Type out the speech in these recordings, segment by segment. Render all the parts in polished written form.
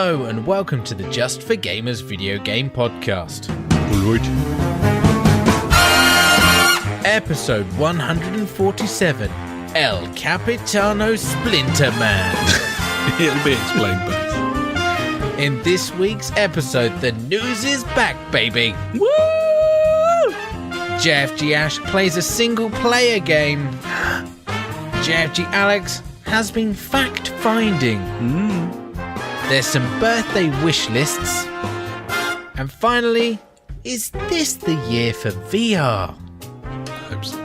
Hello and welcome to the Just for Gamers video game podcast. Alright. Episode 147, El Capitano SplinterMan. It'll be explained better. In this week's episode, the news is back, baby. Woo! JfG Ash plays a single-player game. JfG Alex has been fact-finding. There's some birthday wish lists. And finally, is this the year for VR? Hope so.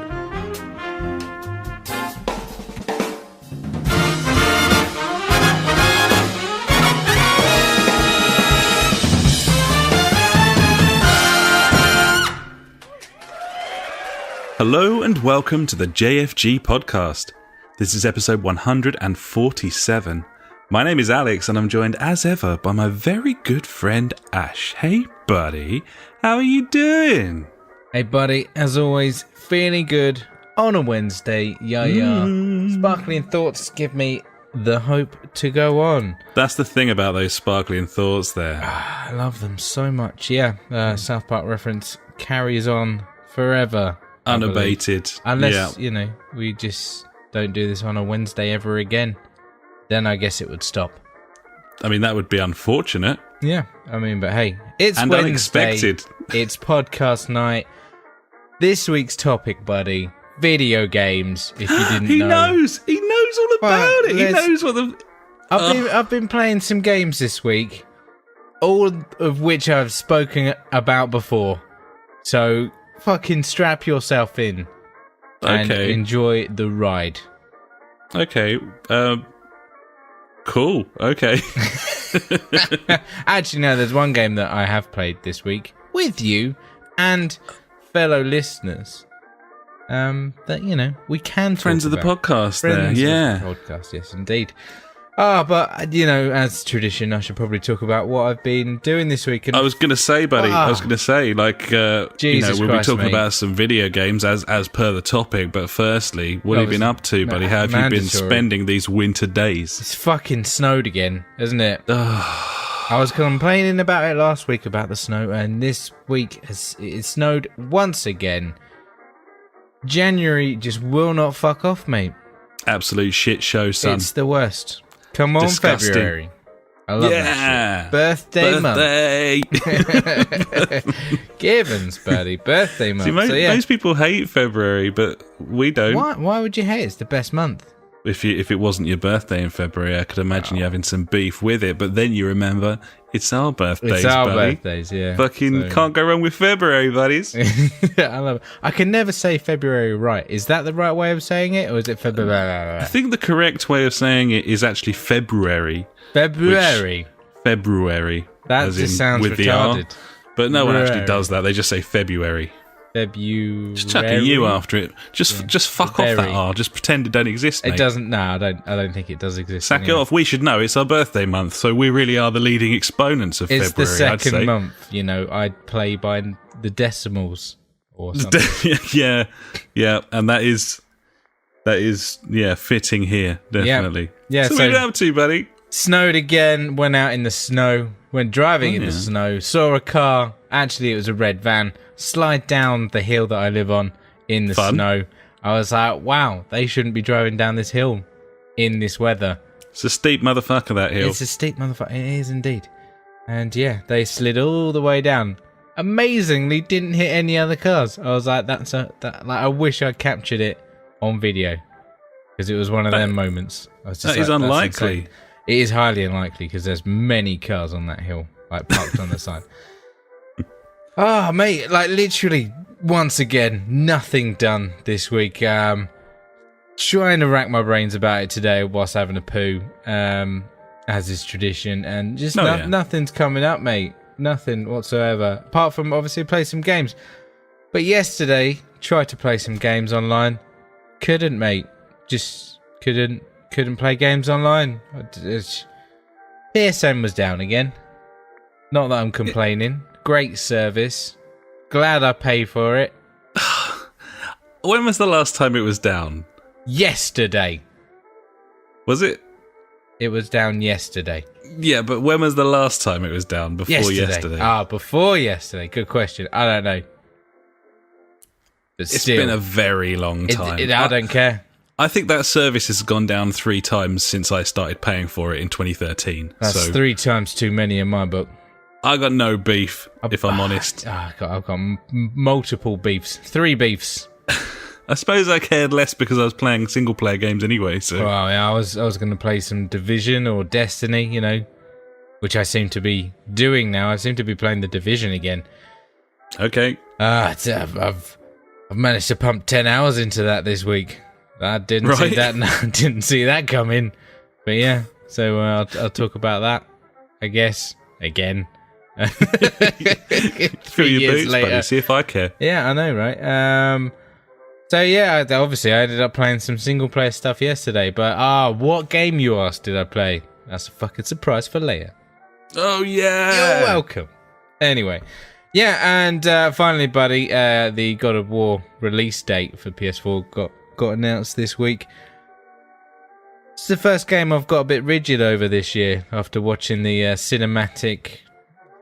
Hello and welcome to the JfG podcast. This is episode 147. My name is Alex and I'm joined as ever by my very good friend Ash. Hey buddy, how are you doing? Hey buddy, as always, feeling good on a Wednesday. Sparkling thoughts give me the hope to go on. That's the thing about those sparkling thoughts there. I love them so much. Yeah, South Park reference carries on forever. Unabated. Unless, we just don't do this on a Wednesday ever again. Then I guess it would stop. I mean, that would be unfortunate. Yeah, but hey, it's and Wednesday. Unexpected. It's podcast night. This week's topic, buddy, video games, if you didn't He know. knows all about it. He knows what the... I've been playing some games this week, all of which I've spoken about before. So fucking strap yourself in and enjoy the ride. Okay, cool, okay. Actually, no, there's one game that I have played this week with you and fellow listeners that, we can talk Friends of the about. podcast Friends there, yeah. of the podcast, yes, indeed. But, as tradition, I should probably talk about what I've been doing this week. And I was going to say, buddy, we'll Jesus be Christ, talking mate. about some video games as per the topic, but firstly, what have you been up to, buddy? How have you been spending these winter days? It's fucking snowed again, isn't it? I was complaining about it last week about the snow, and this week it snowed once again. January just will not fuck off, mate. Absolute shit show, son. It's the worst. Come on, Disgusting. February. I love that shit. Birthday month. Givens, buddy. Birthday month. See, most people hate February, but we don't. Why would you hate it? It's the best month. If it wasn't your birthday in February, I could imagine you having some beef with it. But then you remember, it's our birthdays, It's our buddy. birthdays, yeah. Can't go wrong with February, buddies. I love it. I can never say February right. Is that the right way of saying it, or is it February? I think the correct way of saying it is actually February. February. That as just in sounds with retarded. the R. But no one actually does that. They just say February. February. Just chuck a U after it. Just fuck off that R. Just pretend it don't exist, mate. It doesn't. No, I don't think it does exist. Sack it off. We should know. It's our birthday month, so we really are the leading exponents of It's February. the second I'd say. month. I'd play by the decimals or something. yeah, and that is fitting here, definitely. Yeah. So what are you up to, buddy? Snowed again. Went out in the snow. Went driving in the snow. Saw a car. Actually, it was a red van. Slide down the hill that I live on in the snow. I was like, wow, they shouldn't be driving down this hill in this weather. It's a steep motherfucker, that hill. It's a steep motherfucker. It is indeed. And yeah, they slid all the way down. Amazingly, didn't hit any other cars. I was like, I wish I captured it on video because it was one of them moments. I was just that is unlikely. It is highly unlikely because there's many cars on that hill, parked on the side. Oh, mate, literally, once again, nothing done this week. Trying to rack my brains about it today whilst having a poo, as is tradition, and just nothing's coming up, mate. Nothing whatsoever. Apart from, obviously, play some games. But yesterday, tried to play some games online. Couldn't, mate. Just couldn't play games online. PSN was down again. Not that I'm complaining. Great service. Glad I paid for it. When was the last time it was down? Yesterday. Was it? It was down yesterday. Yeah, but when was the last time it was down? Before yesterday. Before yesterday. Good question. I don't know. But It's been a very long time. I don't care. I think that service has gone down 3 times since I started paying for it in 2013. That's 3 times too many in my book. I got no beef, if I'm honest. I've got multiple beefs. 3 beefs. I suppose I cared less because I was playing single-player games anyway. So, well, yeah, I was going to play some Division or Destiny, you know, which I seem to be doing now. I seem to be playing the Division again. Okay. I've managed to pump 10 hours into that this week. I didn't see that. Didn't see that coming. But yeah, so I'll talk about that, I guess, again. Fill your boots, buddy. See if I care. Yeah, I know, right? So yeah, obviously I ended up playing some single player stuff yesterday, but what game, you asked, did I play? That's a fucking surprise for Leia. Oh yeah, you're welcome. Anyway, yeah, and finally, buddy, the God of War release date for PS4 got announced this week. It's the first game I've got a bit rigid over this year after watching the cinematic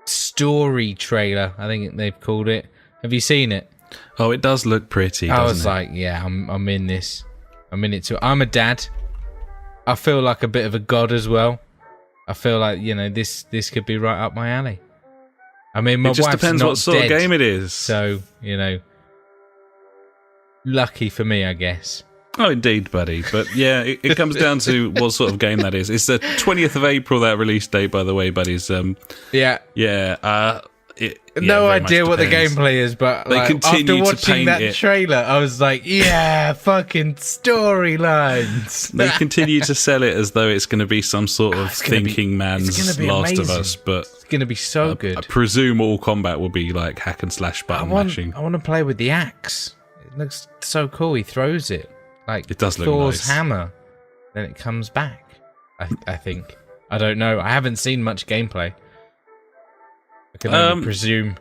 story trailer, I think they've called it. Have you seen it? Oh, it does look pretty, doesn't it? I was like, yeah, I'm in this. I'm in it too. I'm a dad. I feel like a bit of a god as well. I feel like, you know, this could be right up my alley. I mean, my wife's not dead. It just depends what sort of game it is. So, you know, lucky for me, I guess. Oh, indeed, buddy. But yeah, it comes down to what sort of game that is. It's the 20th of April, that release date, by the way, buddies. Yeah. No idea what the gameplay is, but like, after watching that trailer, I was like, yeah, fucking storylines. They continue to sell it as though it's going to be some sort of thinking man's Last of Us, but it's going to be so good. I presume all combat will be like hack and slash button mashing. I want to play with the axe. It looks so cool. He throws it like it does Thor's look nice. hammer, then it comes back. I think. I don't know. I haven't seen much gameplay. I can only presume.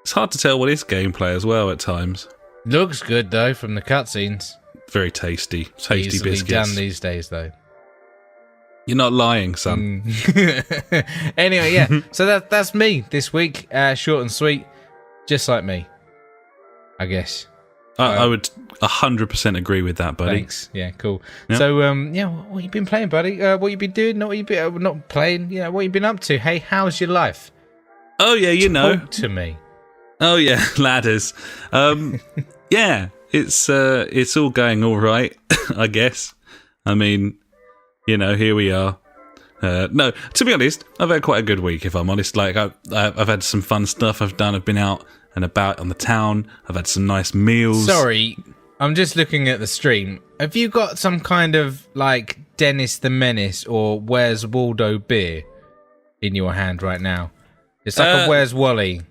It's hard to tell what is gameplay as well at times. Looks good though from the cutscenes. Very tasty Easily biscuits. done these days though. You're not lying, son. Anyway, yeah. So that's me this week. Short and sweet, just like me, I guess. I would 100% agree with that, buddy. Thanks. Yeah, cool. Yep. So, what you been playing, buddy? What you been doing? Not what you been not playing. You know, what you been up to? Hey, how's your life? Oh yeah, Talk to me. Oh yeah, ladders. Yeah, it's all going all right, I guess. I mean, you know, here we are. No, to be honest, I've had quite a good week, if I'm honest. Like, I've had some fun stuff I've done. I've been out and about on the town. I've had some nice meals. Sorry, I'm just looking at the stream. Have you got some kind of, like, Dennis the Menace or Where's Waldo beer in your hand right now? It's like a Where's Wally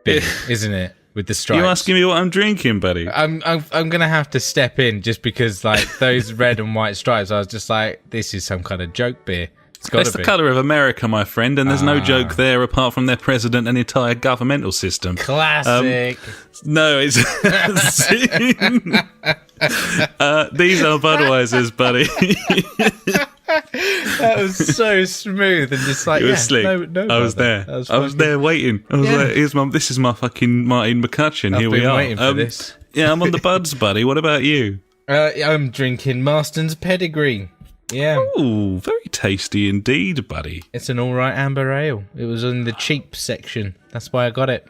beer, isn't it? With the stripes. You asking me what I'm drinking, buddy? I'm gonna have to step in just because, like, those red and white stripes. I was just like, this is some kind of joke beer. It's the colour of America, my friend, and there's no joke there apart from their president and entire governmental system. Classic. No, it's these are Budweiser's, buddy. That was so smooth and just like, it was slick. No, I was there. I was there waiting. I was like, this is my fucking Martin McCutcheon. Here we are. Waiting for this. Yeah, I'm on the buds, buddy. What about you? I'm drinking Marston's Pedigree. Yeah. Ooh, very tasty indeed, buddy. It's an alright amber ale. It was in the cheap section. That's why I got it.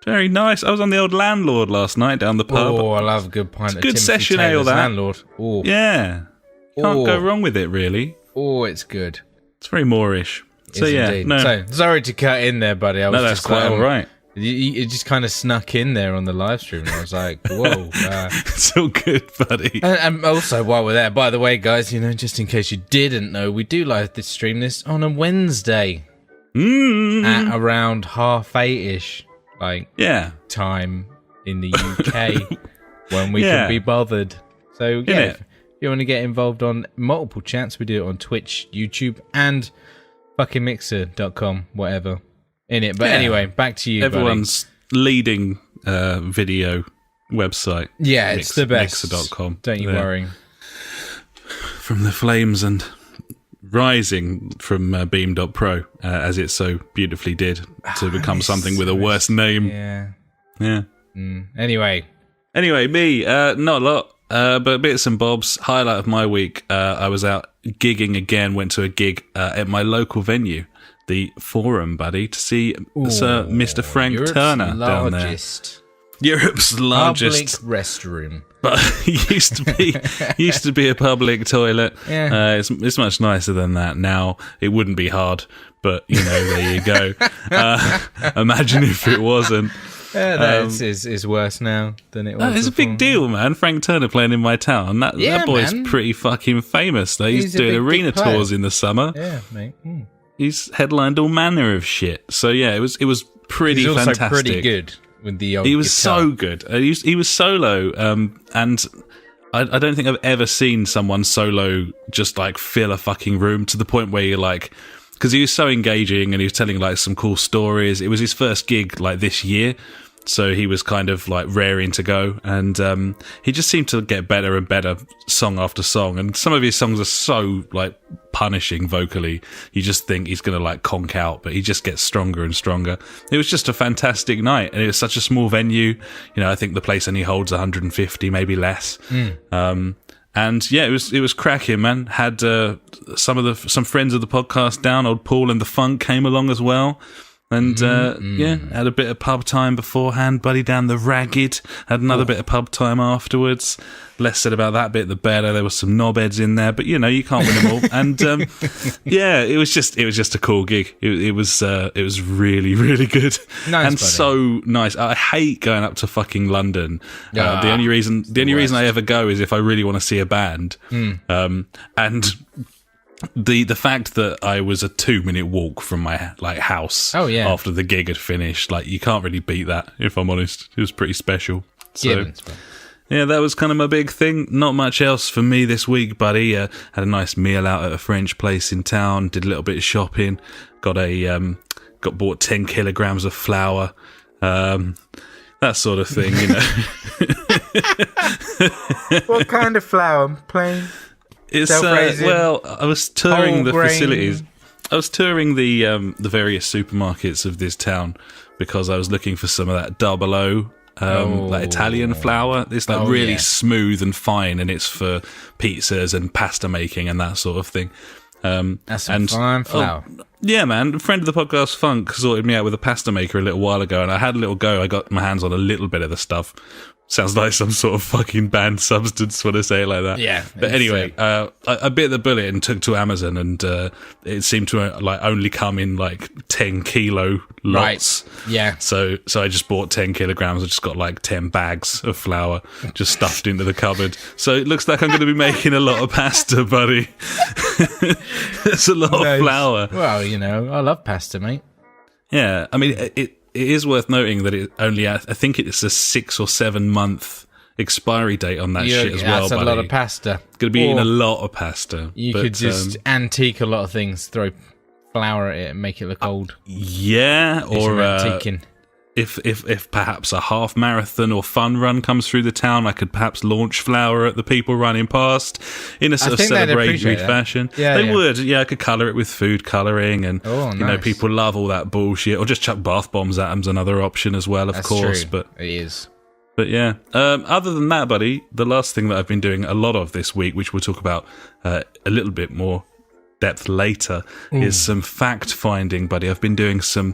Very nice. I was on the old Landlord last night down the pub. Oh, I love a good pint of good Timothy session Taylor's ale, that. Landlord. Oh. Yeah. Can't go wrong with it, really. Oh, it's good. It's very Moorish. So, yeah. Indeed. No. So, sorry to cut in there, buddy. No, that's quite all right. You just kind of snuck in there on the live stream, and I was like, whoa. It's all good, buddy. And also, while we're there, by the way, guys, you know, just in case you didn't know, we do live stream this on a Wednesday at around 8:30ish, like, time in the UK when we can be bothered. So, yeah, if you want to get involved on multiple chats, we do it on Twitch, YouTube, and fucking Mixer.com, whatever. In it, but anyway, back to you. Everyone's leading video website. Yeah, it's the best. Mixer.com. Don't you worry. From the flames and rising from Beam.pro, as it so beautifully did, to become something with a worse name. Yeah. Anyway, me, not a lot, but bits and bobs. Highlight of my week, I was out gigging again, went to a gig at my local venue, the Forum, buddy, to see Sir Mr. Frank Europe's Turner down there. Europe's largest public restroom. But it used to be a public toilet. Yeah. It's much nicer than that now. It wouldn't be hard, but there you go. Imagine if it wasn't. Yeah, is worse now than it was. It's a big deal, man. Frank Turner playing in my town. That boy's pretty fucking famous. Though he's doing arena tours in the summer. Yeah, mate. He's headlined all manner of shit. So yeah, it was pretty he's fantastic. Also pretty good. With the he was guitar. so good. He was solo, and I don't think I've ever seen someone solo just like fill a fucking room to the point where you're like, because he was so engaging and he was telling like some cool stories. It was his first gig like this year, so he was kind of like raring to go, and he just seemed to get better and better song after song. And some of his songs are so like punishing vocally, you just think he's gonna like conk out, but he just gets stronger and stronger. It was just a fantastic night, and it was such a small venue. I think the place only holds 150, maybe less. And yeah, it was cracking, man. Had some friends of the podcast down. Old Paul and the Funk came along as well. And had a bit of pub time beforehand. Buddy down the Ragged had another bit of pub time afterwards. Less said about that bit, the better. There was some knobheads in there, but you can't win them all. And it was just a cool gig. It was really, really good. Nice, and buddy. so nice. I hate going up to fucking London. The only reason I ever go is if I really want to see a band. And the fact that I was a 2-minute walk from my house after the gig had finished, you can't really beat that, if I'm honest. It was pretty special. So yeah, that was kind of my big thing. Not much else for me this week, buddy. Had a nice meal out at a French place in town, did a little bit of shopping, bought 10 kilograms of flour, that sort of thing, What kind of flour? Plain? It's I was touring the facilities. I was touring the various supermarkets of this town because I was looking for some of that double O, like Italian flour. It's really smooth and fine, and it's for pizzas and pasta making and that sort of thing. That's some fine flour. Yeah, man. A friend of the podcast, Funk, sorted me out with a pasta maker a little while ago, and I had a little go. I got my hands on a little bit of the stuff. Sounds like some sort of fucking banned substance when I say it like that. Yeah. But anyway, I bit the bullet and took to Amazon, and it seemed to only come in 10 kilo lots. Right. Yeah. So I just bought 10 kilograms. I just got 10 bags of flour just stuffed into the cupboard. So it looks like I'm going to be making a lot of pasta, buddy. It's a lot of flour. Well, I love pasta, mate. Yeah. I mean, it is worth noting that it only, I think it's a 6 or 7 month expiry date on that shit as well. That's a lot of pasta. Going to be eating a lot of pasta. You could just antique a lot of things, throw flour at it and make it look old. Yeah, or antiquing. If perhaps a half marathon or fun run comes through the town, I could perhaps launch flour at the people running past in a sort of celebratory fashion. Yeah, they would. Yeah, I could colour it with food colouring, and nice. People love all that bullshit. Or just chuck bath bombs at them's another option as well, of course. True. But it is. But yeah, other than that, buddy, the last thing that I've been doing a lot of this week, which we'll talk about a little bit more depth later, is some fact finding, buddy. I've been doing some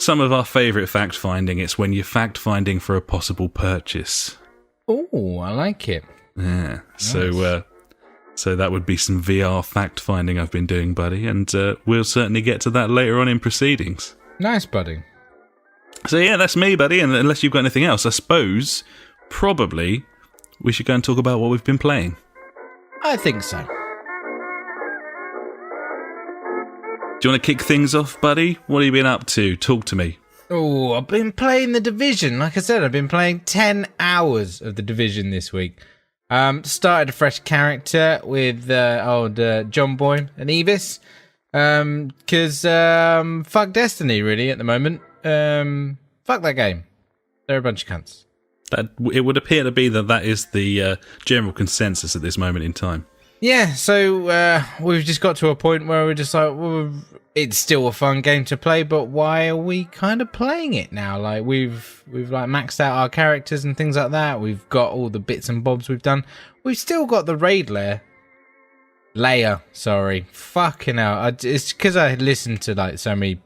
of our favourite fact finding. It's when you're fact finding for a possible purchase. Oh, I like it. Yeah. Nice. So that would be some VR fact finding I've been doing, buddy, and we'll certainly get to that later on in proceedings. Nice, buddy. So yeah, that's me, buddy. And unless you've got anything else, I suppose probably we should go and talk about what we've been playing. I think so. Do you want to kick things off, buddy? What have you been up to? Talk to me. Oh, I've been playing The Division. Like I said, I've been playing 10 hours of The Division this week. Started a fresh character with old John Boy and Evis. Because fuck Destiny, really, at the moment. Fuck that game. They're a bunch of cunts. It would appear to be that is the general consensus at this moment in time. Yeah, so we've just got to a point where we're just like, well, it's still a fun game to play, but why are we kind of playing it now? Like we've like maxed out our characters and things like that. We've got all the bits and bobs we've done. We've still got the raid layer. Sorry, fucking hell. It's because I listened to like so many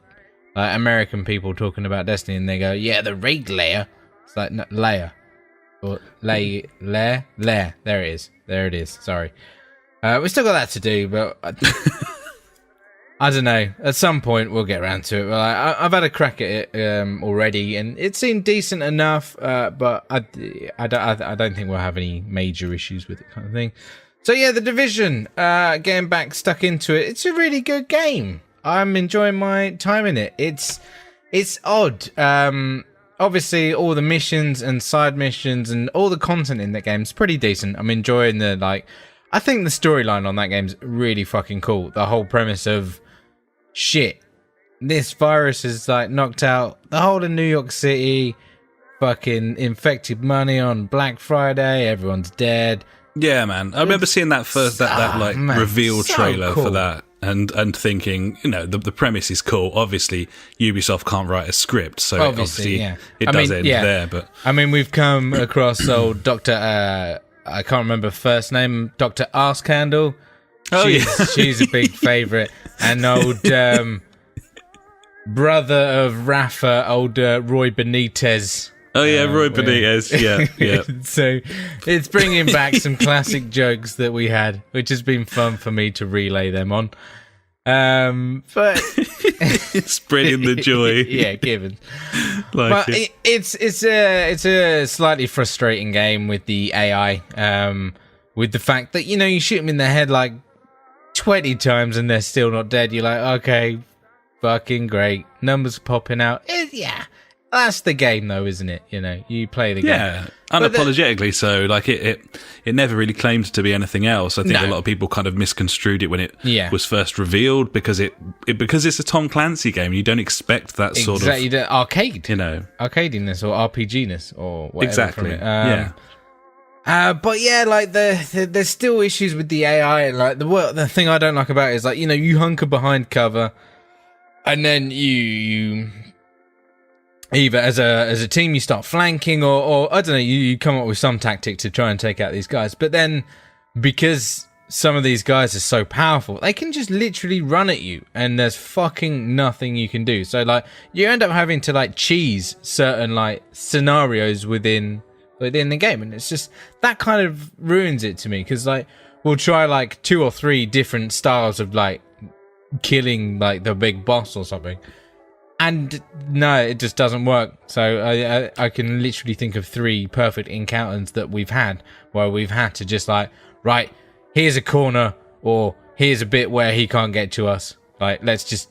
American people talking about Destiny, and they go, "Yeah, the raid layer." It's like no, layer or layer. There it is. Sorry. We still got that to do, but I don't know. At some point, we'll get around to it. Well, I've had a crack at it already, and it seemed decent enough. But I don't think we'll have any major issues with it, kind of thing. So yeah, The Division. Getting back stuck into it. It's a really good game. I'm enjoying my time in it. It's odd. Obviously, all the missions and side missions and all the content in that game is pretty decent. I'm enjoying I think the storyline on that game's really fucking cool. The whole premise of shit, this virus has like knocked out the whole of New York City, fucking infected money on Black Friday, everyone's dead. Yeah, man. I remember seeing that first reveal trailer for that and thinking, the premise is cool. Obviously, Ubisoft can't write a script, so obviously it does end there. But I mean, we've come across old Dr. I can't remember first name, Dr. Arse-Candle. She's a big favourite. And old brother of Rafa, old Roy Benitez. Oh yeah, Roy Benitez. Yeah. So it's bringing back some classic jokes that we had, which has been fun for me to relay them on. But spreading the joy. Yeah, given. It's a slightly frustrating game with the AI. With the fact that you shoot them in the head like 20 times and they're still not dead. You're like, okay, fucking great. Numbers popping out. Yeah. That's the game, though, isn't it? You play the game. Yeah, unapologetically so. Like, it never really claimed to be anything else. I think a lot of people kind of misconstrued it when it was first revealed because it's a Tom Clancy game. You don't expect that sort of... Exactly, arcade. Arcadiness or RPGness or whatever. Exactly, yeah. But yeah, like there's still issues with the AI. Like the thing I don't like about it is like, you hunker behind cover and then you either as a team you start flanking or I don't know, you come up with some tactic to try and take out these guys. But then because some of these guys are so powerful, they can just literally run at you and there's fucking nothing you can do. So like you end up having to like cheese certain like scenarios within the game, and it's just that kind of ruins it to me because like we'll try like 2 or 3 different styles of like killing like the big boss or something. And no, it just doesn't work. So I can literally think of 3 perfect encounters that we've had where we've had to just like, right, here's a corner or here's a bit where he can't get to us. Like, let's just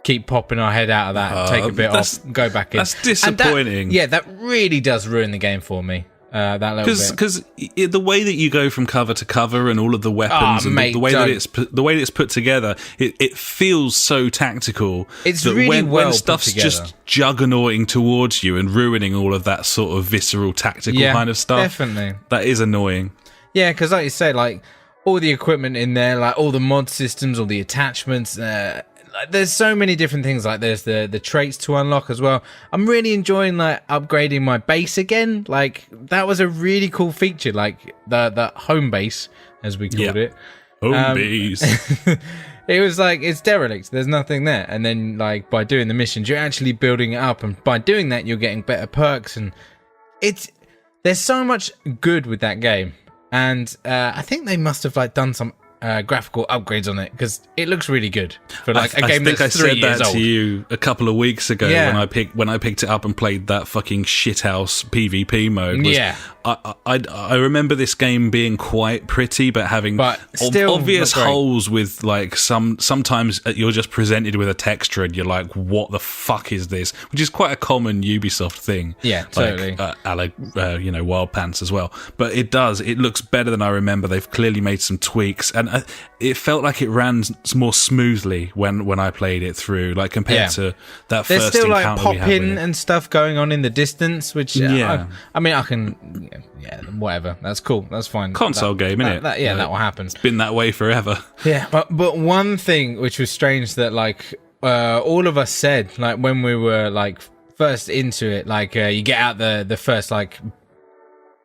keep popping our head out of that, take a bit off, go back in. That's disappointing. That really does ruin the game for me. That little bit. Because the way that you go from cover to cover and all of the weapons the way that it's put together, it feels so tactical. It's that really when stuff's just juggernauting towards you and ruining all of that sort of visceral tactical kind of stuff. Definitely, that is annoying. Yeah, because like you say, like all the equipment in there, like all the mod systems, all the attachments. There's so many different things. Like there's the traits to unlock as well. I'm really enjoying like upgrading my base again. Like that was a really cool feature. Like the home base, as we called it. Home base. It was like it's derelict. There's nothing there. And then like by doing the missions, you're actually building it up, and by doing that, you're getting better perks. And there's so much good with that game. And I think they must have like done some graphical upgrades on it because it looks really good for like a game that's 3 years old. I think I said that to you a couple of weeks ago when I picked it up and played that fucking shithouse PvP mode. I remember this game being quite pretty but having obvious holes with like sometimes you're just presented with a texture and you're like, what the fuck is this? Which is quite a common Ubisoft thing. Yeah, totally. Wild Pants as well. But it looks better than I remember. They've clearly made some tweaks, and and it felt like it ran more smoothly when I played it through, like compared to that There's first still like encounter we had with pop-in it. and stuff going on in the distance, which Yeah. I mean, I can, whatever. That's cool. That's fine. Console game, innit? That will happen. It's been that way forever. Yeah, but one thing which was strange that like all of us said, like when we were like first into it, like you get out the first like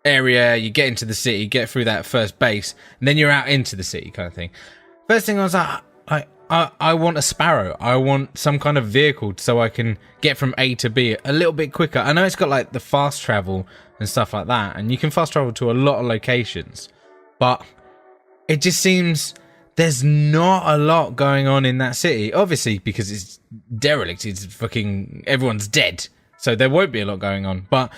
area, you get into the city, get through that first base, and then you're out into the city kind of thing. First thing I was like, I want a sparrow. I want some kind of vehicle so I can get from A to B a little bit quicker. I know it's got like the fast travel and stuff like that, and you can fast travel to a lot of locations, but it just seems there's not a lot going on in that city. Obviously, because it's derelict, it's fucking everyone's dead, so there won't be a lot going on. But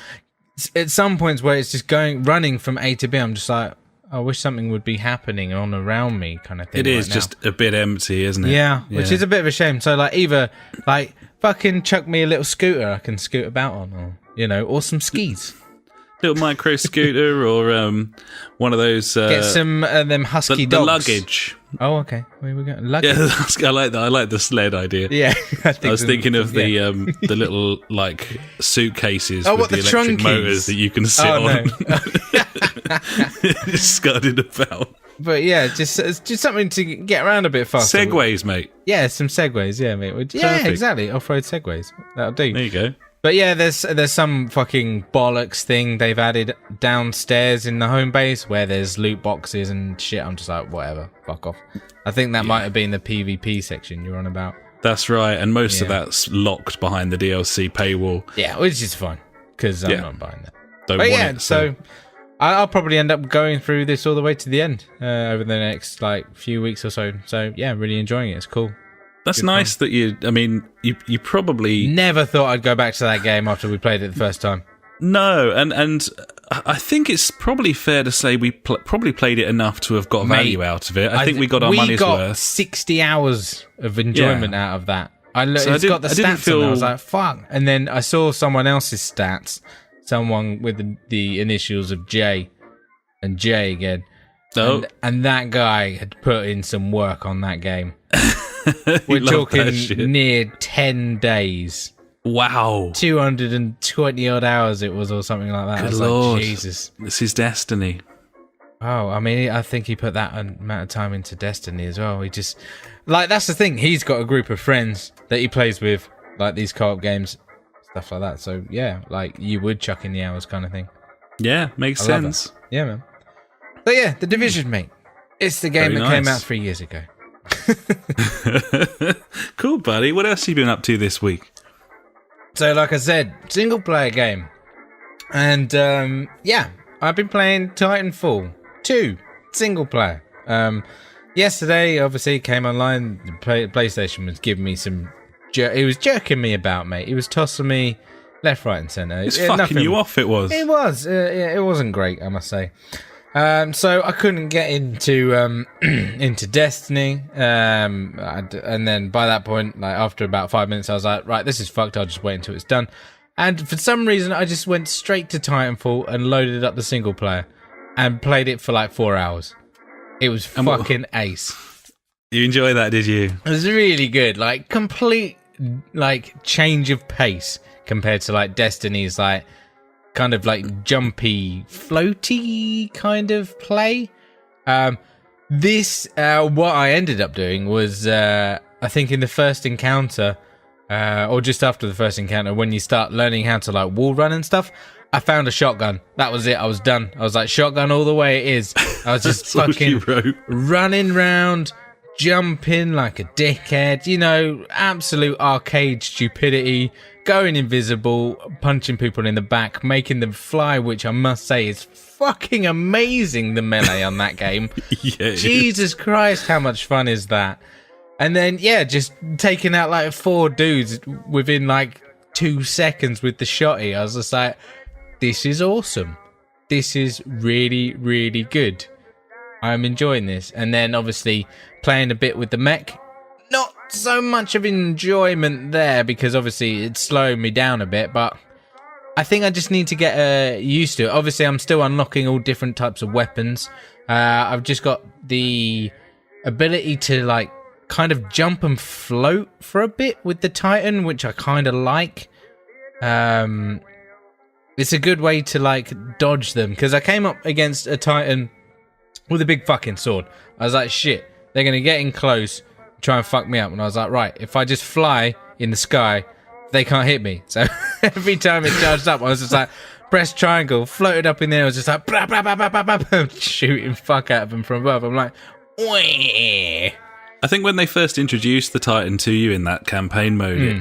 at some points where it's just running from A to B, I'm just like, I wish something would be happening on around me, kind of thing. It is just a bit empty, isn't it? Yeah, which is a bit of a shame. So like, either like fucking chuck me a little scooter I can scoot about on, or or some skis. Little micro scooter, or one of those. Get some them husky dogs. The luggage. Oh, okay. Where we go? Luggage. Yeah, I like that. I like the sled idea. Yeah, I was thinking of the little like suitcases with what, the the electric trunkies? motors that you can sit on. Just scudded about. But yeah, just something to get around a bit faster. Segways, mate. Yeah, some segways. Yeah, mate. Yeah, Perfect. exactly. Off-road segways. That'll do. There you go. But yeah, there's some fucking bollocks thing they've added downstairs in the home base where there's loot boxes and shit. I'm just like, whatever, fuck off. I think that might have been the PvP section you're on about. That's right, and most of that's locked behind the DLC paywall. Yeah, which is fine, because I'm not buying that. Don't But want yeah, it, so I'll probably end up going through this all the way to the end over the next like few weeks or so. So yeah, really enjoying it. It's cool. That's nice that you probably... Never thought I'd go back to that game after we played it the first time. No, and I think it's probably fair to say we probably played it enough to have got value out of it. I think we got our money's worth. We got 60 hours of enjoyment out of that. It's got the stats on there. I was like, fuck. And then I saw someone else's stats, someone with the initials of J and J again. Oh. And that guy had put in some work on that game. We're talking near 10 days. Wow. 220 odd hours it was, or something like that. Good I was Lord. like, Jesus. This is Destiny. Oh, I mean, I think he put that amount of time into Destiny as well. He just... Like, that's the thing. He's got a group of friends that he plays with, like these co-op games, stuff like that. So, yeah, like, you would chuck in the hours kind of thing. Yeah, makes sense. Yeah, man. But yeah, The Division, mate. It's the game that came out 3 years ago. Cool, buddy. What else have you been up to this week? So, like I said, single player game. And, yeah, I've been playing Titanfall 2, single player. Yesterday, obviously, came online. The PlayStation was giving me some... It was jerking me about, mate. It was tossing me left, right, and centre. It's fucking you off, it was. It was. It wasn't great, I must say. So I couldn't get into into Destiny, and then by that point, like after about 5 minutes, I was like, right, this is fucked. I'll just wait until it's done. And for some reason, I just went straight to Titanfall and loaded up the single player and played it for like 4 hours. It was fucking ace. You enjoy that, did you? It was really good. Like complete like change of pace compared to like Destiny's like kind of like jumpy, floaty kind of play. This what I ended up doing was I think in the first encounter, or just after the first encounter, when you start learning how to like wall run and stuff, I found a shotgun. That was it. I was done. I was like, shotgun all the way it is. I was just fucking running round, jumping like a dickhead, absolute arcade stupidity, going invisible, punching people in the back, making them fly, which I must say is fucking amazing, the melee on that game. Yeah, Jesus Christ, how much fun is that? And then, yeah, just taking out like 4 dudes within like 2 seconds with the shotty. I was just like, this is awesome. This is really, really good. I'm enjoying this. And then obviously playing a bit with the mech. Not so much of enjoyment there because obviously it's slowing me down a bit, but I think I just need to get used to it. Obviously I'm still unlocking all different types of weapons. I've just got the ability to like kind of jump and float for a bit with the Titan, which I kind of like. It's a good way to like dodge them, because I came up against a Titan with a big fucking sword. I was like, shit, they're gonna get in close, try and fuck me up. And I was like, right, if I just fly in the sky, they can't hit me. So every time it charged up, I was just like, press triangle, floated up in there. I was just like, blah, blah, blah, blah, blah, blah, shooting fuck out of them from above. I'm like, wah. I think when they first introduced the Titan to you in that campaign mode,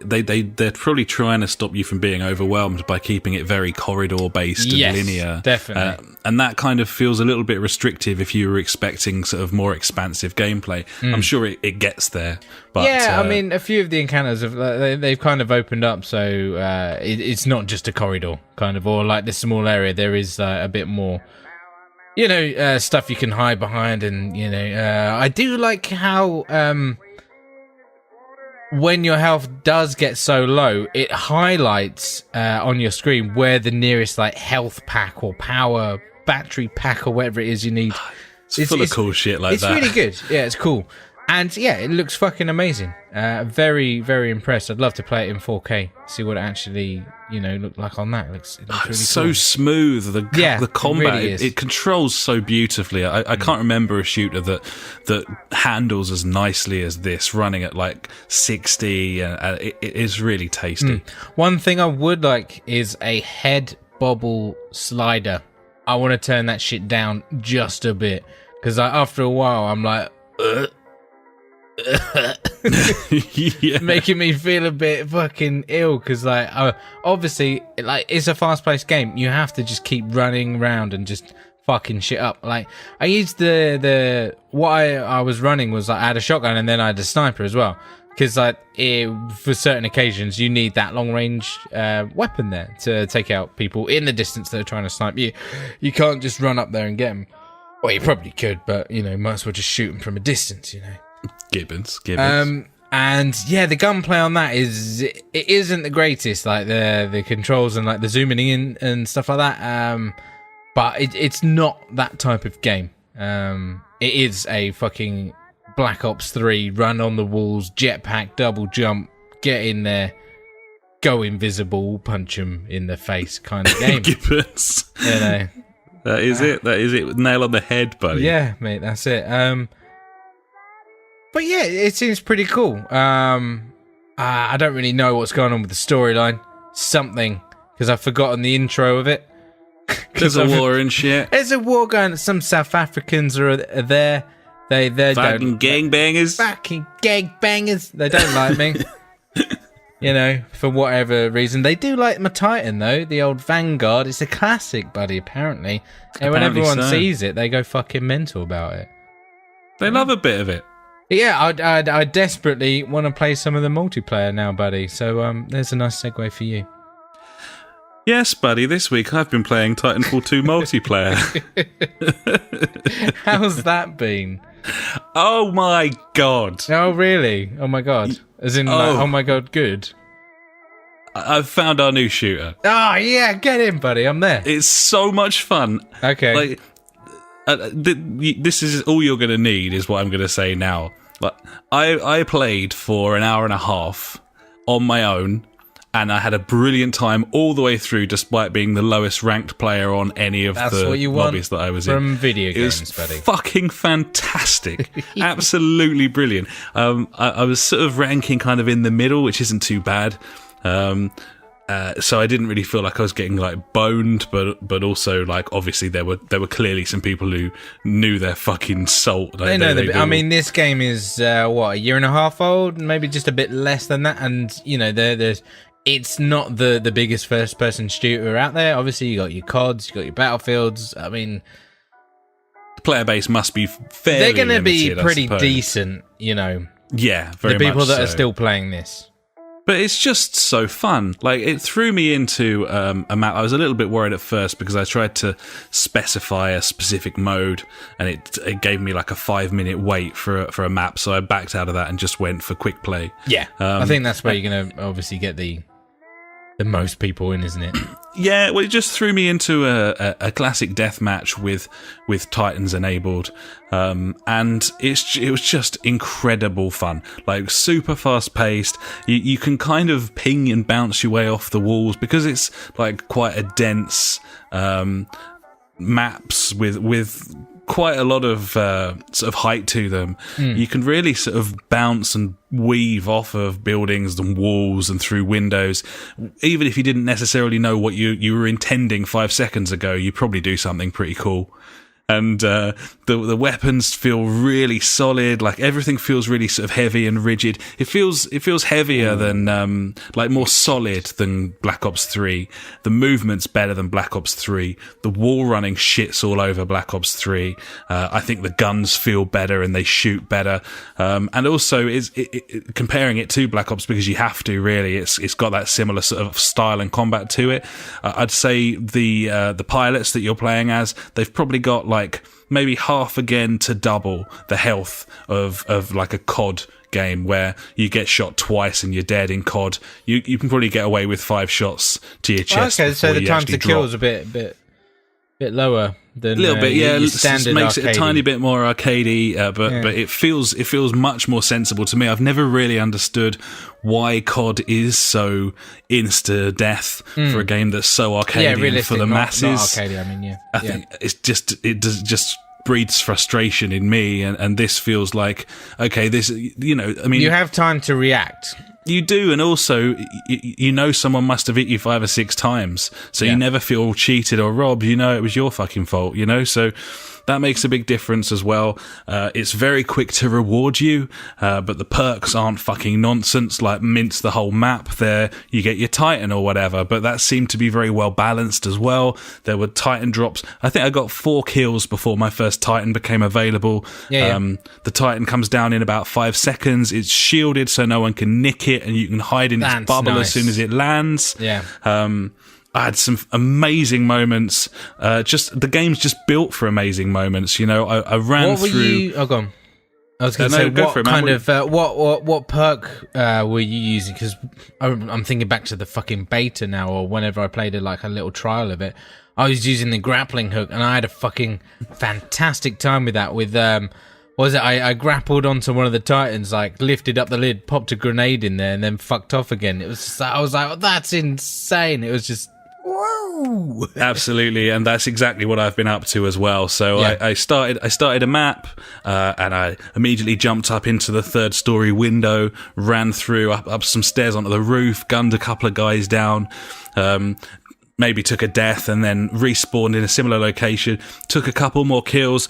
they're probably trying to stop you from being overwhelmed by keeping it very corridor based and linear. Definitely. And that kind of feels a little bit restrictive if you were expecting sort of more expansive gameplay. I'm sure it gets there. But, yeah, I mean, a few of the encounters they've kind of opened up, so it's not just a corridor kind of, or like this small area. There is a bit more, stuff you can hide behind, and I do like how when your health does get so low, it highlights on your screen where the nearest like health pack or power battery pack or whatever it is you need. It's full of cool shit like that. It's really good. Yeah, it's cool. And yeah, it looks fucking amazing. Very, very impressed. I'd love to play it in 4K, see what it actually, looked like on that. It looks really cool. So smooth. The combat, really it controls so beautifully. I can't remember a shooter that handles as nicely as this, running at like 60. It is really tasty. One thing I would like is a head bobble slider. I want to turn that shit down just a bit, because after a while, I'm like, yeah. Making me feel a bit fucking ill, because like obviously like it's a fast-paced game. You have to just keep running around and just fucking shit up. Like I used the what I was running was like I had a shotgun and then I had a sniper as well, because like for certain occasions you need that long range weapon there to take out people in the distance that are trying to snipe you. You can't just run up there and get them. Well, you probably could, but might as well just shoot them from a distance. Gibbons. And yeah, the gunplay on that it isn't the greatest, like the controls and like the zooming in and stuff like that. But it's not that type of game. It is a fucking Black Ops 3 run on the walls, jetpack, double jump, get in there, go invisible, punch them in the face kind of game. Gibbons. That is it. Nail on the head, buddy. Yeah, mate, that's it. But yeah, it seems pretty cool. I don't really know what's going on with the storyline. Something, because I've forgotten the intro of it. There's a war and shit. There's a war going. Some South Africans are there. They fucking gangbangers. Fucking gangbangers. They don't like me. For whatever reason. They do like my Titan though. The old Vanguard. It's a classic, buddy. Apparently, and when everyone sees it, they go fucking mental about it. They love a bit of it. Yeah, I desperately want to play some of the multiplayer now, buddy. So there's a nice segue for you. Yes, buddy. This week I've been playing Titanfall 2 multiplayer. How's that been? Oh my god. Oh really? Oh my god. As in, like, oh my god, good. I've found our new shooter. Oh yeah, get in, buddy. I'm there. It's so much fun. Okay. Like, this is all you're going to need, is what I'm going to say now. Like, I played for an hour and a half on my own, and I had a brilliant time all the way through, despite being the lowest ranked player on any of the lobbies that I was in. From video games, it was buddy. Fucking fantastic. Absolutely brilliant. I was sort of ranking kind of in the middle, which isn't too bad. So I didn't really feel like I was getting like boned, but also like obviously there were clearly some people who knew their fucking salt. They know. I mean, this game is a year and a half old, maybe just a bit less than that, and there's. It's not the biggest first person shooter out there. Obviously, you got your CODs, you got your Battlefields. I mean, the player base must be fairly. They're going to be limited, pretty decent, Yeah, very much. The people that so. are still playing this. But it's just so fun. Like, it threw me into a map. I was a little bit worried at first because I tried to specify a specific mode, and it gave me like a 5-minute wait for a map. So I backed out of that and just went for quick play. Yeah, I think that's where you're going to obviously get the than most people in, isn't it? Yeah, well, it just threw me into a classic deathmatch with Titans enabled, and it was just incredible fun. Like, super fast paced. You can kind of ping and bounce your way off the walls because it's like quite a dense maps with quite a lot of sort of height to them. You can really sort of bounce and weave off of buildings and walls and through windows. Even if you didn't necessarily know what you were intending 5 seconds ago, you probably do something pretty cool. And the weapons feel really solid. Like, everything feels really sort of heavy and rigid. It feels heavier than like more solid than Black Ops 3. The movement's better than Black Ops 3. The wall running shits all over Black Ops 3. I think the guns feel better and they shoot better. And also, comparing it to Black Ops, because you have to, really, it's got that similar sort of style and combat to it. I'd say the pilots that you're playing as, they've probably got like maybe half again to double the health of like a COD game, where you get shot twice and you're dead. In COD, you can probably get away with 5 shots to your chest. Okay, so the time to kill is a bit lower than a little bit, yeah. Your It just standard makes arcadey. it a tiny bit more arcadey, but it feels much more sensible to me. I've never really understood why COD is so insta death for a game that's so arcadey for the masses. Not arcadey, I mean, yeah. I think it's just breeds frustration in me, and this feels like, okay, this, you know, I mean, you have time to react. You do, and also, you know, someone must have hit you 5 or 6 times, so you never feel cheated or robbed. You know it was your fucking fault, you know, so that makes a big difference as well. It's very quick to reward you, but the perks aren't fucking nonsense, like mince the whole map there. You get your Titan or whatever, but that seemed to be very well balanced as well. There were Titan drops. I think I got 4 kills before my first Titan became available. The Titan comes down in about 5 seconds. It's shielded so no one can nick it, and you can hide in its bubble as soon as it lands. I had some amazing moments. Just the game's just built for amazing moments. You know, I ran through. Oh, go on. I was going to say, what kind of what perk were you using? Because I'm thinking back to the fucking beta now, or whenever I played like a little trial of it. I was using the grappling hook, and I had a fucking fantastic time with that. With what was it? I grappled onto one of the Titans, like lifted up the lid, popped a grenade in there, and then fucked off again. It was just, I was like, oh, that's insane. It was just. Whoa! Absolutely, and that's exactly what I've been up to as well. So I started a map, and I immediately jumped up into the 3rd story window, ran through up some stairs onto the roof, gunned a couple of guys down. Maybe took a death and then respawned in a similar location, took a couple more kills,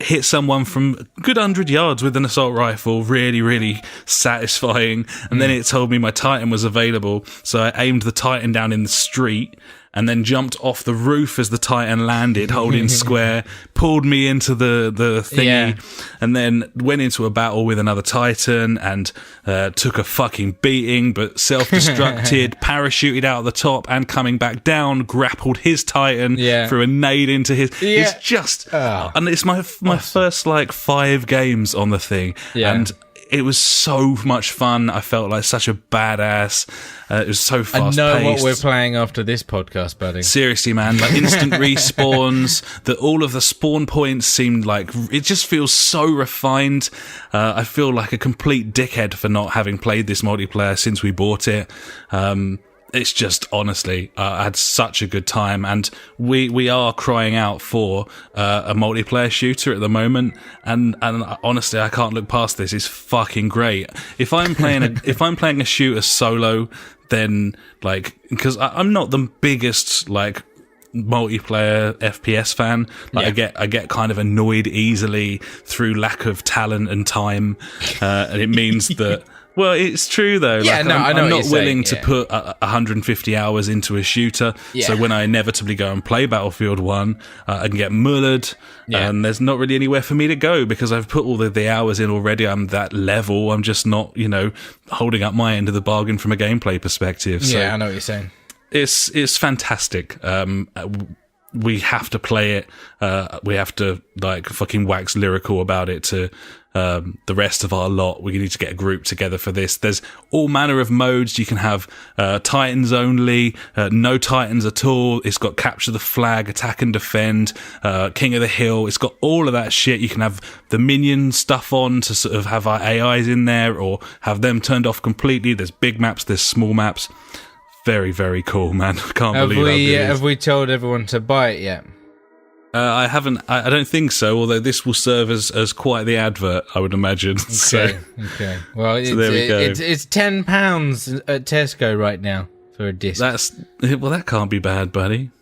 hit someone from a good 100 yards with an assault rifle, really, really satisfying. And then it told me my Titan was available, so I aimed the Titan down in the street and then jumped off the roof as the Titan landed, holding square, pulled me into the thingy, and then went into a battle with another Titan and took a fucking beating, but self-destructed, parachuted out of the top and coming back down, grappled his Titan, threw a nade into his... It's just... and it's my first, like, 5 games on the thing, and... It was so much fun. I felt like such a badass. It was so fast-paced. I know what we're playing after this podcast, buddy. Seriously, man. Like, instant respawns. All of the spawn points seemed like... It just feels so refined. I feel like a complete dickhead for not having played this multiplayer since we bought it. It's just, honestly, I had such a good time, and we are crying out for a multiplayer shooter at the moment, and honestly, I can't look past this. It's fucking great. If I'm playing a shooter solo, then, like, because I'm not the biggest, like, multiplayer FPS fan. Like, I get kind of annoyed easily through lack of talent and time, and it means that. Well, it's true though. Yeah, like, no, I know I'm what not you're willing saying, to put 150 hours into a shooter. So when I inevitably go and play Battlefield 1, I can get mullered, and there's not really anywhere for me to go because I've put all the hours in already. I'm that level. I'm just not, holding up my end of the bargain from a gameplay perspective. So I know what you're saying. It's fantastic. we have to play it. We have to like fucking wax lyrical about it to the rest of our lot. We need to get a group together for this. There's all manner of modes. You can have Titans only, no Titans at all. It's got capture the flag, attack and defend, King of the Hill. It's got all of that shit. You can have the minion stuff on to sort of have our AIs in there or have them turned off completely. There's big maps, there's small maps. Very, very cool, man. I can't believe how good it is. Have we told everyone to buy it yet? I haven't. I don't think so. Although this will serve as quite the advert, I would imagine. Okay. Well, there we go. It's £10 at Tesco right now for a disc. That can't be bad, buddy.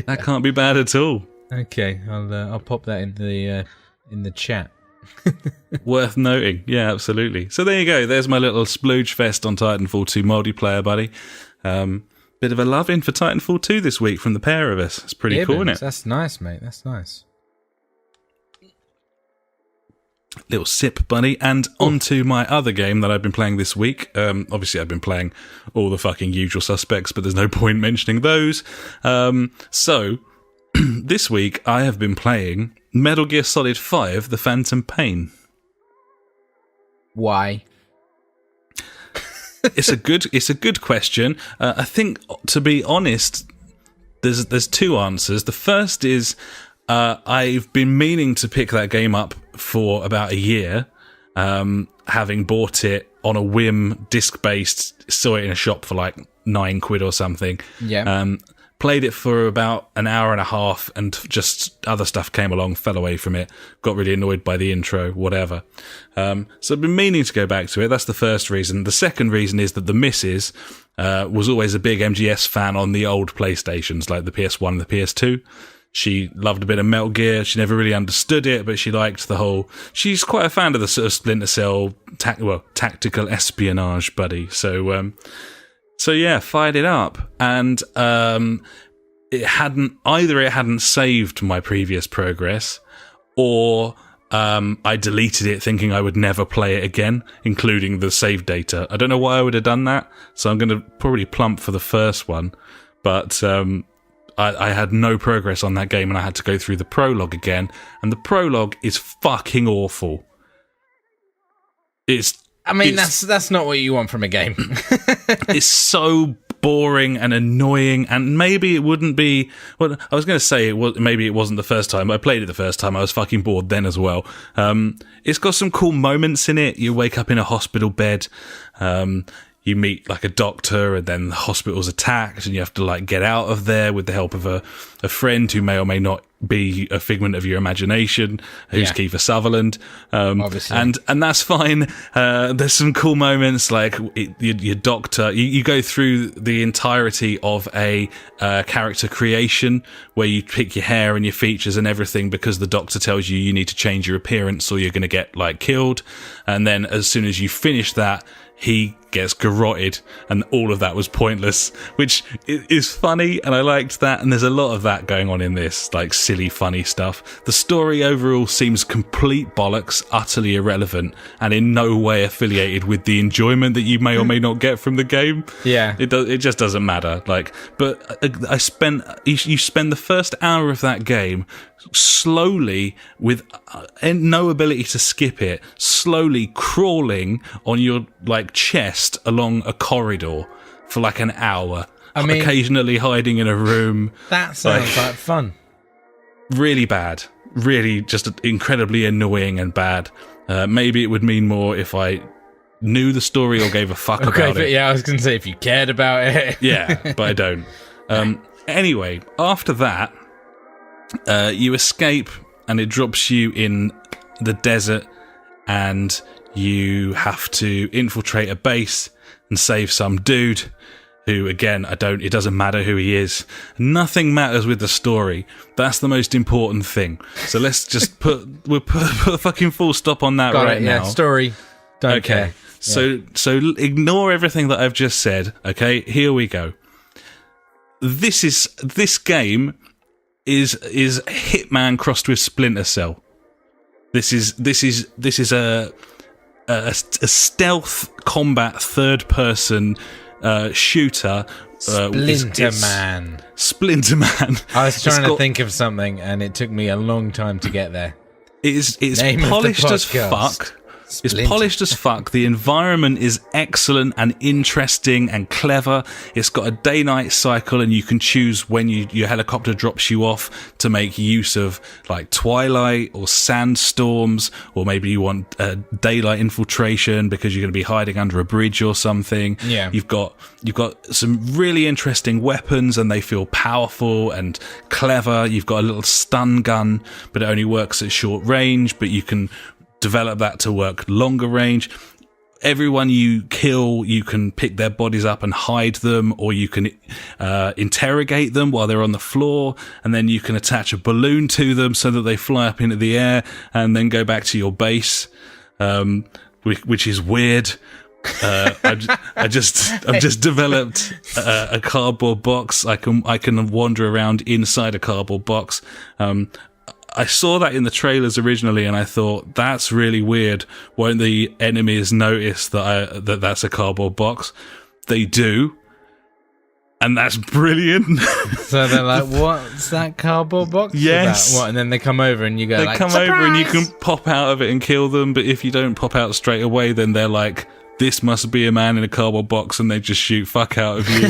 That can't be bad at all. Okay, I'll pop that in the chat. Worth noting, yeah, absolutely. So there you go. There's my little splooge fest on Titanfall 2 multiplayer, buddy. Bit of a love-in for Titanfall 2 this week from the pair of us. It's pretty cool, isn't it? That's nice, mate. That's nice. Little sip, buddy. And on to my other game that I've been playing this week. Obviously, I've been playing all the fucking usual suspects, but there's no point mentioning those. So, this week, I have been playing Metal Gear Solid 5, The Phantom Pain. Why? It's a good question. I think, to be honest, there's two answers. The first is I've been meaning to pick that game up for about a year, having bought it on a whim, disc-based, saw it in a shop for like £9 or something. Yeah. Played it for about an hour and a half and just other stuff came along, fell away from it, got really annoyed by the intro, whatever. So I've been meaning to go back to it. That's the first reason. The second reason is that the missus was always a big MGS fan on the old PlayStations, like the PS1 and the PS2. She loved a bit of Metal Gear. She never really understood it, but she liked the whole... She's quite a fan of the sort of Splinter Cell tactical espionage, buddy. So yeah, fired it up, and it hadn't saved my previous progress, or I deleted it thinking I would never play it again, including the save data. I don't know why I would have done that, so I'm going to probably plump for the first one, but I had no progress on that game, and I had to go through the prologue again, and the prologue is fucking awful. That's not what you want from a game. It's so boring and annoying, and maybe it wouldn't be... Well, I was going to say maybe it wasn't the first time. I played it the first time. I was fucking bored then as well. It's got some cool moments in it. You wake up in a hospital bed. You meet like a doctor, and then the hospital's attacked, and you have to like get out of there with the help of a friend who may or may not be a figment of your imagination, who's Kiefer Sutherland. Obviously. And that's fine. There's some cool moments, like your doctor. You go through the entirety of a character creation where you pick your hair and your features and everything because the doctor tells you need to change your appearance or you're going to get like killed. And then as soon as you finish that, he gets garroted, and all of that was pointless, which is funny, and I liked that, and there's a lot of that going on in this, like silly, funny stuff. The story overall seems complete bollocks, utterly irrelevant, and in no way affiliated with the enjoyment that you may or may not get from the game. Yeah. It just doesn't matter. But you spend the first hour of that game slowly, with no ability to skip it, slowly crawling on your like chest along a corridor for like an hour. Occasionally hiding in a room. That sounds like fun. Really bad. Really just incredibly annoying and bad. Maybe it would mean more if I knew the story or gave a fuck about it. Yeah, I was going to say if you cared about it. Yeah, but I don't. Anyway, after that, you escape and it drops you in the desert, and you have to infiltrate a base and save some dude who, again, it doesn't matter who he is. Nothing matters with the story. That's the most important thing. So let's just put a fucking full stop on that now. Yeah, story. Don't care. So ignore everything that I've just said. Okay, here we go. This game is Hitman crossed with Splinter Cell. This is a stealth combat third person shooter SplinterMan. SplinterMan. I was trying to think of something, and it took me a long time to get there. It's Name of the polished as podcast. fuck. It's polished as fuck. The environment is excellent and interesting and clever. It's got a day-night cycle, and you can choose when your helicopter drops you off to make use of like twilight or sandstorms, or maybe you want daylight infiltration because you're going to be hiding under a bridge or something. Yeah. You've got some really interesting weapons, and they feel powerful and clever. You've got a little stun gun, but it only works at short range, but you can develop that to work longer range. Everyone you kill, you can pick their bodies up and hide them, or you can interrogate them while they're on the floor, and then you can attach a balloon to them so that they fly up into the air and then go back to your base, which is weird. I've just developed a cardboard box. I can wander around inside a cardboard box. I saw that in the trailers originally, and I thought, that's really weird. Won't the enemies notice that that's a cardboard box? They do, and that's brilliant. So they're like, "What's that cardboard box?" Yes. About? What? And then they come over, and you go, they come "Surprise!" over, and you can pop out of it and kill them. But if you don't pop out straight away, then they're like, this must be a man in a cardboard box, and they just shoot fuck out of you.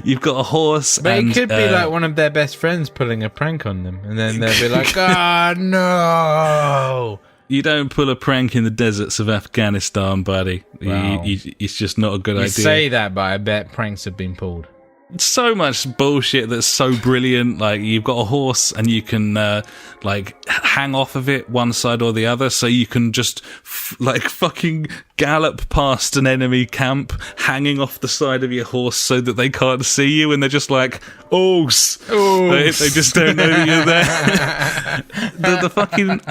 You've got a horse, but and it could be like one of their best friends pulling a prank on them, and then they'll be like, "Oh no!" You don't pull a prank in the deserts of Afghanistan, buddy. Wow. It's just not a good idea. You say that, but I bet pranks have been pulled. So much bullshit that's so brilliant. Like, you've got a horse, and you can like hang off of it one side or the other, so you can just fucking gallop past an enemy camp, hanging off the side of your horse so that they can't see you, and they're just like, "Oh, they just don't know that you're there." the fucking.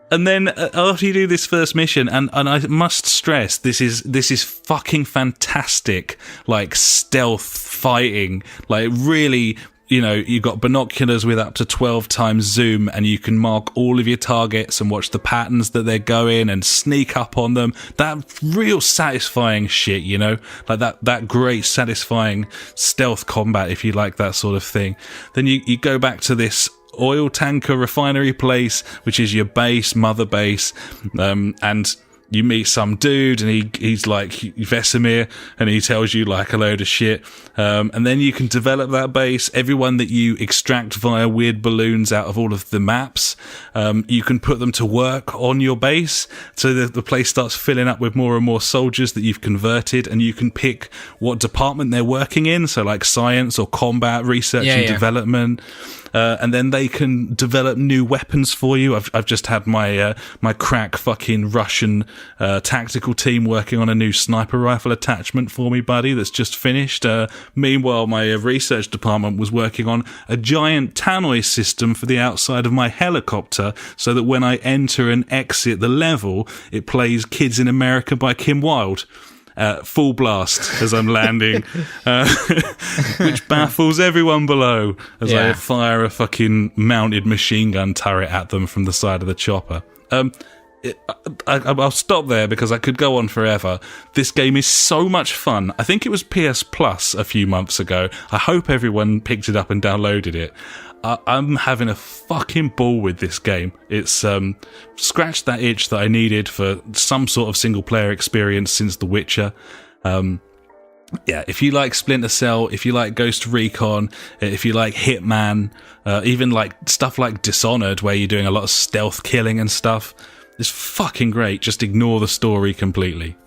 And then after you do this first mission, and I must stress, this is fucking fantastic, like stealth fighting, like really, you've got binoculars with up to 12 times zoom, and you can mark all of your targets and watch the patterns that they're going and sneak up on them. That real satisfying shit, like that great satisfying stealth combat, if you like that sort of thing. Then you go back to this oil tanker refinery place, which is your base, mother base, and you meet some dude, and he's like Vesemir, and he tells you like a load of shit, and then you can develop that base. Everyone that you extract via weird balloons out of all of the maps, you can put them to work on your base, so that the place starts filling up with more and more soldiers that you've converted, and you can pick what department they're working in, so like science or combat, research and development. And then they can develop new weapons for you. I've just had my crack fucking Russian tactical team working on a new sniper rifle attachment for me, buddy, that's just finished. Meanwhile, my research department was working on a giant tannoy system for the outside of my helicopter, so that when I enter and exit the level, it plays Kids in America by Kim Wilde. Full blast as I'm landing, which baffles everyone below as I fire a fucking mounted machine gun turret at them from the side of the chopper. I'll stop there because I could go on forever. This game is so much fun. I think it was PS Plus a few months ago. I hope everyone picked it up and downloaded it. I'm having a fucking ball with this game. It's scratched that itch that I needed for some sort of single player experience since The Witcher. If you like Splinter Cell, if you like Ghost Recon, if you like Hitman, even like stuff like Dishonored, where you're doing a lot of stealth killing and stuff, it's fucking great. Just ignore the story completely.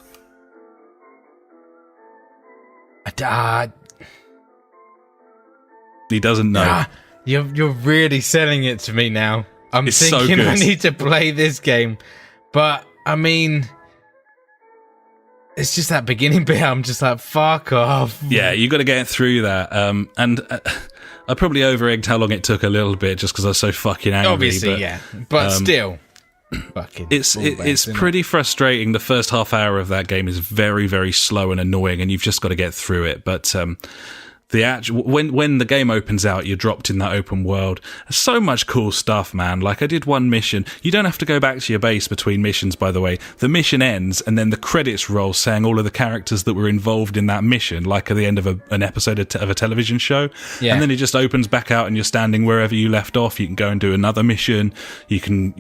He doesn't know. You're really selling it to me now. I'm thinking so I need to play this game. But, I mean, it's just that beginning bit. I'm just like, fuck off. Yeah, you got to get through that. And I probably over-egged how long it took a little bit just because I was so fucking angry. Obviously, but still. Fucking it's pretty frustrating. The first half hour of that game is very, very slow and annoying, and you've just got to get through it. But the actual when the game opens out, you're dropped in that open world. So much cool stuff, man. Like, I did one mission. You don't have to go back to your base between missions, by the way. The mission ends, and then the credits roll saying all of the characters that were involved in that mission, like at the end of an episode of a television show. Yeah. And then it just opens back out, and you're standing wherever you left off. You can go and do another mission. You can,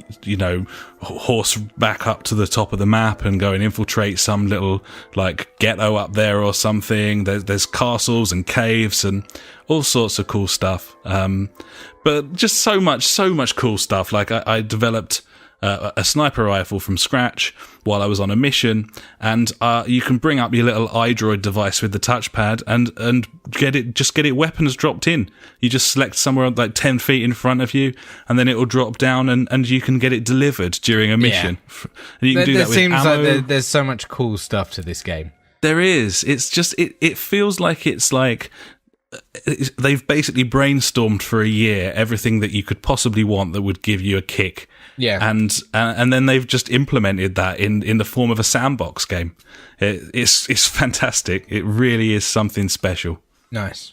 horse back up to the top of the map and go and infiltrate some little like ghetto up there or something. There's castles and caves and all sorts of cool stuff. But just so much cool stuff. Like, I developed a sniper rifle from scratch while I was on a mission, and you can bring up your little iDroid device with the touchpad and get it weapons dropped in. You just select somewhere like 10 feet in front of you, and then it will drop down, and you can get it delivered during a mission. Yeah. And you can do that with seems ammo. like there's so much cool stuff to this game. There is. It's just it feels like it's like they've basically brainstormed for a year everything that you could possibly want that would give you a kick. Yeah. And then they've just implemented that in the form of a sandbox game. It's fantastic. It really is something special. Nice.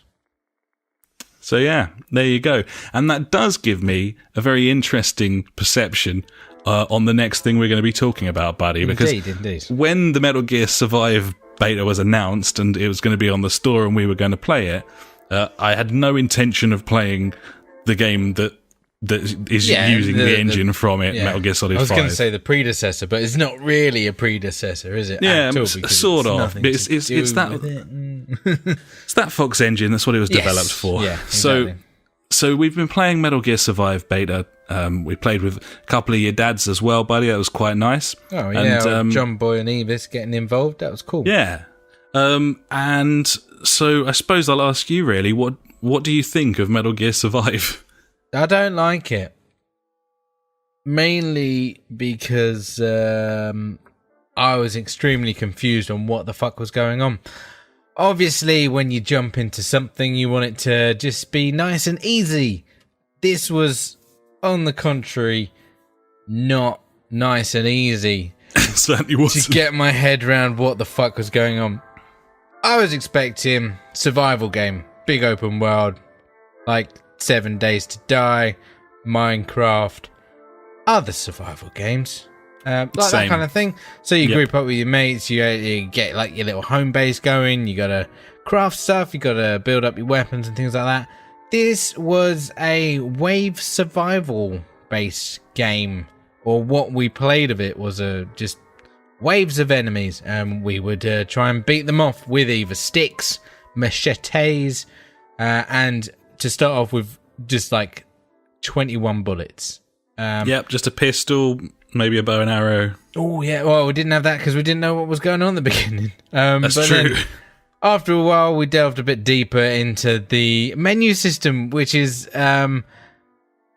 So yeah, there you go. And that does give me a very interesting perception on the next thing we're going to be talking about, buddy. Because Indeed. when the Metal Gear Survive beta was announced and it was going to be on the store and we were going to play it, I had no intention of playing the game that is using the engine from it, Metal Gear Solid 5. I was going to say the predecessor, but it's not really a predecessor, is it? Yeah, sort of. It's that it's that Fox engine. That's what it was developed for. Yeah, exactly. So we've been playing Metal Gear Survive beta. We played with a couple of your dads as well, buddy. That was quite nice. Oh yeah, and, John Boy and Evis getting involved. That was cool. Yeah. And so I suppose I'll ask you, really, what do you think of Metal Gear Survive? I don't like it. Mainly because I was extremely confused on what the fuck was going on. Obviously, when you jump into something, you want it to just be nice and easy. This was, on the contrary, not nice and easy. Certainly wasn't. To get my head around what the fuck was going on. I was expecting survival game, big open world, like 7 Days to Die, Minecraft, other survival games. Like that kind of thing. So you group up with your mates, you get like your little home base going, you gotta craft stuff, you gotta build up your weapons and things like that. This was a wave survival based game, or what we played of it was just waves of enemies, and we would try and beat them off with either sticks, machetes, and to start off with just like 21 bullets. Just a pistol, maybe a bow and arrow. Oh yeah, well we didn't have that because we didn't know what was going on at the beginning. That's true. Then, after a while, we delved a bit deeper into the menu system, which is the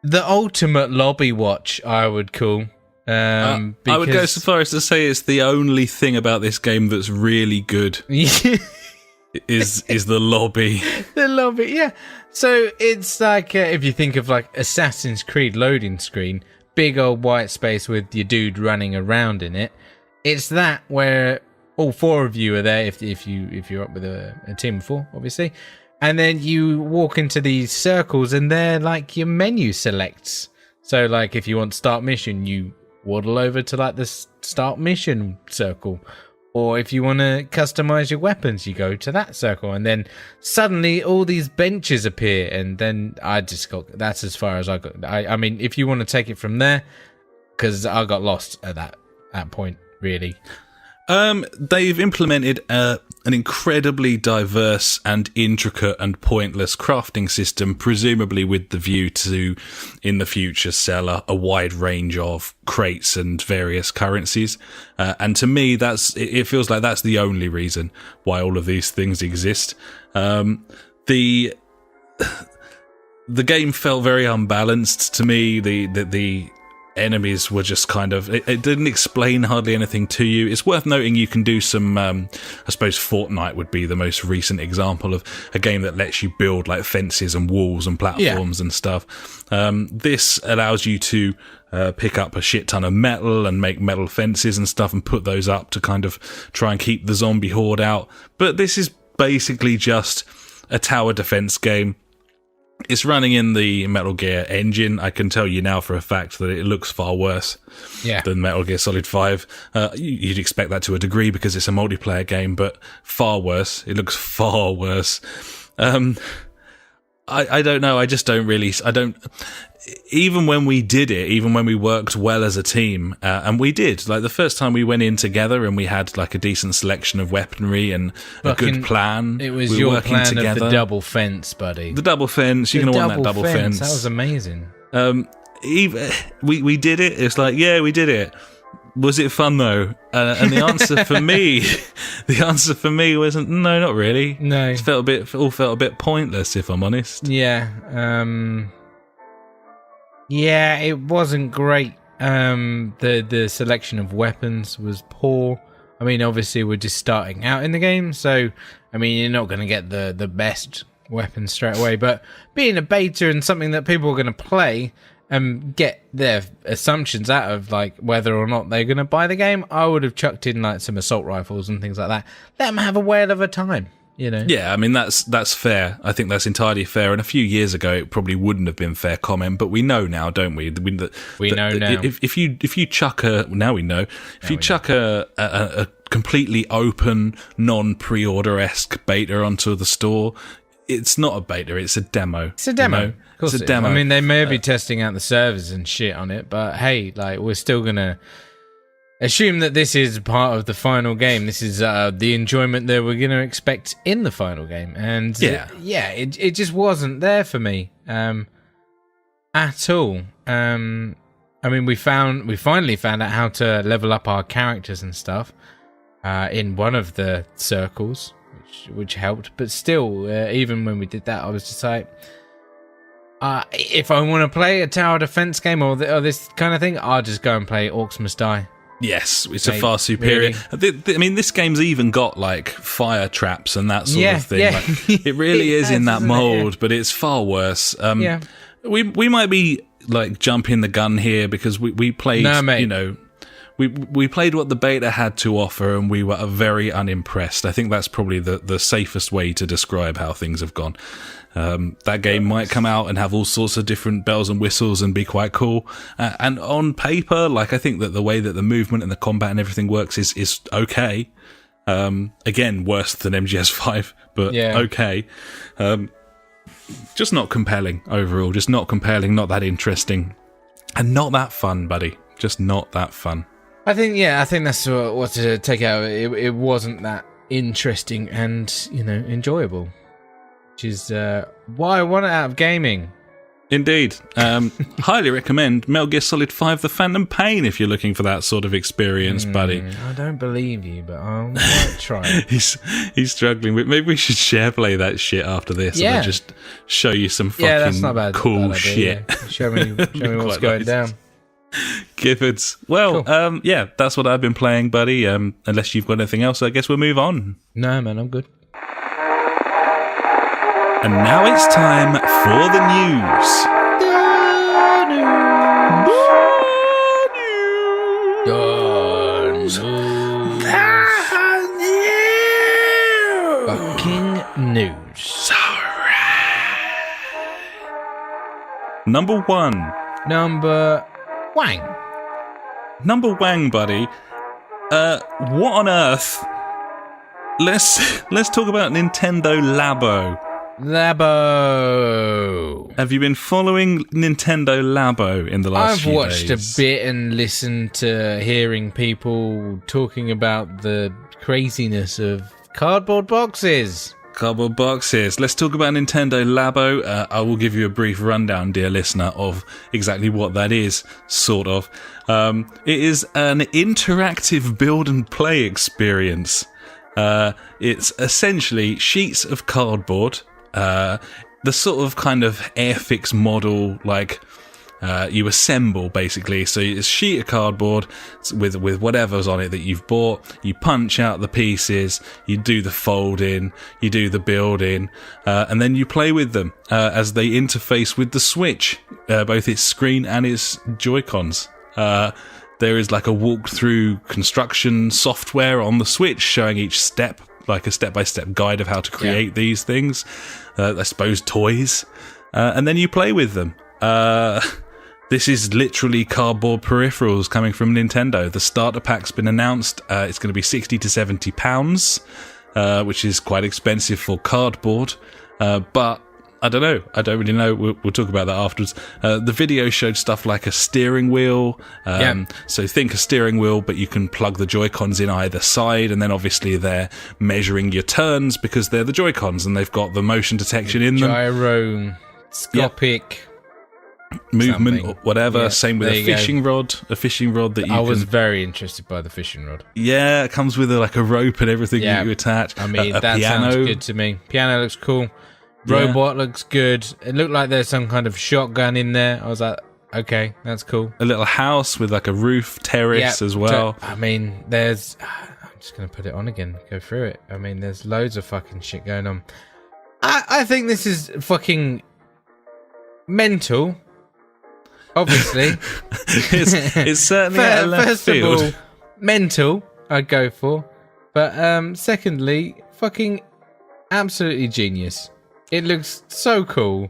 ultimate lobby watch, I would call. I would go so far as to say it's the only thing about this game that's really good. is the lobby. The lobby, yeah. So it's like if you think of like Assassin's Creed loading screen, big old white space with your dude running around in it. It's that where all four of you are there if you're up with a team of four, obviously. And then you walk into these circles and they're like your menu selects. So like if you want start mission, you waddle over to like the start mission circle. Or if you want to customize your weapons, you go to that circle. And then suddenly all these benches appear. And then that's as far as I got. I mean, if you want to take it from there, because I got lost at that point, really. They've implemented an incredibly diverse and intricate and pointless crafting system, presumably with the view to, in the future, sell a wide range of crates and various currencies. And to me, it feels like that's the only reason why all of these things exist. The game felt very unbalanced to me. The enemies were just kind of... It didn't explain hardly anything to you. It's worth noting you can do some... I suppose Fortnite would be the most recent example of a game that lets you build like fences and walls and platforms and stuff. This allows you to pick up a shit ton of metal and make metal fences and stuff and put those up to kind of try and keep the zombie horde out. But this is basically just a tower defense game. It's running in the Metal Gear engine. I can tell you now for a fact that it looks far worse than Metal Gear Solid 5. You'd expect that to a degree because it's a multiplayer game, but far worse. It looks far worse. I don't know. I just don't really... Even when we did it, even when we worked well as a team, and we did, like the first time we went in together and we had like a decent selection of weaponry and a good plan. It was your plan together. Of the double fence, buddy. The double fence. You're going to want that double fence. That was amazing. We did it. It's like, yeah, we did it. Was it fun though? And the answer for me wasn't. No, not really. No, it all felt a bit pointless, if I'm honest. Yeah. Yeah, it wasn't great. The selection of weapons was poor. I mean, obviously we're just starting out in the game, so I mean you're not going to get the best weapons straight away. But being a beta and something that people are going to play and get their assumptions out of, like whether or not they're going to buy the game, I would have chucked in like some assault rifles and things like that. Let them have a whale of a time. You know? Yeah, I mean that's fair. I think that's entirely fair. And a few years ago, it probably wouldn't have been fair comment, but we know now, don't we? We know now. If you chuck a completely open, non-pre-order-esque beta onto the store, it's not a beta. It's a demo. It's a demo. You know? Of course, it's a demo. I mean, they may be testing out the servers and shit on it, but hey, like we're still gonna assume that this is part of the final game. This is the enjoyment that we're going to expect in the final game. And it just wasn't there for me at all. I mean, we finally found out how to level up our characters and stuff in one of the circles, which helped. But still, even when we did that, I was just like, if I want to play a tower defense game or this kind of thing, I'll just go and play Orcs Must Die. Yes, it's a far superior. Really? I mean, this game's even got like fire traps and that sort of thing. Yeah. Like, it really is in that mold, but it's far worse. We might be like jumping the gun here because we played, you know, we played what the beta had to offer and we were very unimpressed. I think that's probably the safest way to describe how things have gone. That game might come out and have all sorts of different bells and whistles and be quite cool. And on paper, like I think that the way that the movement and the combat and everything works is okay. Again, worse than MGS5, but okay. Just not compelling overall. Just not compelling, not that interesting. And not that fun, buddy. Just not that fun. I think that's what to take out. It wasn't that interesting and, you know, enjoyable. Which is why I want it out of gaming. Indeed. Highly recommend Metal Gear Solid 5 The Phantom Pain if you're looking for that sort of experience, buddy. I don't believe you, but I might try. He's struggling with. Maybe we should share play that shit after this and I'll just show you some fucking cool shit. Yeah. Show me what's going down. Giffords. Well, cool. That's what I've been playing, buddy. Unless you've got anything else, I guess we'll move on. No, man, I'm good. And now it's time for the news. Fucking news. Number one. Number Wang, buddy. What on earth? Let's talk about Nintendo Labo. Have you been following Nintendo Labo in the last few days? I've watched a bit and listened to hearing people talking about the craziness of cardboard boxes. Cardboard boxes. Let's talk about Nintendo Labo. I will give you a brief rundown, dear listener, of exactly what that is, sort of. It is an interactive build and play experience. It's essentially sheets of cardboard, the sort of kind of Airfix model, like you assemble basically. So it's a sheet of cardboard with whatever's on it that you've bought. You punch out the pieces, you do the folding, you do the building, and then you play with them as they interface with the Switch, both its screen and its Joy-Cons. There is like a walkthrough construction software on the Switch showing each step, like a step-by-step guide of how to create these things. I suppose toys. And then you play with them. This is literally cardboard peripherals coming from Nintendo. The starter pack's been announced. It's going to be £60 to £70, which is quite expensive for cardboard. But I don't know. I don't really know. We'll talk about that afterwards. The video showed stuff like a steering wheel. So think a steering wheel, but you can plug the Joy-Cons in either side, and then obviously they're measuring your turns because they're the Joy-Cons and they've got the motion detection in them. Gyroscopic movement something. or whatever. Same with a fishing rod that you I was very interested by the fishing rod. Yeah, it comes with a rope and everything that you attach. I mean, a that piano. sounds good to me. Piano looks cool. Robot looks good. It looked like there's some kind of shotgun in there. I was like, okay, that's cool. A little house with a roof terrace as well. I mean, there's... I'm just going to put it on again, go through it. I mean, there's loads of fucking shit going on. I think this is fucking mental. Obviously. it's certainly out of left field. First of all, mental, I'd go for. But secondly, fucking absolutely genius. It looks so cool.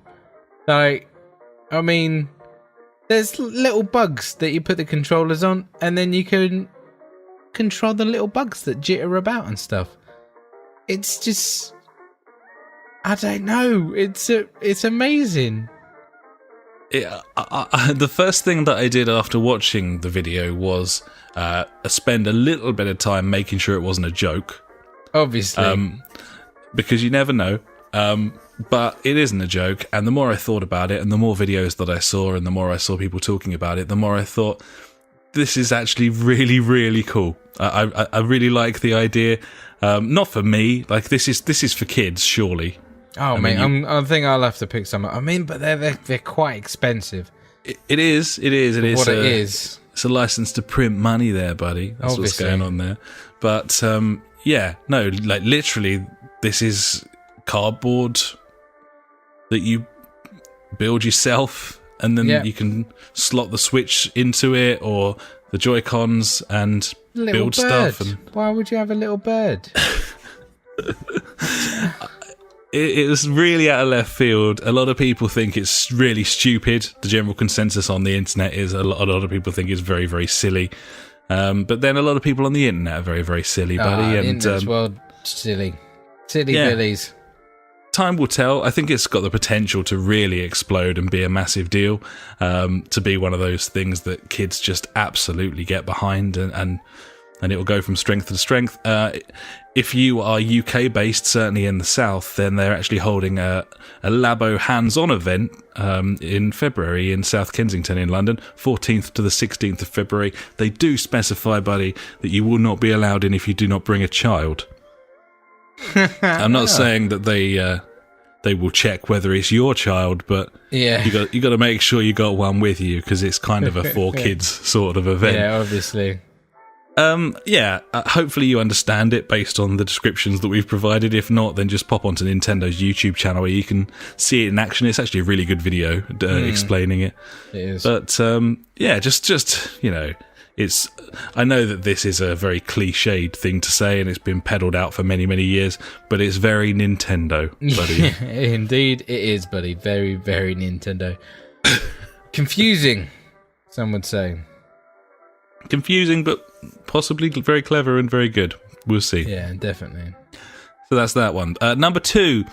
Like, I mean, there's little bugs that you put the controllers on, and then you can control the little bugs that jitter about and stuff. It's just... I don't know. It's amazing. The first thing that I did after watching the video was spend a little bit of time making sure it wasn't a joke. Obviously. Because you never know. But it isn't a joke. And the more I thought about it, and the more videos that I saw, and the more I saw people talking about it, the more I thought, this is actually really, really cool. I really like the idea. Not for me. Like, this is for kids, surely. Oh, mate, I think I'll have to pick some. I mean, but they're quite expensive. It is. What it is. It's a license to print money there, buddy. That's Obviously. What's going on there. But, literally, this is cardboard that you build yourself, and then you can slot the Switch into it, or the Joy-Cons, and build stuff. And why would you have a little bird? It was really out of left field. A lot of people think it's really stupid. The general consensus on the internet is a lot of people think it's very, very silly. But then a lot of people on the internet are very, very silly, buddy. And internet's world, silly billies. Time will tell. I think it's got the potential to really explode and be a massive deal. To be one of those things that kids just absolutely get behind, and it will go from strength to strength. If you are UK based, certainly in the south, then they're actually holding a Labo hands-on event in February in South Kensington in London, 14th to the 16th of February. They do specify, buddy, that you will not be allowed in if you do not bring a child. I'm not saying that they will check whether it's your child, but you got to make sure you got one with you, because it's kind of a for kids sort of event. Yeah, obviously. Hopefully you understand it based on the descriptions that we've provided. If not, then just pop onto Nintendo's YouTube channel where you can see it in action. It's actually a really good video explaining it. It is. But just it's. I know that this is a very cliched thing to say, and it's been peddled out for many, many years. But it's very Nintendo, buddy. Indeed, it is, buddy. Very, very Nintendo. Confusing, some would say. Confusing, but possibly very clever and very good. We'll see. Yeah, definitely. So that's that one. Number 2,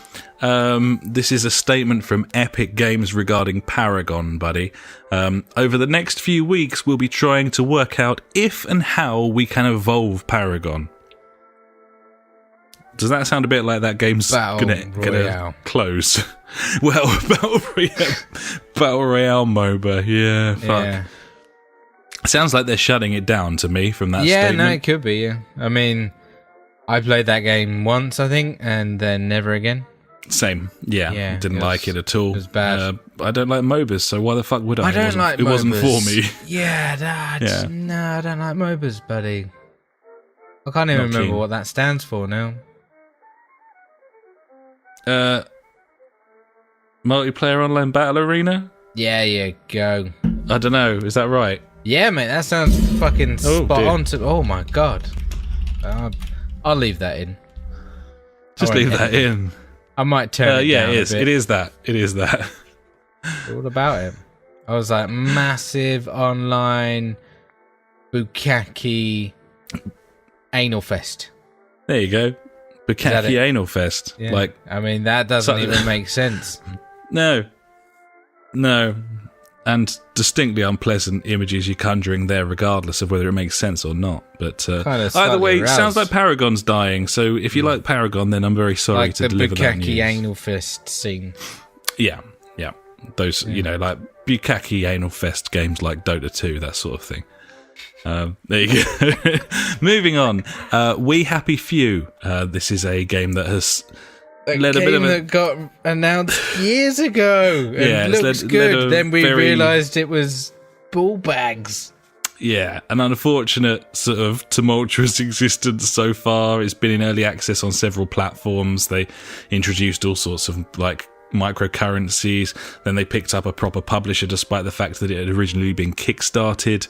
this is a statement from Epic Games regarding Paragon, buddy. Over the next few weeks, we'll be trying to work out if and how we can evolve Paragon. Does that sound a bit like that game's gonna close? Well, Battle Royale MOBA, yeah, fuck. Yeah. Sounds like they're shutting it down to me from that statement. Yeah, no, it could be, yeah. I mean, I played that game once, I think, and then never again. Same, yeah. Didn't like it at all. It was bad. I don't like MOBAs, so why the fuck would I? I don't like MOBAs. It wasn't for me. No, I don't like MOBAs, buddy. I can't even remember what that stands for now. Multiplayer Online Battle Arena? Yeah, go. I don't know, is that right? Yeah, mate, that sounds fucking spot on to... Oh, my God. I'll leave that in. Just leave that in. I might turn it down. It is. A bit. It is that. It is that. All about it. I was like, massive online bukkake anal fest. There you go. Bukkake anal fest. Yeah. Like, I mean, that doesn't even make sense. No. And distinctly unpleasant images you're conjuring there, regardless of whether it makes sense or not. But either way, it sounds like Paragon's dying. So if you like Paragon, then I'm very sorry to deliver that news. Like the bukkake anal fest scene. Yeah. Those, like bukkake anal fest games like Dota 2, that sort of thing. There you go. Moving on. We Happy Few. This is a game that has led a bit of that got announced years ago. And looks good. Then we realised it was ball bags. Yeah, an unfortunate sort of tumultuous existence so far. It's been in early access on several platforms. They introduced all sorts of like microcurrencies. Then they picked up a proper publisher despite the fact that it had originally been kickstarted.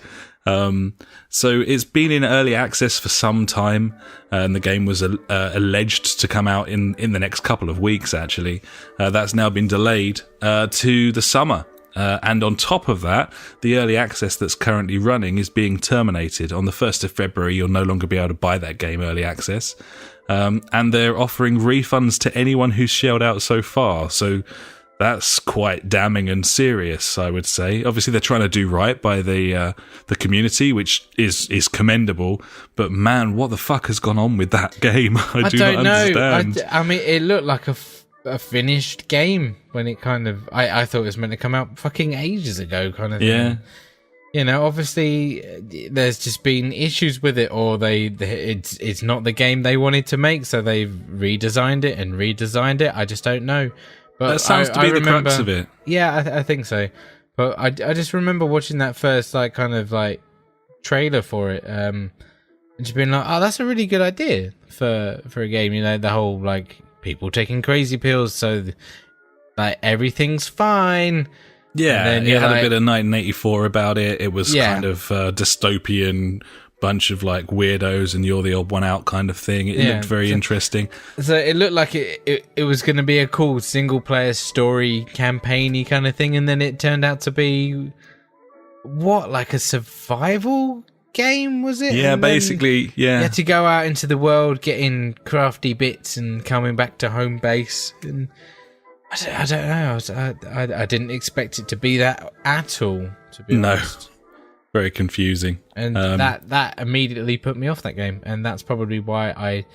So it's been in early access for some time, and the game was alleged to come out in the next couple of weeks, actually. That's now been delayed to the summer. And on top of that, the early access that's currently running is being terminated. On the 1st of February, you'll no longer be able to buy that game early access. And they're offering refunds to anyone who's shelled out so far. So that's quite damning and serious, I would say. Obviously, they're trying to do right by the community, which is commendable. But man, what the fuck has gone on with that game? I do not understand. I mean, it looked like a finished game when it kind of... I thought it was meant to come out fucking ages ago, kind of thing. Yeah. Obviously, there's just been issues with it, or it's not the game they wanted to make, so they've redesigned it. I just don't know. But that sounds to be the crux of it. Yeah, I think so. But I just remember watching that first trailer for it, and just being like, "Oh, that's a really good idea for a game." The whole people taking crazy pills, so everything's fine. Yeah, and it had a bit of 1984 about it. It was kind of dystopian. Bunch of weirdos and you're the odd one out kind of thing. It looked very interesting. So it looked like it was going to be a cool single player story campaign-y kind of thing, and then it turned out to be a survival game, was it? Yeah, basically, yeah. You had to go out into the world getting crafty bits and coming back to home base, and I don't know. I didn't expect it to be that at all, to be honest. Very confusing, and that immediately put me off that game, and that's probably why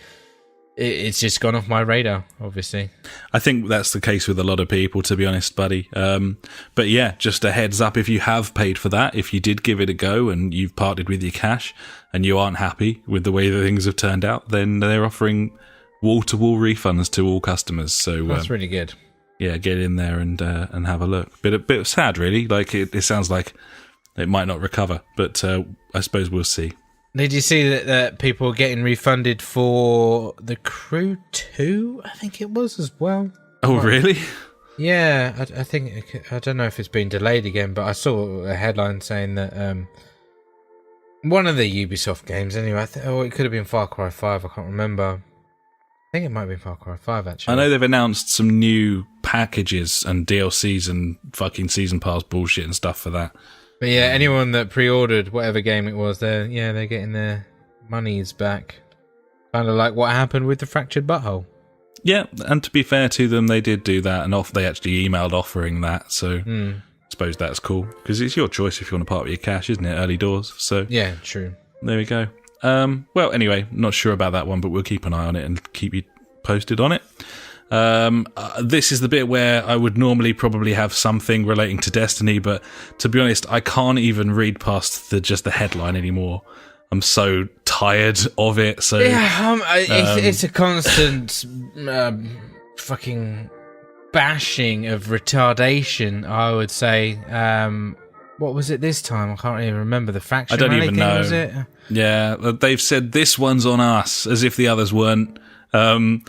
it's just gone off my radar. Obviously, I think that's the case with a lot of people, to be honest, buddy. But yeah, just a heads up: if you have paid for that, if you did give it a go, and you've parted with your cash, and you aren't happy with the way that things have turned out, then they're offering wall-to-wall refunds to all customers. So that's really good. Yeah, get in there and have a look. A bit sad, really. It sounds like it might not recover, but I suppose we'll see. Did you see that people are getting refunded for The Crew 2? I think it was as well. Oh, really? Yeah, I think... I don't know if it's been delayed again, but I saw a headline saying that one of the Ubisoft games, anyway. It could have been Far Cry 5, I can't remember. I think it might have been Far Cry 5, actually. I know they've announced some new packages and DLCs and fucking Season Pass bullshit and stuff for that. But yeah, anyone that pre-ordered whatever game it was, they're getting their monies back. Kind of like what happened with the Fractured Butthole. Yeah, and to be fair to them, they did do that, and they actually emailed offering that, so I suppose that's cool. Because it's your choice if you want to part with your cash, isn't it? Early doors, so... Yeah, true. There we go. Well, anyway, not sure about that one, but we'll keep an eye on it and keep you posted on it. This is the bit where I would normally probably have something relating to Destiny, but to be honest, I can't even read past just the headline anymore. I'm so tired of it. So it's a constant fucking bashing of retardation, I would say. What was it this time? I can't even remember. The faction. I don't even know. Was it? Yeah, they've said this one's on us, as if the others weren't. And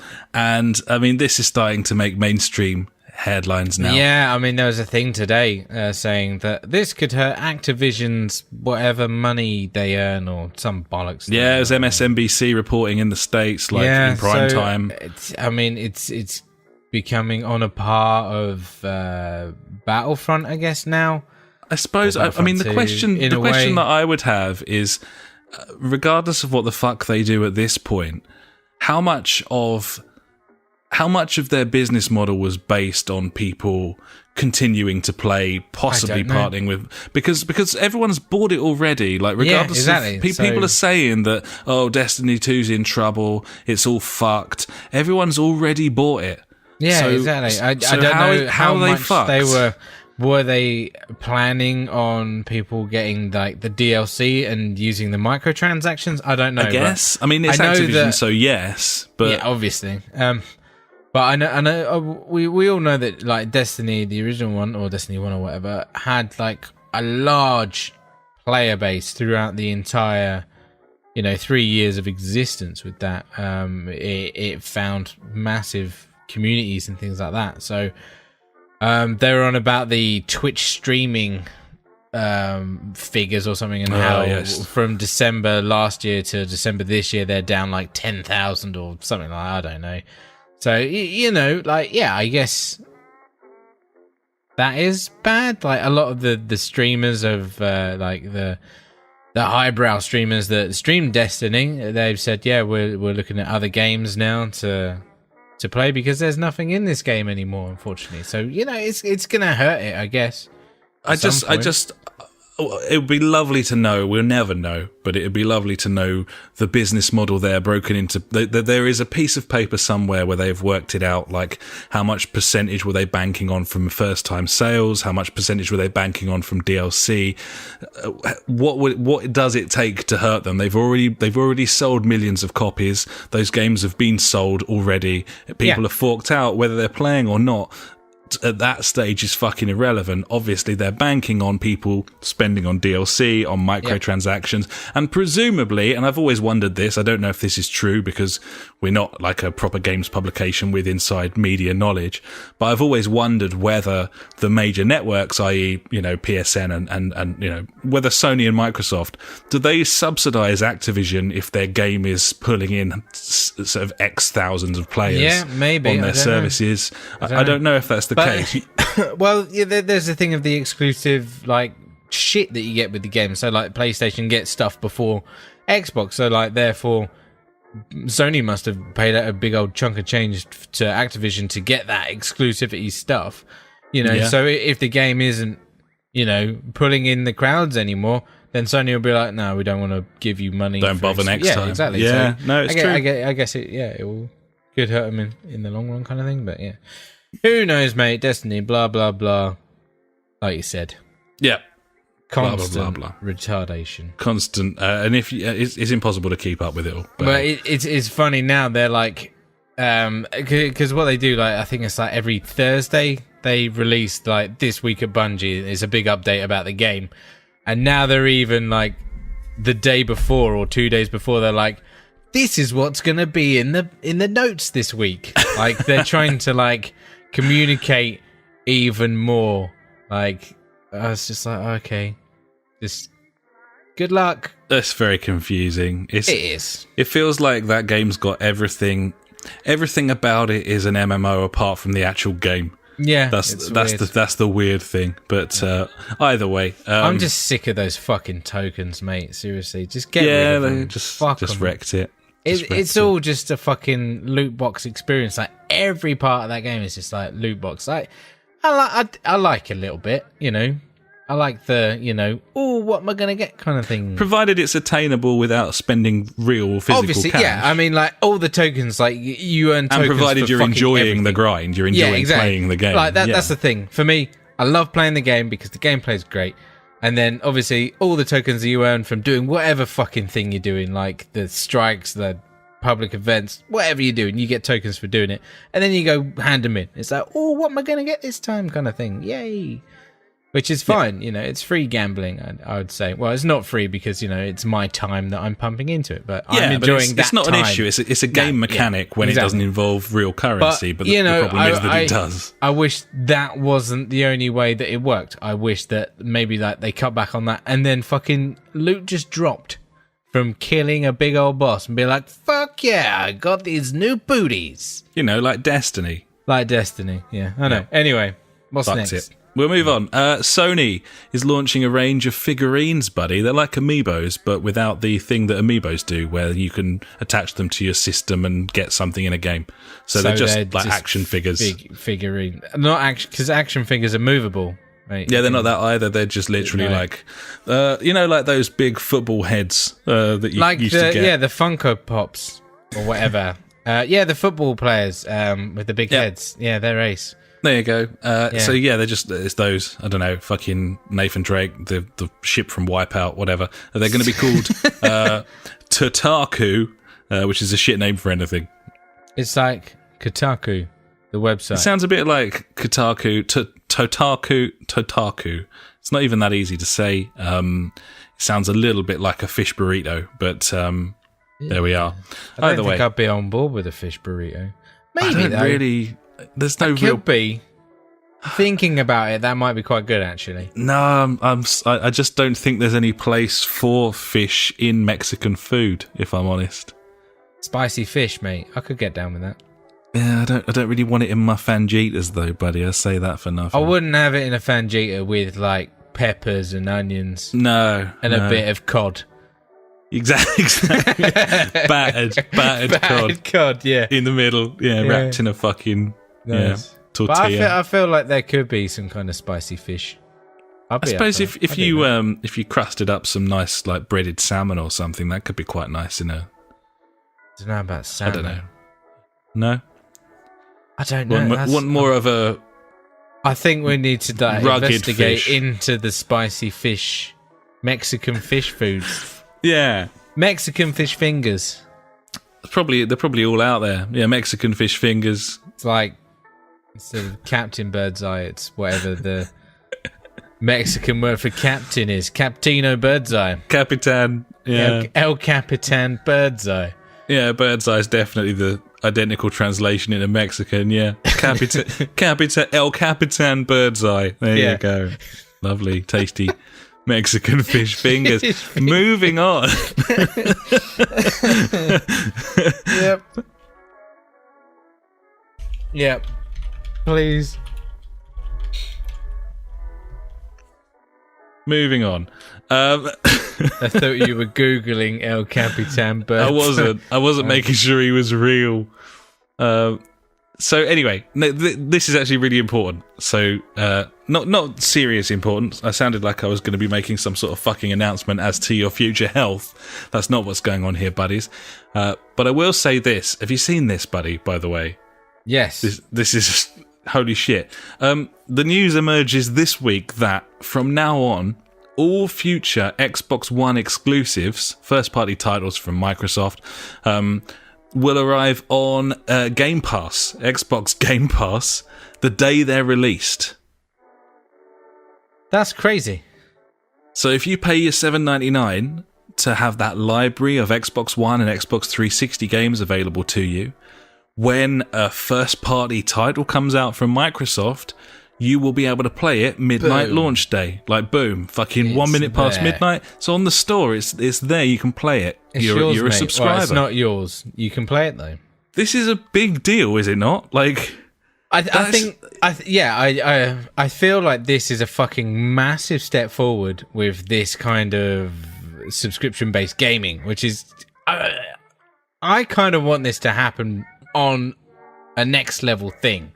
I mean, this is starting to make mainstream headlines now. Yeah, I mean, there was a thing today saying that this could hurt Activision's whatever money they earn or some bollocks. Yeah, it was MSNBC reporting in the States, like in prime time. It's becoming on a par of Battlefront, I guess, now. I suppose, I mean, the question that I would have is, regardless of what the fuck they do at this point, how much of their business model was based on people continuing to play, possibly parting with, because everyone's bought it already. Like, regardless of people are saying that, oh, Destiny 2's in trouble, it's all fucked. Everyone's already bought it. Yeah, so, exactly. I so don't know how they much fucked? they were they planning on people getting like the DLC and using the microtransactions? I don't know. I guess. I mean, it's Activision, so yes, but yeah, obviously. But I know, we all know that like Destiny, the original one, or Destiny 1 or whatever, had like a large player base throughout the entire, 3 years of existence with that. It found massive communities and things like that. So they were on about the Twitch streaming figures or something, and how from December last year to December this year, they're down like 10,000 or something like that. I don't know. So, I guess that is bad. Like, a lot of the streamers of, like, the highbrow streamers that stream Destiny, they've said, yeah, we're looking at other games now to play because there's nothing in this game anymore, unfortunately. So, it's going to hurt it, I guess. It would be lovely to know. We'll never know, but it would be lovely to know the business model there broken into. There is a piece of paper somewhere where they've worked it out, like how much percentage were they banking on from first-time sales, how much percentage were they banking on from DLC. What does it take to hurt them? They've already sold millions of copies. Those games have been sold already. People have forked out, whether they're playing or not. At that stage is fucking irrelevant. Obviously, they're banking on people spending on DLC, on microtransactions, and presumably, and I've always wondered this, I don't know if this is true because we're not like a proper games publication with inside media knowledge, but I've always wondered whether the major networks, i.e., PSN and whether Sony and Microsoft, do they subsidize Activision if their game is pulling in sort of X thousands of players maybe on their services? I don't know if that's the case. Well, there's a thing of the exclusive like shit that you get with the game. So like PlayStation gets stuff before Xbox. So like therefore Sony must have paid out a big old chunk of change to Activision to get that exclusivity stuff. So if the game isn't pulling in the crowds anymore, then Sony will be like, no, we don't want to give you money. Don't bother next time. Exactly. Yeah, so no, it's true. I guess it will could hurt them in the long run, kind of thing. But yeah. Who knows, mate? Destiny, blah, blah, blah. Like you said. Yeah. Constant blah, blah, blah. Retardation. Constant. And it's impossible to keep up with it all. But it's funny now. They're like... Because what they do, like, I think it's like every Thursday, they release, like, this week at Bungie, it's a big update about the game. And now they're even, like, the day before or 2 days before, they're like, this is what's going to be in the notes this week. Like, they're trying to, like... communicate even more. Like, I was just like, okay, just good luck. That's very confusing. It is. It feels like that game's got everything. Everything about it is an MMO apart from the actual game. Yeah, that's the weird thing. But either way, I'm just sick of those fucking tokens, mate. Seriously, just get rid of them. Just them. wrecked it. It's all just a fucking loot box experience. Like every part of that game is just like loot box. Like I like a little bit, I like the what am I gonna get kind of thing. Provided it's attainable without spending real physical obviously cash. Yeah, I mean, like all the tokens, like you earn tokens, and provided you're enjoying everything. The grind, you're enjoying playing the game. Like that's the thing for me. I love playing the game because the gameplay is great. And then, obviously, all the tokens that you earn from doing whatever fucking thing you're doing, like the strikes, the public events, whatever you're doing, you get tokens for doing it. And then you go hand them in. It's like, oh, what am I going to get this time kind of thing. Yay. which is fine. You know, it's free gambling. I would say. Well, it's not free because it's my time that I'm pumping into it. But I'm enjoying that. It's not time. an issue. It's a game mechanic when it doesn't involve real currency. But the problem is that it does. I wish that wasn't the only way that it worked. I wish that maybe they cut back on that, and then fucking loot just dropped from killing a big old boss and be like, "Fuck yeah, I got these new booties." Like Destiny. Like Destiny. Yeah, I know. Yeah. Anyway, what's Fucked next? It. We'll move on. Sony is launching a range of figurines, buddy. They're like amiibos, but without the thing that amiibos do, where you can attach them to your system and get something in a game. So they're just action figures. Figurine. Not action, because action figures are movable. Right? Yeah, they're not that either. They're just literally like those big football heads that you used to get. Yeah, the Funko Pops or whatever. The football players with the big heads. Yeah, they're ace. There you go. So it's those, I don't know, fucking Nathan Drake, the ship from Wipeout, whatever. They're going to be called Totaku, which is a shit name for anything. It's like Kotaku, the website. It sounds a bit like Kotaku, Totaku. It's not even that easy to say. It sounds a little bit like a fish burrito, but there we are. I don't think I'd be on board with a fish burrito. Maybe, though. Really... There's no real... Could be. Thinking about it, that might be quite good, actually. No, I just don't think there's any place for fish in Mexican food, if I'm honest. Spicy fish, mate. I could get down with that. Yeah, I don't really want it in my fanjitas, though, buddy. I say that for nothing. I wouldn't have it in a fangita with, like, peppers and onions. No. And a bit of cod. Exactly. battered cod. Yeah. In the middle, wrapped in a fucking tortilla. But I feel like there could be some kind of spicy fish. I suppose if you crusted up some nice like breaded salmon or something, that could be quite nice in a. I don't know about salmon. I don't know. No. I don't know. Want more of a. I think we need to investigate fish. Into the spicy fish, Mexican fish foods. Yeah, Mexican fish fingers. They're probably all out there. Yeah, Mexican fish fingers. It's like instead of Captain Birdseye, it's whatever the Mexican word for captain is. Capitano Birdseye. Capitan. Yeah. El Capitan Birdseye. Yeah, Birdseye is definitely the identical translation into Mexican. Yeah, Capita El Capitan Birdseye. There you go. Lovely, tasty. Mexican fish fingers. Moving on. Yep. Please. Moving on. I thought you were Googling El Capitan Bird. I wasn't making sure he was real. So anyway, this is actually really important. So not serious importance. I sounded like I was going to be making some sort of fucking announcement as to your future health. That's not what's going on here, buddies. But I will say this. Have you seen this, buddy, by the way? Yes. This is holy shit. The news emerges this week that from now on, all future Xbox One exclusives, first-party titles from Microsoft, will arrive on Game Pass, Xbox Game Pass, the day they're released. That's crazy. So if you pay your $7.99 to have that library of Xbox One and Xbox 360 games available to you, when a first-party title comes out from Microsoft, you will be able to play it midnight launch day. Like, boom, fucking it's 1 minute past midnight. So on the store, it's there. You can play it. You're a subscriber. Well, it's not yours. You can play it, though. This is a big deal, is it not? Like, I feel like this is a fucking massive step forward with this kind of subscription-based gaming, which is... I kind of want this to happen on a next level thing.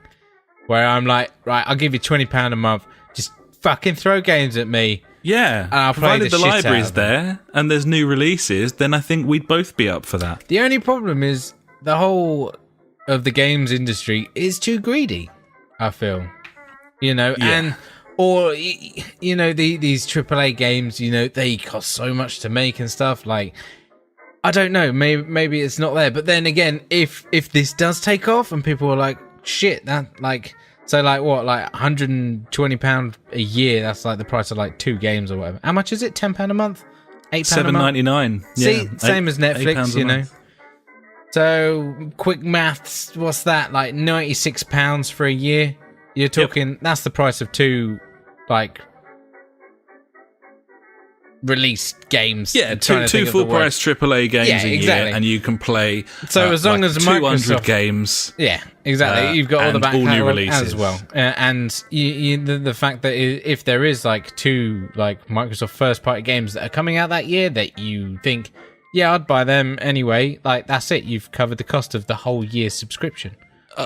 Where I'm like, right, I'll give you £20 a month. Just fucking throw games at me. Yeah. And I'll play provided the library's there and there's new releases, then I think we'd both be up for that. The only problem is the whole of the games industry is too greedy, I feel. You know, these AAA games, they cost so much to make and stuff. Like, I don't know, maybe it's not there. But then again, if this does take off and people are like, shit, So like what, like £120 a year? That's like the price of like 2 games or whatever. How much is it? £10 a month? £8 a month? $7.99. See, same as Netflix, you know. month. So quick maths, what's that? Like £96 for a year? You're talking. That's the price of 2 like released games. Yeah, two full price AAA games a year, and you can play. So as long as 200 games. Yeah, exactly. You've got all the back catalog as well, and the fact that if there is like 2 like Microsoft first party games that are coming out that year that you think, yeah, I'd buy them anyway. Like that's it. You've covered the cost of the whole year's subscription.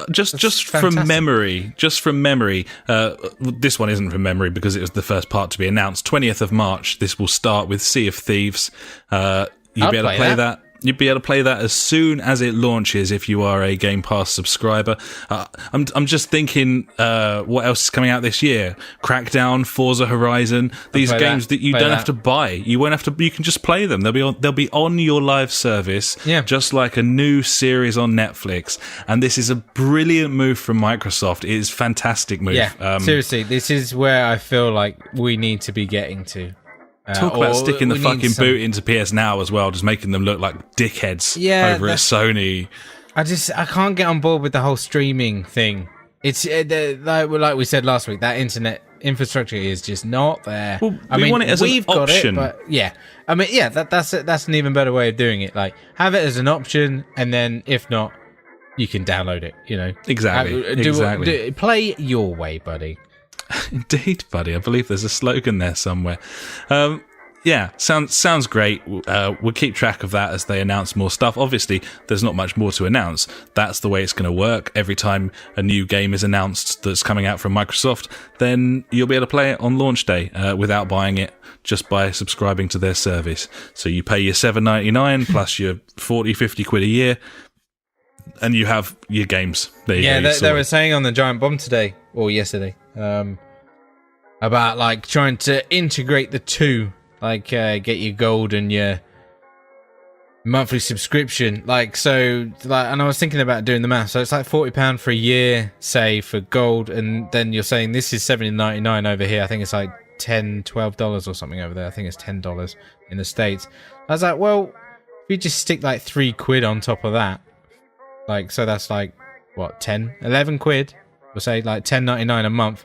Just from memory, this one isn't from memory because it was the first part to be announced. 20th of March, this will start with Sea of Thieves. You'll be able to play that. You'd be able to play that as soon as it launches if you are a Game Pass subscriber. I'm just thinking, what else is coming out this year? Crackdown, Forza Horizon, these games that you don't have to buy. You won't have to. You can just play them. They'll be on your live service, just like a new series on Netflix. And this is a brilliant move from Microsoft. It is a fantastic move. Yeah, seriously, this is where I feel like we need to be getting to. Talk about sticking the fucking boot into PS Now as well, just making them look like dickheads over at Sony. I can't get on board with the whole streaming thing. It's like we said last week, that internet infrastructure is just not there. Well, we want it as an option. Got it, but that's an even better way of doing it. Like, have it as an option, and then if not, you can download it. You know, exactly. Play your way, buddy. Indeed, buddy. I believe there's a slogan there somewhere. Sounds great. We'll keep track of that as they announce more stuff. Obviously, there's not much more to announce. That's the way it's going to work. Every time a new game is announced that's coming out from Microsoft, then you'll be able to play it on launch day without buying it, just by subscribing to their service. So you pay your $7.99 plus your 40-50 quid a year, and you have your games. There you go. They were saying on the Giant Bomb today, or yesterday, about like trying to integrate the two, like get your gold and your monthly subscription. And I was thinking about doing the math. So it's like £40 for a year, say, for gold, and then you're saying this is $7.99 over here. I think it's like $10, $12 or something over there. I think it's $10 in the States. I was like, well, if you just stick like £3 on top of that, like, so that's like what, 10, 11 quid? We'll say like $10.99 a month,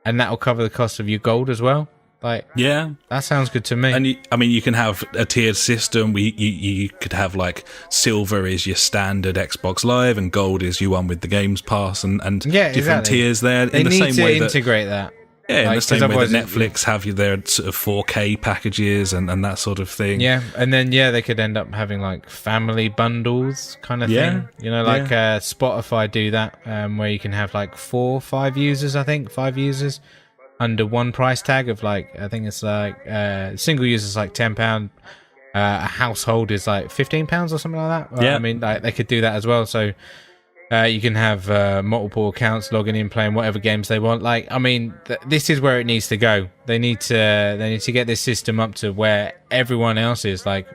and that'll cover the cost of your gold as well. Like, yeah, that sounds good to me. And you can have a tiered system. You could have like silver is your standard Xbox Live, and gold is you one with the Games Pass, and different tiers there. They need to integrate that. Yeah, in the same way that Netflix have their sort of 4K packages and that sort of thing. Yeah, and then they could end up having like family bundles kind of thing. You know, like Spotify do that, where you can have like 4 or 5 users, I think, 5 users under one price tag of like, I think it's like single users like £10, a household is like £15 or something like that. I mean, like, they could do that as well. So you can have multiple accounts logging in, playing whatever games they want. Like, I mean, this is where it needs to go. They need to get this system up to where everyone else is, like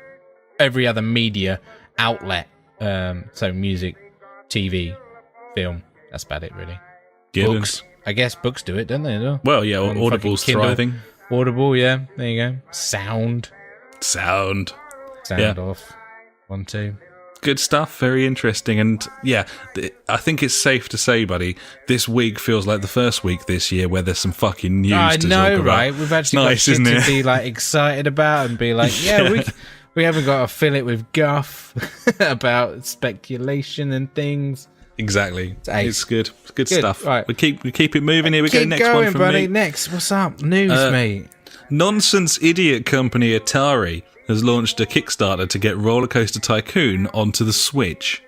every other media outlet. So music, TV, film. That's about it, really. Books. I guess books do it, don't they? Well, yeah. Audible's thriving. Audible, yeah. There you go. Sound off. 1, 2. Good stuff, very interesting, and I think it's safe to say, buddy, this week feels like the first week this year where there's some fucking news to talk about. Right? We've actually got shit to be like excited about and be like, we haven't got to fill it with guff about speculation and things. Exactly, it's good stuff. Right. We keep it moving. Here we go. Next going, one from buddy. me. Next, what's up? News, mate. Nonsense idiot company Atari has launched a Kickstarter to get Roller Coaster Tycoon onto the Switch.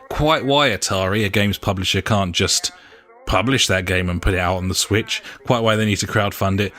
Quite why Atari, a games publisher, can't just publish that game and put it out on the Switch. Quite why they need to crowdfund it,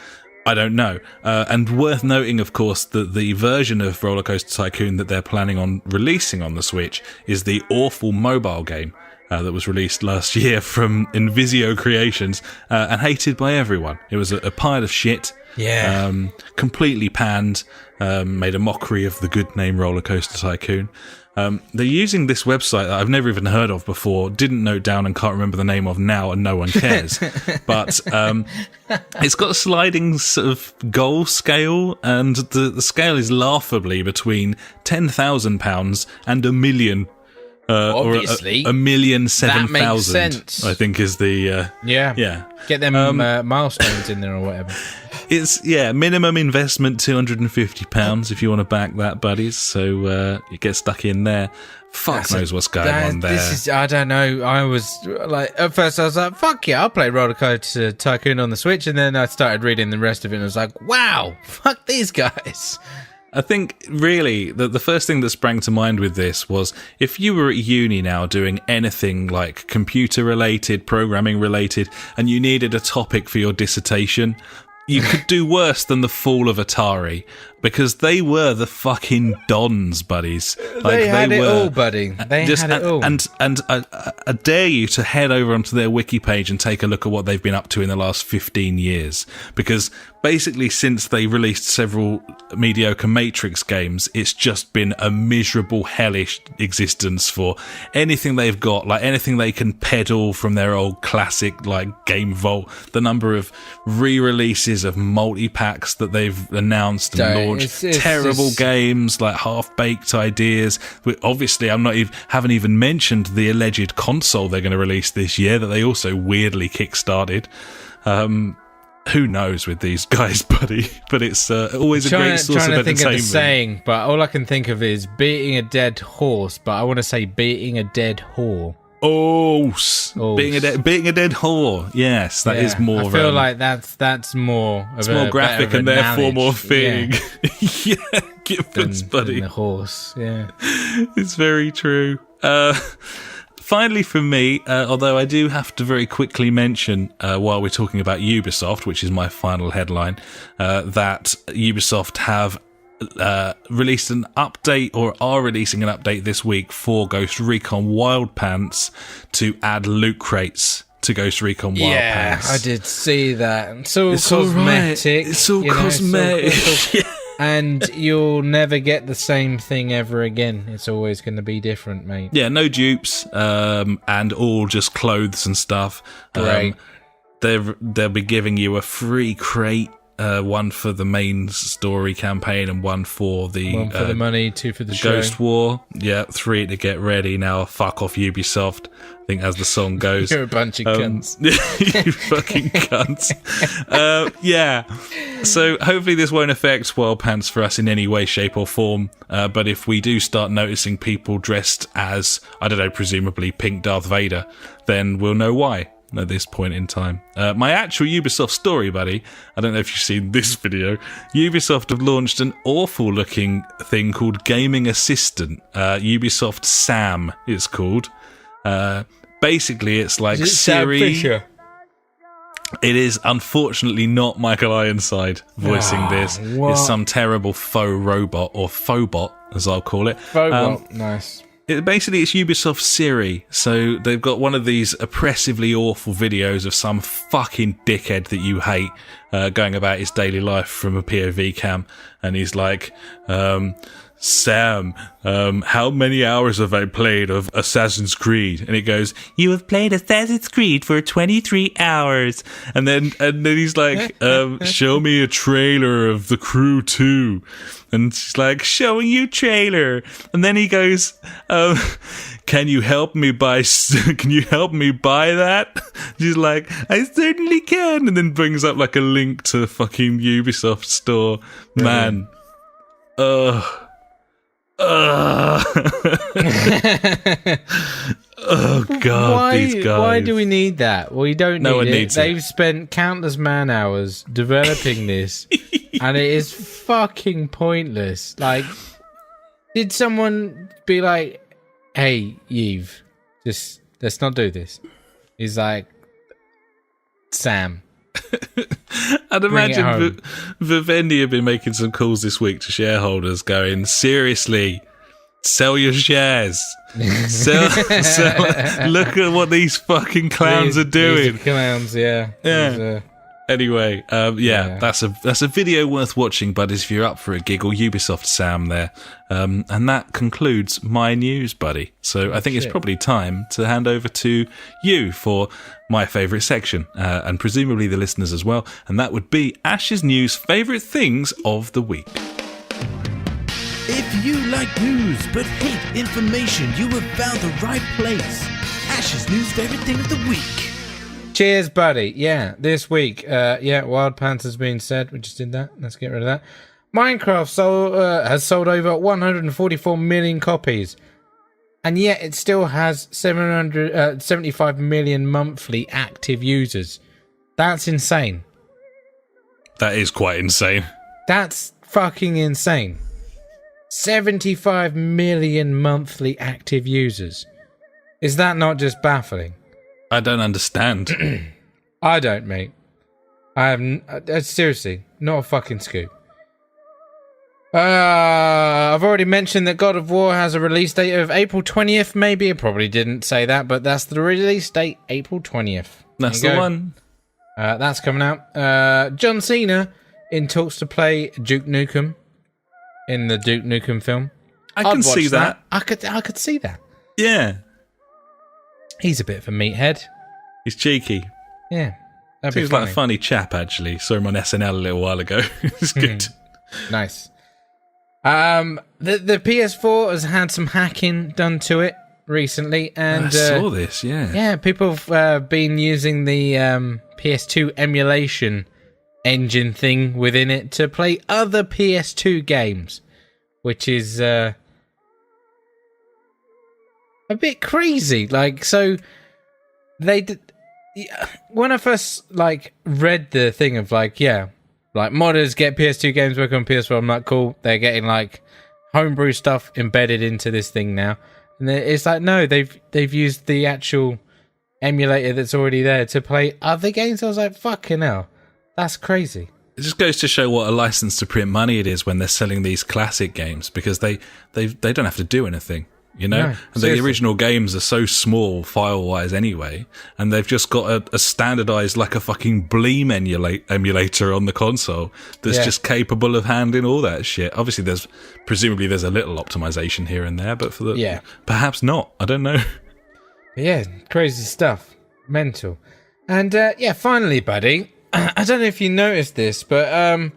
I don't know. And worth noting, of course, that the version of Roller Coaster Tycoon that they're planning on releasing on the Switch is the awful mobile game that was released last year from Invisio Creations and hated by everyone. It was a pile of shit. Yeah. Completely panned, made a mockery of the good name Roller Coaster Tycoon. They're using this website that I've never even heard of before, didn't note down and can't remember the name of now, and no one cares. But it's got a sliding sort of goal scale, and the scale is laughably between £10,000 and £1 million. Obviously, or a 1,007,000. sense. I think is the yeah. Get them milestones in there or whatever. It's minimum investment £250 if you want to back that, buddies. So you get stuck in there. Fuck knows what's going on there. I don't know. I was like, at first I was like, fuck yeah, I'll play Roller Coaster Tycoon on the Switch, and then I started reading the rest of it, and I was like, wow, fuck these guys. I think, really, the first thing that sprang to mind with this was if you were at uni now doing anything like computer-related, programming-related, and you needed a topic for your dissertation, you could do worse than the fall of Atari, because they were the fucking dons, buddies. They had it all, buddy. They had it all. And I dare you to head over onto their wiki page and take a look at what they've been up to in the last 15 years. Because basically since they released several mediocre Matrix games, it's just been a miserable, hellish existence for anything they've got, like anything they can peddle from their old classic, like Game Vault. The number of re-releases of multi-packs that they've announced and launched. Terrible games, like half-baked ideas. Obviously, haven't even mentioned the alleged console they're going to release this year that they also weirdly kickstarted. Who knows with these guys, buddy? But it's always a great source of entertainment. Trying to think of the saying, but all I can think of is beating a dead horse. But I want to say beating a dead whore. Beating a dead whore. Yes, that is more. I feel like that's more. It's more graphic and therefore more fitting. Yeah, Gibbons, buddy. Than the horse. Yeah, it's very true. Finally, for me, although I do have to very quickly mention, while we're talking about Ubisoft, which is my final headline, that Ubisoft have released an update, or are releasing an update this week for Ghost Recon Wild Pants to add loot crates to Ghost Recon Wild Pants. Yeah, I did see that. It's all cosmetic. It's all cosmetic. And you'll never get the same thing ever again. It's always going to be different, mate. Yeah, no dupes, and all just clothes and stuff. Great. They'll be giving you a free crate. One for the main story campaign and one for the... One for the money, two for the show. Ghost War. Yeah, 3 to get ready. Now, fuck off Ubisoft, I think, as the song goes. You're a bunch of cunts. You fucking cunts. Yeah. So, hopefully this won't affect Wild Pants for us in any way, shape or form. But if we do start noticing people dressed as, I don't know, presumably Pink Darth Vader, then we'll know why. At this point in time. My actual Ubisoft story, buddy, I don't know if you've seen this video. Ubisoft have launched an awful looking thing called Gaming Assistant. Ubisoft Sam, it's called. Basically, it's like Siri. Sam Fisher? It is unfortunately not Michael Ironside voicing this. What? It's some terrible faux robot, or phobot, as I'll call it. Phobot, nice. Basically, it's Ubisoft Siri. So they've got one of these oppressively awful videos of some fucking dickhead that you hate going about his daily life from a POV cam. And he's like, Sam, how many hours have I played of Assassin's Creed? And it goes, you have played Assassin's Creed for 23 hours. And then he's like, show me a trailer of The Crew 2. And she's like, showing you trailer. And then he goes, can you help me buy that? She's like, I certainly can. And then brings up like a link to the fucking Ubisoft store. Man. Oh God, these guys. Why do we need that? We don't need it. No one needs it. They've spent countless man hours developing this, and it is fucking pointless. Like, did someone be like, hey, Yves, just let's not do this? He's like, Sam. I'd imagine Vivendi have been making some calls this week to shareholders going, seriously, sell your shares. Sell, look at what these fucking clowns are doing. These clowns, yeah. Anyway, that's a video worth watching, buddies, if you're up for a giggle. Ubisoft Sam there. And that concludes my news, buddy. So I think it's probably time to hand over to you for my favourite section, and presumably the listeners as well, and that would be Ash's News Favourite Things of the Week. If you like news but hate information, you have found the right place. Ash's News Favourite Thing of the Week. Cheers, buddy. Yeah, this week, Wild Panther's been said. We just did that. Let's get rid of that. Minecraft has sold over 144 million copies, and yet it still has 75 million monthly active users. That's insane. That is quite insane. That's fucking insane. 75 million monthly active users. Is that not just baffling? I don't understand. I don't, mate. I have seriously, not a fucking scoop. I've already mentioned that God of War has a release date of April 20th. Maybe I probably didn't say that, but that's the release date, April 20th. That's the one. That's coming out. John Cena in talks to play Duke Nukem in the Duke Nukem film. I can see that. I could see that. Yeah. He's a bit of a meathead. He's cheeky. Yeah. Seems like a funny chap, actually. Saw him on SNL a little while ago. It's good. Nice. The PS4 has had some hacking done to it recently, and I saw this. Yeah, people have been using the PS2 emulation engine thing within it to play other PS2 games, which is a bit crazy. Like, so they did. When I first read the thing of modders get PS2 games working on PS4, I'm like, cool. They're getting homebrew stuff embedded into this thing now, and it's like, no, they've used the actual emulator that's already there to play other games. I was like, fucking hell, that's crazy. It just goes to show what a license to print money it is when they're selling these classic games, because they don't have to do anything. You know, no, and the original games are so small file-wise anyway, and they've just got a standardized, a fucking Bleem emulator on the console that's just capable of handling all that shit. Obviously, presumably there's a little optimization here and there, but perhaps not. I don't know. Yeah, crazy stuff, mental, and finally, buddy, I don't know if you noticed this, but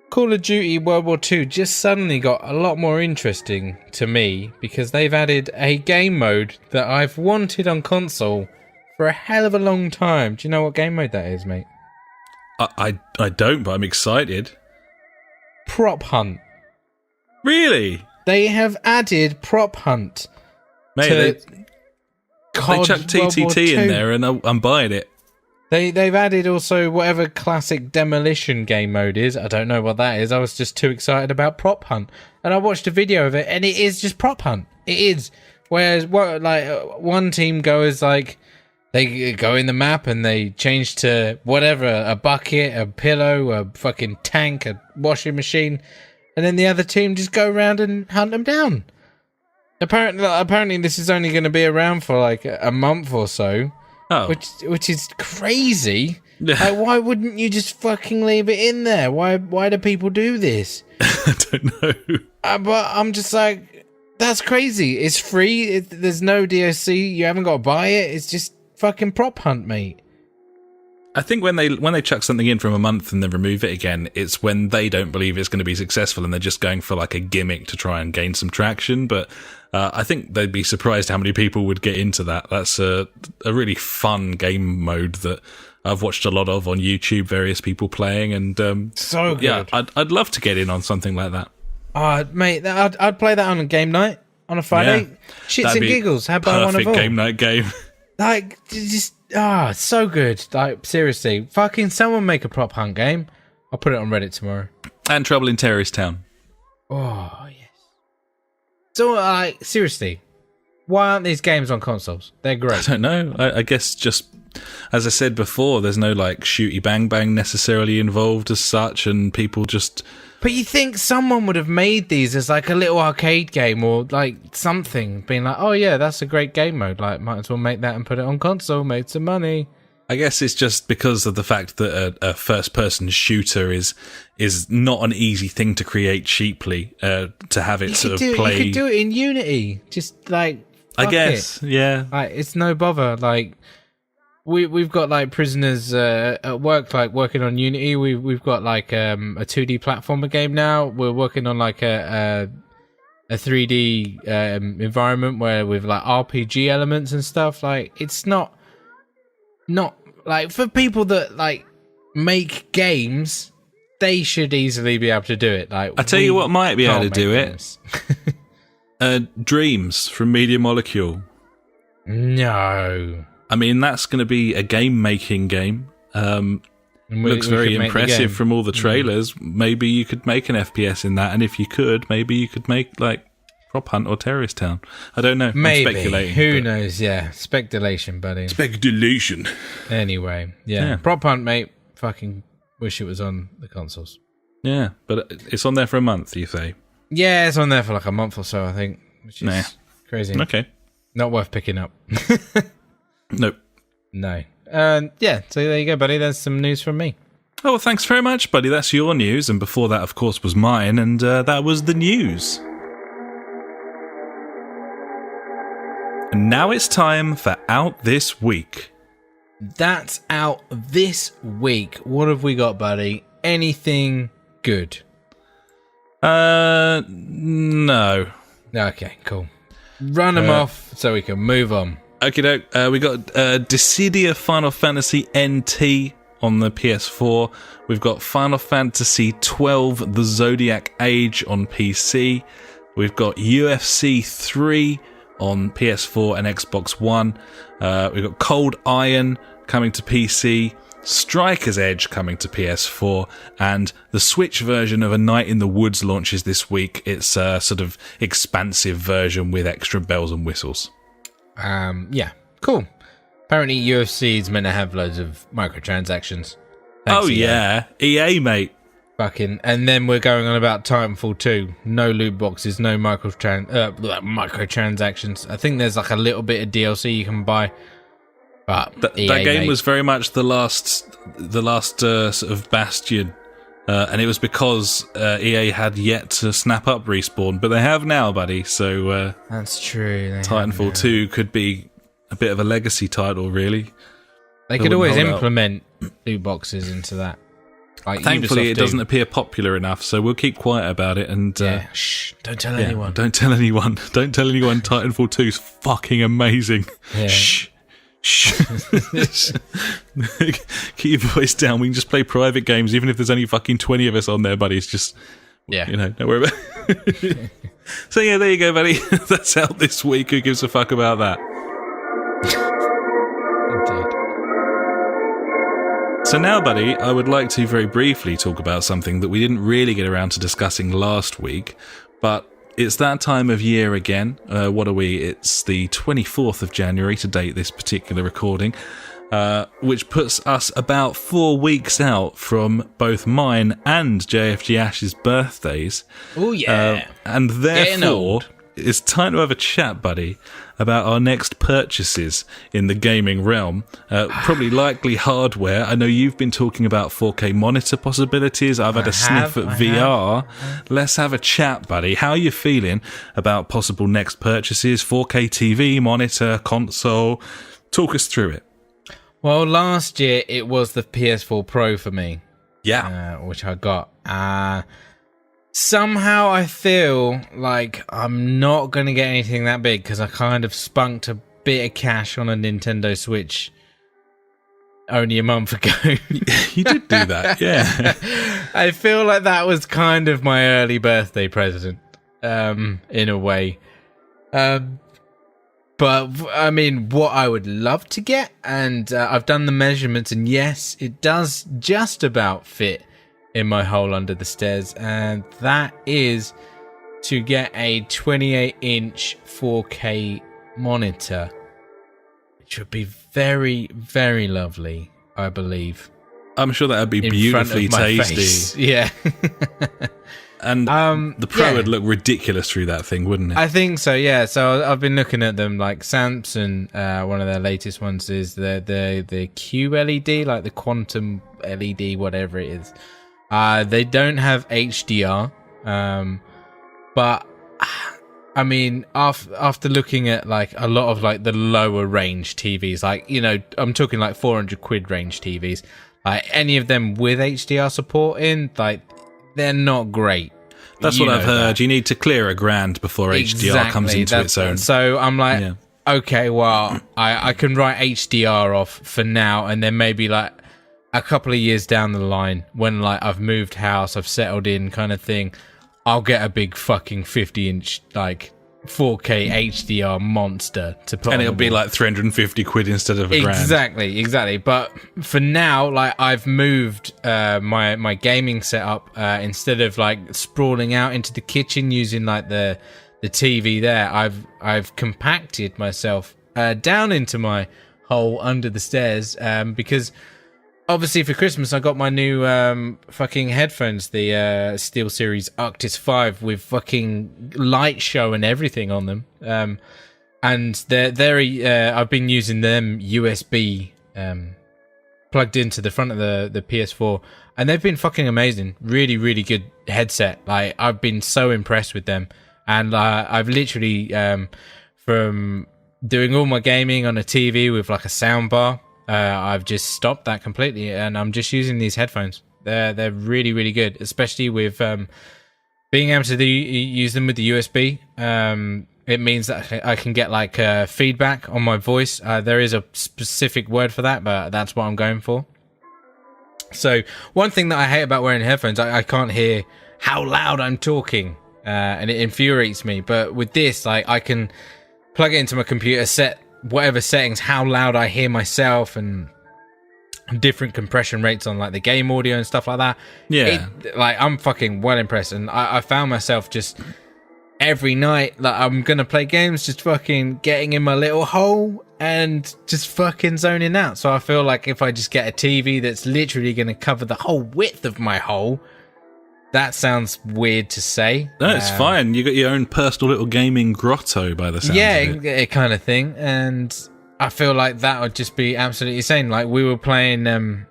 Call of Duty World War II just suddenly got a lot more interesting to me because they've added a game mode that I've wanted on console for a hell of a long time. Do you know what game mode that is, mate? I don't, but I'm excited. Prop Hunt. Really? They have added Prop Hunt. Mate, they chucked TTT in there and I'm buying it. They've added also whatever classic demolition game mode is. I don't know what that is. I was just too excited about Prop Hunt. And I watched a video of it, and it is just Prop Hunt. It is. Whereas, one team goes they go in the map and they change to whatever, a bucket, a pillow, a fucking tank, a washing machine. And then the other team just go around and hunt them down. Apparently this is only going to be around for a month or so. Oh. Which is crazy. Why wouldn't you just fucking leave it in there? Why do people do this? I don't know. But I'm just like, that's crazy. It's free. There's no DLC. You haven't got to buy it. It's just fucking Prop Hunt, mate. I think when they chuck something in from a month and then remove it again, it's when they don't believe it's going to be successful and they're just going for a gimmick to try and gain some traction. But I think they'd be surprised how many people would get into that. That's a really fun game mode that I've watched a lot of on YouTube, various people playing, and so good. Yeah, I'd love to get in on something like that. Mate, I'd play that on a game night on a Friday. Yeah, shits and giggles. How about one of all? Perfect game night game. So good. Seriously, fucking someone make a Prop Hunt game. I'll put it on Reddit tomorrow. And Trouble in Terrorist Town. Oh yes. So, seriously, why aren't these games on consoles? They're great. I don't know. I guess just, as I said before, there's no shooty bang bang necessarily involved as such, and people just... But you think someone would have made these as a little arcade game or something, being oh yeah, that's a great game mode. Might as well make that and put it on console, make some money. I guess it's just because of the fact that a first-person shooter is not an easy thing to create cheaply. To have it sort of play. You could do it in Unity. Just like I guess, yeah. Like it's no bother. Like we've got like prisoners at work, like working on Unity. We've got like a 2D platformer game now. We're working on like a 3D environment where with like RPG elements and stuff. Like it's not like for people that like make games, they should easily be able to do it. Like I tell you what might be able to do games. it. Dreams from Media Molecule. No. I mean, that's going to be a game-making game. Looks very impressive from all the trailers. Maybe you could make an FPS in that, and if you could, maybe you could make like Prop Hunt or Terrorist Town. I don't know. Maybe. I'm speculating. Who knows? Yeah, speculation, buddy. Speculation. Anyway, yeah. Prop Hunt, mate. Fucking wish it was on the consoles. Yeah, but it's on there for a month, you say? Yeah, it's on there for like a month or so, I think, which is crazy. Okay. Not worth picking up. Nope. No. Yeah, so there you go, buddy. There's some news from me. Oh, well, thanks very much, buddy. That's your news. And before that, of course, was mine. And that was the news. And now it's time for Out This Week. That's out this week. What have we got, buddy? Anything good? No. Okay, cool. Run them off so we can move on. Okay, we got Dissidia Final Fantasy NT on the PS4. We've got Final Fantasy 12 The Zodiac Age on PC. We've got UFC 3 on PS4 and Xbox One. We've got Cold Iron coming to PC. Striker's Edge coming to PS4, and the Switch version of A Night in the Woods launches this week. It's a sort of expansive version with extra bells and whistles. Yeah, cool. Apparently UFC is meant to have loads of microtransactions. Thanks, EA, mate. Fucking, and then we're going on about Titanfall 2. No loot boxes, no microtransactions. I think there's like a little bit of DLC you can buy. But that game was very much the last sort of bastion, and it was because EA had yet to snap up Respawn, but they have now, buddy. So that's true. Titanfall 2 could be a bit of a legacy title, really. They could always implement loot boxes into that. Like thankfully, Ubisoft it doesn't appear popular enough, so we'll keep quiet about it. And shh, don't tell anyone. Don't tell anyone. Don't tell anyone. Titanfall 2 is fucking amazing. Yeah. Shh. Keep your voice down. We can just play private games, even if there's only fucking 20 of us on there, buddy. It's just, don't worry about it. So yeah, there you go, buddy. That's out this week. Who gives a fuck about that? Indeed. So now, buddy, I would like to very briefly talk about something that we didn't really get around to discussing last week, but it's that time of year again. What are we? It's the 24th of January to date this particular recording, which puts us about 4 weeks out from both mine and JfG Ash's birthdays. Oh, yeah. And therefore, it's time to have a chat, buddy, about our next purchases in the gaming realm. Probably likely hardware. I know you've been talking about 4K monitor possibilities. I've had a sniff at VR. Let's have a chat, buddy. How are you feeling about possible next purchases? 4K TV, monitor, console? Talk us through it. Well, last year it was the PS4 Pro for me. Yeah. Which I got. Somehow I feel like I'm not going to get anything that big because I kind of spunked a bit of cash on a Nintendo Switch only a month ago. You did do that, yeah. I feel like that was kind of my early birthday present, in a way. But, I mean, what I would love to get, and I've done the measurements, and yes, it does just about fit in my hole under the stairs, and that is to get a 28-inch 4K monitor, which would be very, very lovely, I believe. I'm sure that would be beautifully tasty. Yeah. And the Pro would look ridiculous through that thing, wouldn't it? I think so, yeah. So I've been looking at them, like Samsung, one of their latest ones is the QLED, like the quantum LED, whatever it is. They don't have HDR, but I mean, after looking at like a lot of like the lower range TVs, like, you know, I'm talking like 400 quid range TVs, like any of them with HDR support in, like, they're not great. That's what I've heard. You need to clear $1,000 before HDR comes into its own. So I'm like, okay, well, I can write HDR off for now, and then maybe like a couple of years down the line, when like I've moved house, I've settled in, kind of thing, I'll get a big fucking 50-inch like 4K HDR monster to put, and it'll be like 350 quid instead of $1,000. Exactly. But for now, like, I've moved my gaming setup, instead of like sprawling out into the kitchen using like the TV there, I've compacted myself down into my hole under the stairs, because obviously for Christmas I got my new fucking headphones, the SteelSeries Arctis 5 with fucking light show and everything on them, and they're I've been using them USB plugged into the front of the PS4, and they've been fucking amazing. Really, really good headset. Like, I've been so impressed with them, and I've literally from doing all my gaming on a TV with like a sound bar, I've just stopped that completely, and I'm just using these headphones. They're really, really good, especially with being able to use them with the USB. It means that I can get like feedback on my voice. There is a specific word for that, but that's what I'm going for. So one thing that I hate about wearing headphones, I can't hear how loud I'm talking, and it infuriates me. But with this, like, I can plug it into my computer, set whatever settings, how loud I hear myself, and different compression rates on like the game audio and stuff like that. Yeah, like, I'm fucking well impressed, and I found myself just every night, like, I'm gonna play games, just fucking getting in my little hole and just fucking zoning out. So I feel like if I just get a TV that's literally gonna cover the whole width of my hole, that sounds weird to say. No, it's fine. You got your own personal little gaming grotto by the sound of it. Kind of thing. And I feel like that would just be absolutely insane. Like, we were playing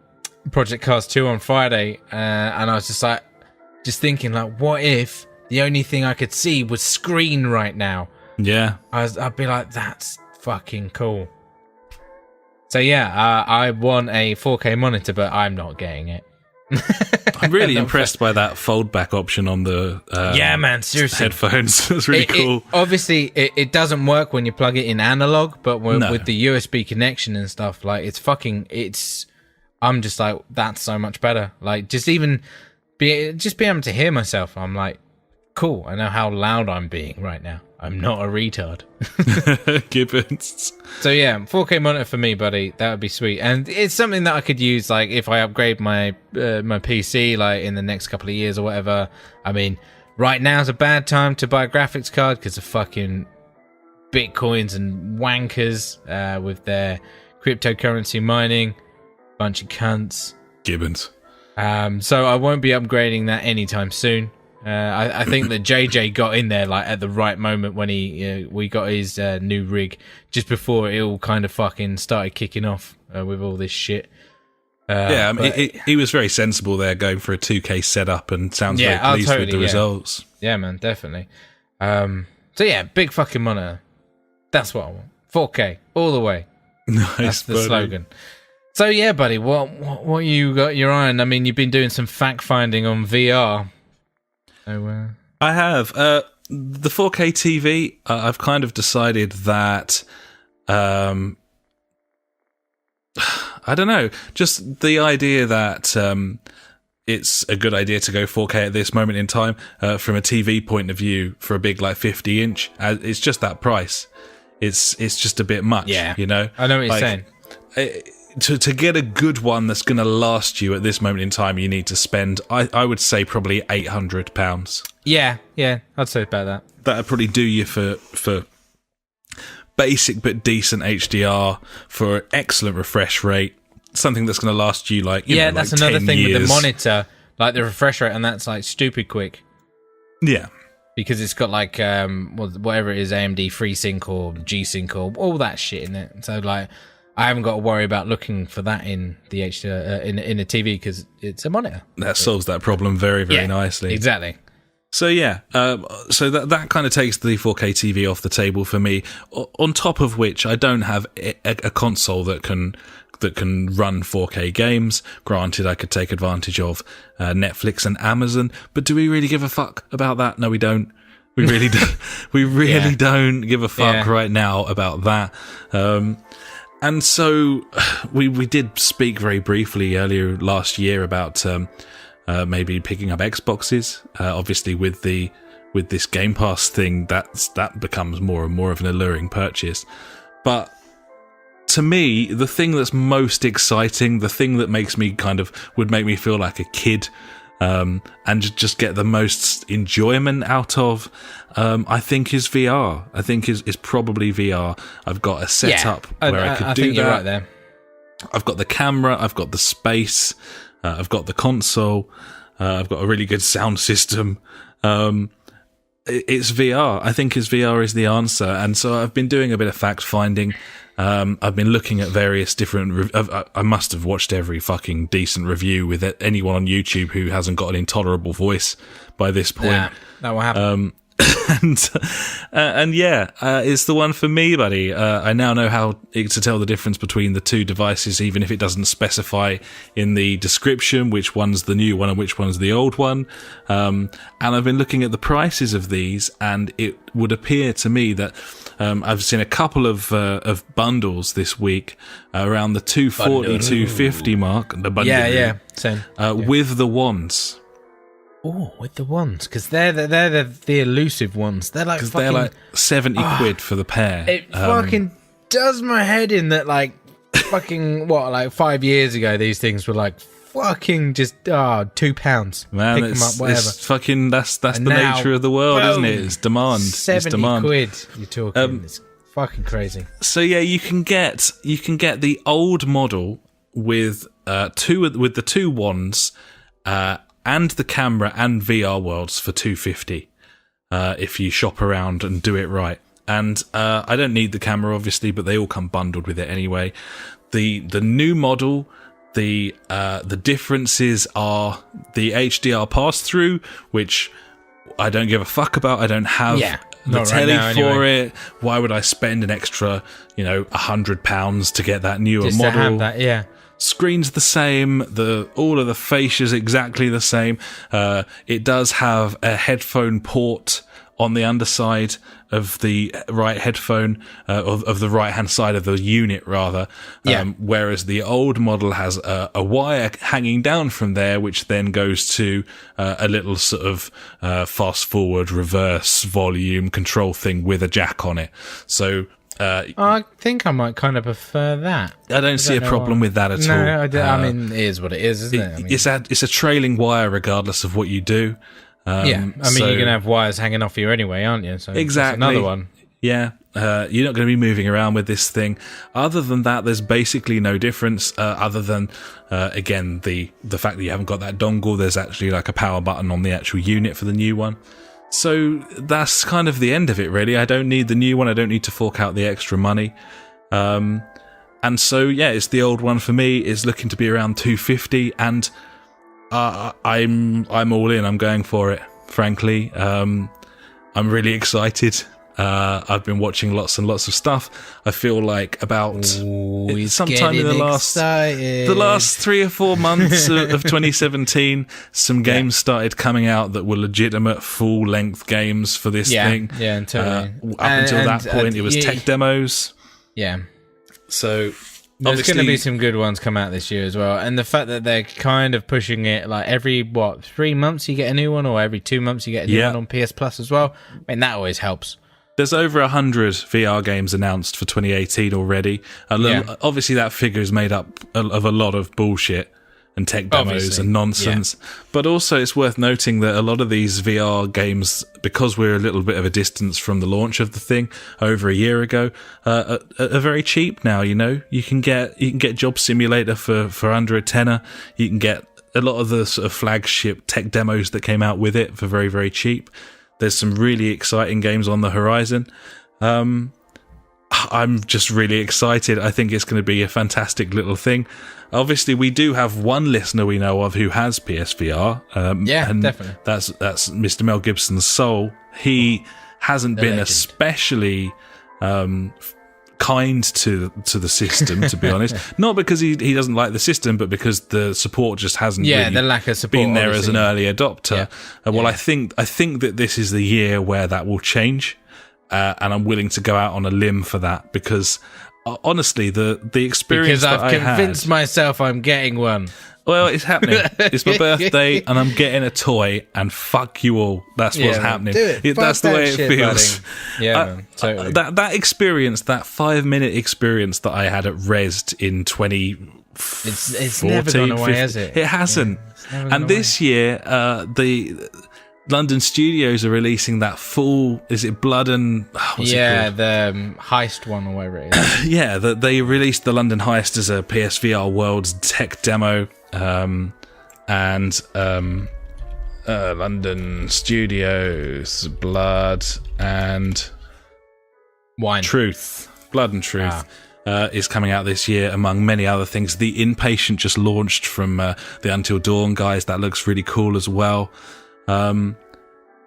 Project Cars 2 on Friday, and I was just thinking, like, what if the only thing I could see was screen right now? Yeah. I'd be like, that's fucking cool. So yeah, I want a 4K monitor, but I'm not getting it. I'm really impressed by that fold-back option on the man, seriously, headphones. It's really cool. Obviously, it doesn't work when you plug it in analog, but with the USB connection and stuff, like, I'm just like, that's so much better. Like, just being able to hear myself, I'm like, cool, I know how loud I'm being right now. I'm not a retard. Gibbons. So yeah, 4K monitor for me, buddy. That would be sweet, and it's something that I could use, like, if I upgrade my my PC, like, in the next couple of years or whatever. I mean, right now is a bad time to buy a graphics card because of fucking bitcoins and wankers with their cryptocurrency mining. Bunch of cunts. Gibbons. So I won't be upgrading that anytime soon. I think that JJ got in there, like, at the right moment when we got his new rig, just before it all kind of fucking started kicking off with all this shit. I mean, he was very sensible there, going for a 2K setup, and sounds very pleased with the results. Yeah, man, definitely. So yeah, big fucking monitor. That's what I want. 4K all the way. Nice. That's the slogan. So yeah, buddy, what you got your eye on? I mean, you've been doing some fact finding on VR. Oh, I have. The 4K TV, I've kind of decided that, I don't know, just the idea that it's a good idea to go 4K at this moment in time, from a TV point of view, for a big, like, 50-inch, it's just that price. It's just a bit much, you know? I know what you're saying. To get a good one that's going to last you at this moment in time, you need to spend, I would say, probably £800. Yeah, I'd say about that. That'd probably do you for basic but decent HDR, for excellent refresh rate, something that's going to last you, like, that's like another 10 thing years. with the monitor, like the refresh rate, and that's like stupid quick. Yeah. because it's got like whatever it is, AMD FreeSync or G-Sync or all that shit in it. So like, I haven't got to worry about looking for that in the in a TV because it's a monitor. That solves that problem very, very nicely. Exactly. So yeah, so that kind of takes the 4K TV off the table for me. On top of which, I don't have a console that can run 4K games. Granted, I could take advantage of Netflix and Amazon, but do we really give a fuck about that? No, we don't. We really don't. We really don't give a fuck right now about that. And so we did speak very briefly earlier last year about maybe picking up Xboxes. Obviously, with this Game Pass thing, that becomes more and more of an alluring purchase. But to me, the thing that's most exciting, the thing that would make me feel like a kid, and just get the most enjoyment out of, I think is VR. I think is probably VR. I've got a setup where I could do think that. You're right there. I've got the camera, I've got the space, I've got the console, I've got a really good sound system. It's VR. I think VR is the answer. And so I've been doing a bit of fact finding. I've been looking at various different... I must have watched every fucking decent review with anyone on YouTube who hasn't got an intolerable voice by this point. Yeah, that will happen. And yeah, it's the one for me, buddy. I now know how to tell the difference between the two devices, even if it doesn't specify in the description which one's the new one and which one's the old one. And I've been looking at the prices of these, and it would appear to me that I've seen a couple of bundles this week around the 240, 250 mark. The bundle, same. with the wands. Oh, with the ones, because they're the elusive ones. They're like fucking, they're like 70 quid for the pair. It fucking does my head in that, like, fucking like 5 years ago these things were like fucking just £2. Man, pick them up, whatever. It's fucking that's the now, nature of the world, isn't it? boom, It's demand. 70 it's demand. quid. You're talking. It's fucking crazy. So yeah, you can get the old model with the two wands. And the camera and VR worlds for $250 if you shop around and do it right. And I don't need the camera, obviously, but they all come bundled with it anyway. The new model, the differences are the HDR pass-through, which I don't give a fuck about. I don't have the telly for it. Why would I spend an extra, £100 to get that newer Just model? to have that, yeah. Screen's the same, all of the fascia's exactly the same. It does have a headphone port on the underside of the right headphone, of the right-hand side of the unit, rather. Whereas the old model has a wire hanging down from there, which then goes to a little sort of fast-forward, reverse volume control thing with a jack on it. So... I think I might kind of prefer that. I don't see a problem with that at all. No, I mean, it is what it is, isn't it? I mean, it's a trailing wire regardless of what you do. You're going to have wires hanging off you anyway, aren't you? So exactly. That's another one. Yeah, you're not going to be moving around with this thing. Other than that, there's basically no difference, other than, again, the fact that you haven't got that dongle. There's actually like a power button on the actual unit for the new one. So that's kind of the end of it, really. I don't need the new one. I don't need to fork out the extra money. And so, yeah, it's the old one for me. It's looking to be around $250, and I'm all in. I'm going for it, frankly. I'm really excited. I've been watching lots and lots of stuff. I feel like about sometime in the last 3 or 4 months of 2017, some games started coming out that were legitimate full-length games for this thing. Yeah, totally. Up until that point, it was tech demos. Yeah. So... There's going to be some good ones come out this year as well. And the fact that they're kind of pushing it, like every, 3 months you get a new one, or every 2 months you get a new one on PS Plus as well. I mean, that always helps. There's over 100 VR games announced for 2018 already. Obviously, that figure is made up of a lot of bullshit and tech demos and nonsense. Yeah. But also, it's worth noting that a lot of these VR games, because we're a little bit of a distance from the launch of the thing over a year ago, are very cheap now. You can get Job Simulator for under a tenner. You can get a lot of the sort of flagship tech demos that came out with it for very, very cheap. There's some really exciting games on the horizon. I'm just really excited. I think it's going to be a fantastic little thing. Obviously, we do have one listener we know of who has PSVR. And definitely. That's Mr. Mel Gibson's Soul. He hasn't been legend. especially kind to the system, to be honest. Not because he doesn't like the system, but because the support just hasn't really the lack of support, been there as an obviously. early adopter. Well, I think that this is the year where that will change. And I'm willing to go out on a limb for that because, honestly, the experience because that I've convinced myself I'm getting one. Well, it's happening. It's my birthday, and I'm getting a toy. And fuck you all. That's what's happening. Do it. That's the Fuck way that it shit, feels. buddy. Yeah, man, totally. That experience, that 5-minute experience that I had at Rezzed in 2014, It's never gone away, 15, has it? It hasn't. It's never gone And this year, the London studios are releasing that full. Is it Blood and? What's it called? The heist one or whatever it is. Yeah, they released the London Heist as a PSVR Worlds tech demo, and London Studios Blood and Wine. Truth, Blood and Truth. Is coming out this year, among many other things. The Inpatient just launched from the Until Dawn guys. That looks really cool as well. I'm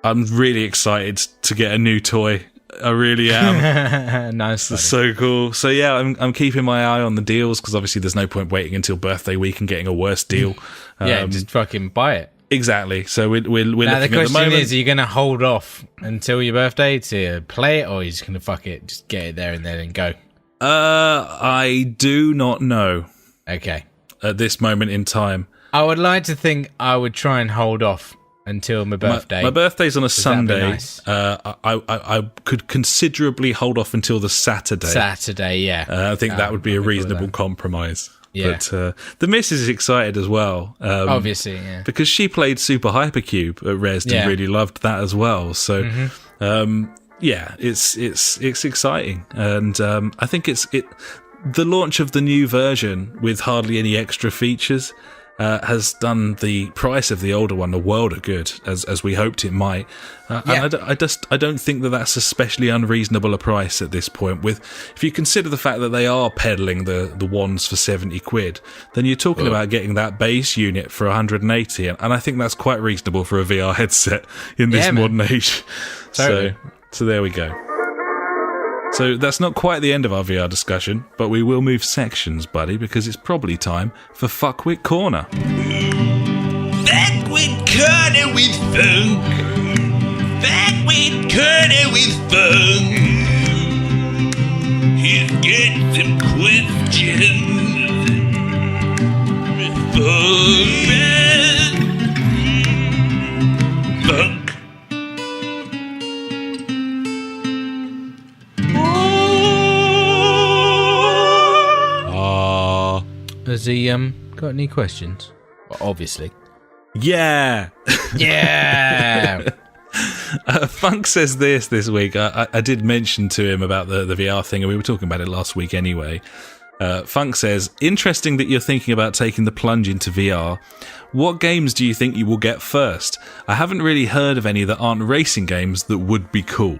really excited to get a new toy. I really am. Nice. It's so cool. So yeah, I'm keeping my eye on the deals because obviously there's no point waiting until birthday week and getting a worse deal. Just fucking buy it. Exactly. So we're looking Now the at the question moment. is, are you going to hold off until your birthday to play it, or are you just going to fuck it, just get it there and then and go? I do not know Okay. at this moment in time. I would like to think I would try and hold off until my birthday. My birthday's on a Sunday. nice? I could considerably hold off until the Saturday. Saturday, yeah. I think that would be a I'm cool with reasonable that. compromise. Yeah. But the missus is excited as well. Obviously, yeah. Because she played Super Hypercube at Rezzed Yeah. and really loved that as well. So, yeah, it's exciting. And I think the launch of the new version with hardly any extra features has done the price of the older one a world of good, as we hoped it might. And I don't think that's especially unreasonable a price at this point. If you consider the fact that they are peddling the wands for 70 quid, then you're talking about getting that base unit for 180, and I think that's quite reasonable for a VR headset in this modern age. Totally. So there we go. So that's not quite the end of our VR discussion, but we will move sections, buddy, because it's probably time for Fuckwit Corner. Fuckwit Corner with Funk. Fuckwit Corner with Funk. He's got some questions. Funk. Has he got any questions? Well, obviously. Yeah! Yeah! Funk says this week. I did mention to him about the VR thing, and we were talking about it last week anyway. Funk says, interesting that you're thinking about taking the plunge into VR. What games do you think you will get first? I haven't really heard of any that aren't racing games that would be cool.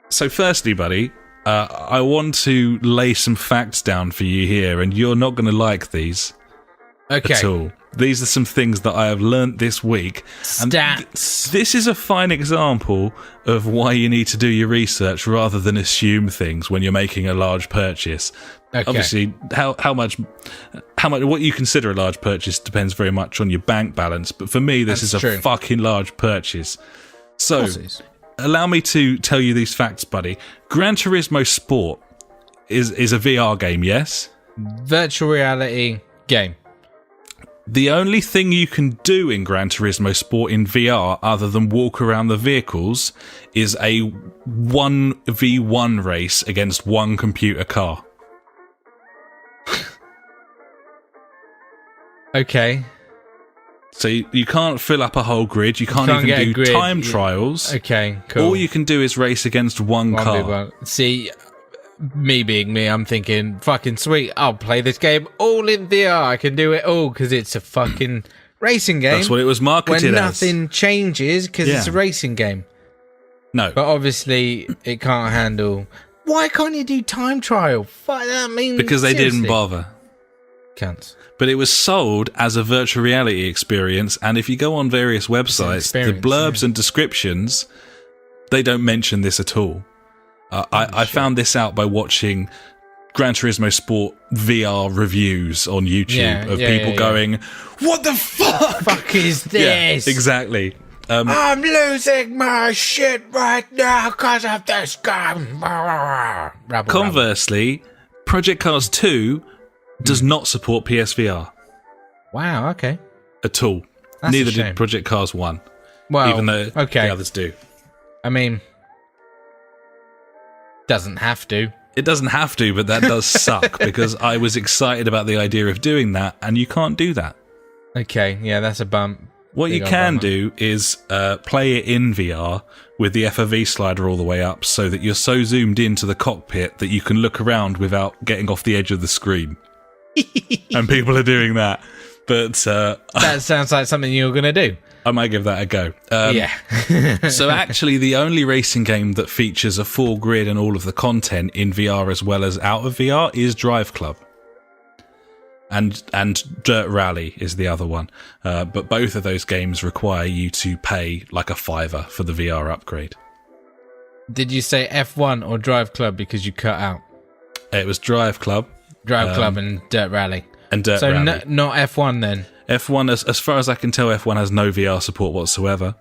So firstly, buddy, I want to lay some facts down for you here, and you're not going to like these Okay. at all. These are some things that I have learnt this week. And Stats. this is a fine example of why you need to do your research rather than assume things when you're making a large purchase. Okay. Obviously, how much what you consider a large purchase depends very much on your bank balance. But for me, this That's is a true. fucking large purchase. So, course it is. allow me to tell you these facts, buddy. Gran Turismo Sport is a VR game, yes? Virtual reality game. The only thing you can do in Gran Turismo Sport in VR other than walk around the vehicles is a 1v1 race against one computer car. Okay. So you can't fill up a whole grid, you can't Can't get a even do grid. time trials. Okay, cool. All you can do is race against one car. 1v1. See, me being me, I'm thinking, fucking sweet, I'll play this game all in VR. I can do it all because it's a fucking racing game. That's what it was marketed when as. nothing changes because it's a racing game. No. But obviously, it can't handle... Why can't you do time trial? Fuck, I mean, Because they seriously. didn't bother. Cunts. But it was sold as a virtual reality experience, and if you go on various websites, the blurbs and descriptions, they don't mention this at all. I found this out by watching Gran Turismo Sport VR reviews on YouTube of people going, "What the fuck? Fuck is this?" Yeah, exactly. I'm losing my shit right now because of this game. Conversely, Project Cars 2 does not support PSVR Wow, okay. at all. That's Neither a shame. did Project Cars 1, Well, even though okay. the others do. I mean, doesn't have to. It doesn't have to, but that does suck because I was excited about the idea of doing that, and you can't do that. Okay, yeah, that's a bump. What you can do is play it in VR with the FOV slider all the way up so that you're so zoomed into the cockpit that you can look around without getting off the edge of the screen. And people are doing that. But That sounds like something you're going to do. I might give that a go. Yeah. So actually, the only racing game that features a full grid and all of the content in VR as well as out of VR is Drive Club. And Dirt Rally is the other one. But both of those games require you to pay like a $5 for the VR upgrade. Did you say F1 or Drive Club because you cut out? It was Drive Club. Drive Club and Dirt Rally. And Dirt so Rally. Not F1 then? F1, as far as I can tell, F1 has no VR support whatsoever.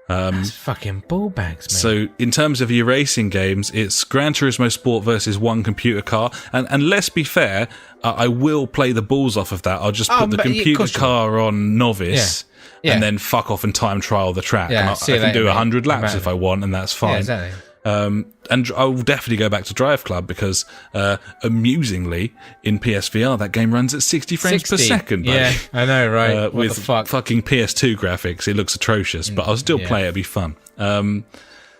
That's fucking ball bags, man. So in terms of your racing games, it's Gran Turismo Sport versus one computer car. And let's be fair, I will play the balls off of that. I'll just put the computer car on novice Yeah. and then fuck off and time trial the track. Yeah, and I see you can later, do mate. 100 laps Exactly. if I want, and that's fine. Yeah, exactly. And I'll definitely go back to Drive Club because, amusingly, in PSVR, that game runs at 60 frames per second. Buddy. Yeah, I know, right? What with the fuck? fucking PS2 graphics, it looks atrocious, but I'll still play it. It'll be fun.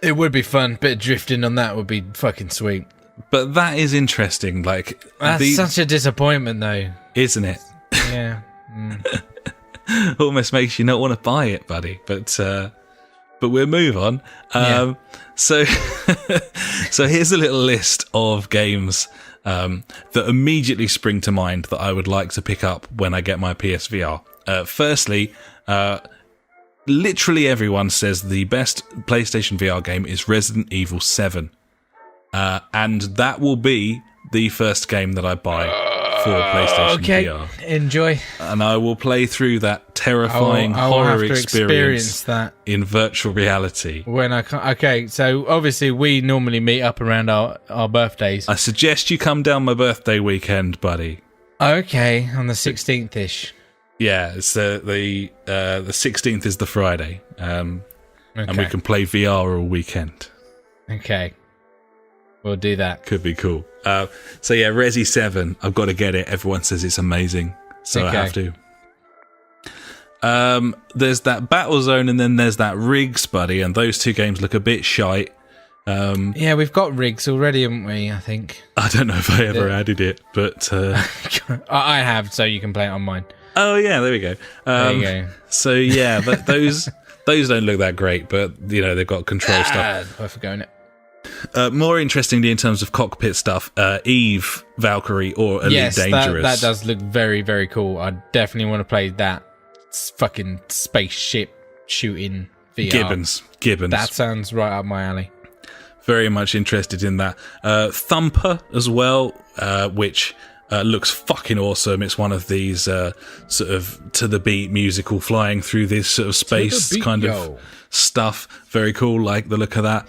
It would be fun. Bit of drifting on that would be fucking sweet. But that is interesting. Like That's such a disappointment, though. Isn't it? Yeah. Almost makes you not want to buy it, buddy. But we'll move on. So so here's a little list of games that immediately spring to mind that I would like to pick up when I get my PSVR. Firstly, literally everyone says the best PlayStation VR game is Resident Evil 7. And that will be the first game that I buy for PlayStation VR. Enjoy. And I will play through that terrifying I will have horror to experience that in virtual reality. when I can. Okay, so obviously we normally meet up around our birthdays. I suggest you come down my birthday weekend, buddy. Okay, on the 16th-ish. Yeah, it's the 16th is the Friday, and we Okay. can play VR all weekend. Okay. We'll do that. Could be cool. So yeah, Resi 7, I've got to get it. Everyone says it's amazing, so Okay. I have to. There's that Battlezone and then there's that Riggs, buddy, and those two games look a bit shite. Yeah, we've got rigs already, haven't we, I think? I don't know if I ever added it, but... I have, so you can play it on mine. oh yeah, there we go. There you go. So yeah, but those don't look that great, but you know, they've got control stuff. Worth going it. More interestingly, in terms of cockpit stuff, Eve, Valkyrie, or Elite Yes, Dangerous. that does look very, very cool. I definitely want to play that fucking spaceship shooting VR. Gibbons. That sounds right up my alley. Very much interested in that. Thumper as well, which looks fucking awesome. It's one of these sort of to the beat musical flying through this sort of space kind of stuff. Very cool, like the look of that.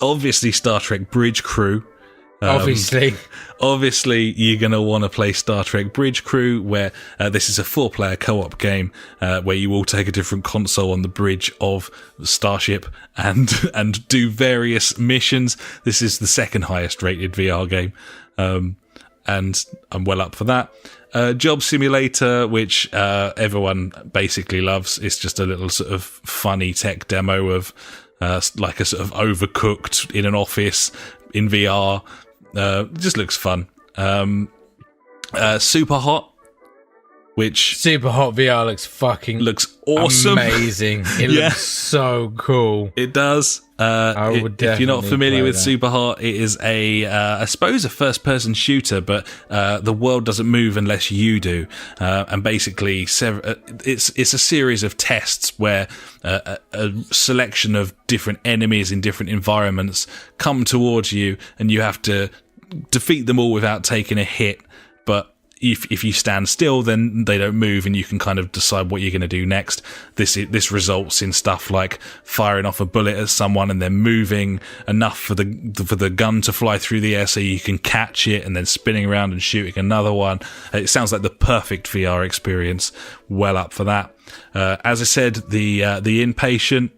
Obviously Star Trek Bridge Crew. Obviously, you're going to want to play Star Trek Bridge Crew, where this is a 4-player co-op game where you all take a different console on the bridge of the Starship and do various missions. This is the second highest rated VR game, and I'm well up for that. Job Simulator, which everyone basically loves. It's just a little sort of funny tech demo of like a sort of Overcooked in an office in VR. just looks fun. Super Hot, which Super Hot VR looks awesome, amazing. It looks so cool. It does. If you're not familiar with Super Hot, it is I suppose a first-person shooter, but the world doesn't move unless you do. And basically, it's a series of tests where a selection of different enemies in different environments come towards you, and you have to defeat them all without taking a hit. But if you stand still, then they don't move, and you can kind of decide what you're going to do next. This results in stuff like firing off a bullet at someone and then moving enough for the gun to fly through the air so you can catch it, and then spinning around and shooting another one. It sounds like the perfect VR experience. Well up for that. As I said, the Impatient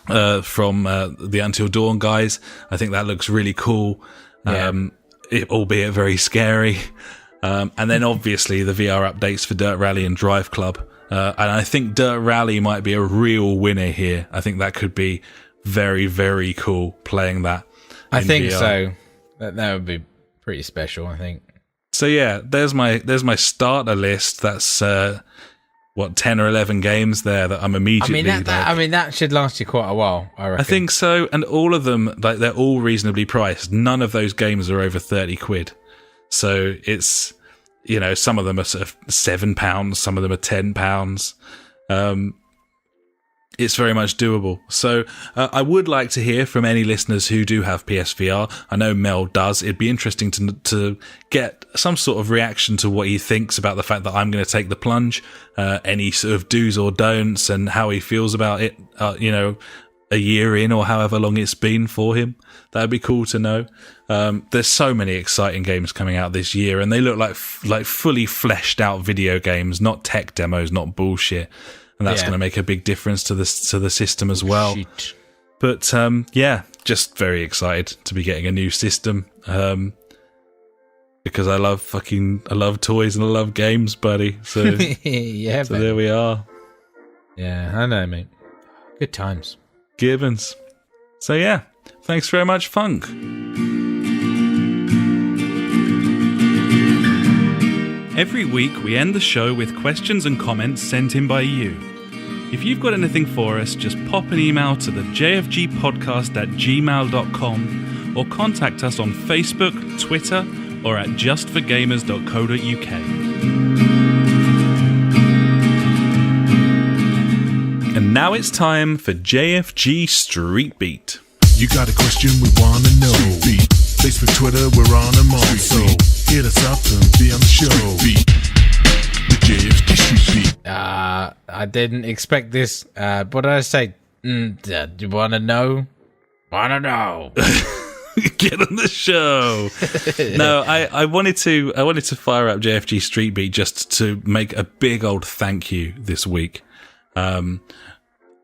from the Until Dawn guys, I think that looks really cool. Albeit very scary. And then obviously the VR updates for Dirt Rally and Drive Club. And I think Dirt Rally might be a real winner here. I think that could be very, very cool playing that. I think VR. so. That would be pretty special, I think. So yeah, there's my starter list. That's 10 or 11 games there that I'm immediately. That should last you quite a while, I reckon. I think so, and all of them, like, they're all reasonably priced. None of those games are over £30. So it's, some of them are sort of £7, some of them are £10. It's very much doable. So I would like to hear from any listeners who do have PSVR. I know Mel does. It'd be interesting to get some sort of reaction to what he thinks about the fact that I'm going to take the plunge, any sort of do's or don'ts, and how he feels about it, a year in or however long it's been for him. That'd be cool to know. There's so many exciting games coming out this year, and they look like fully fleshed out video games, not tech demos, not bullshit. And that's going to make a big difference to the system as well. Shit. But just very excited to be getting a new system. Because I love toys and I love games, buddy. So yeah, so there we are. Yeah, I know, mate. Good times. Gibbons. So yeah, thanks very much, Funk. Every week we end the show with questions and comments sent in by you. If you've got anything for us, just pop an email to the jfgpodcast@gmail.com or contact us on Facebook, Twitter, or at justforgamers.co.uk. And now it's time for JfG Street Beat. You got a question we wanna know. Beat. Facebook, Twitter, we're on them all. So hit us up and be on the show. Beat. The JfG Street Beat. I didn't expect this. What did I say? Do you wanna know? Wanna know? Get on the show. No, I wanted to fire up JfG Street Beat just to make a big old thank you this week.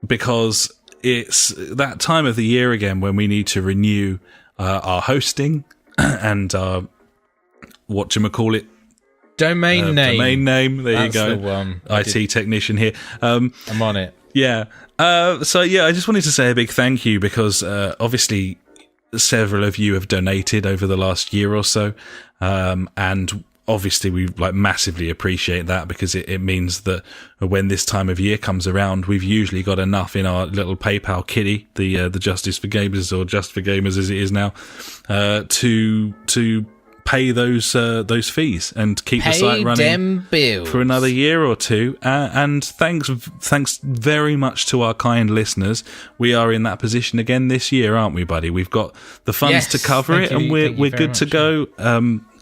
Because it's that time of the year again when we need to renew our hosting and our whatchamacallit Domain name. Domain name. There That's you go. The one. IT technician here. I'm on it. Yeah. So yeah, I just wanted to say a big thank you because obviously several of you have donated over the last year or so, and obviously we massively appreciate that because it means that when this time of year comes around, we've usually got enough in our little PayPal kitty, the Justice for Gamers, or Just for Gamers as it is now, to pay those fees and keep the site running for another year or two. And thanks very much to our kind listeners. We are in that position again this year, aren't we, buddy? We've got the funds to cover it, and we're good to go.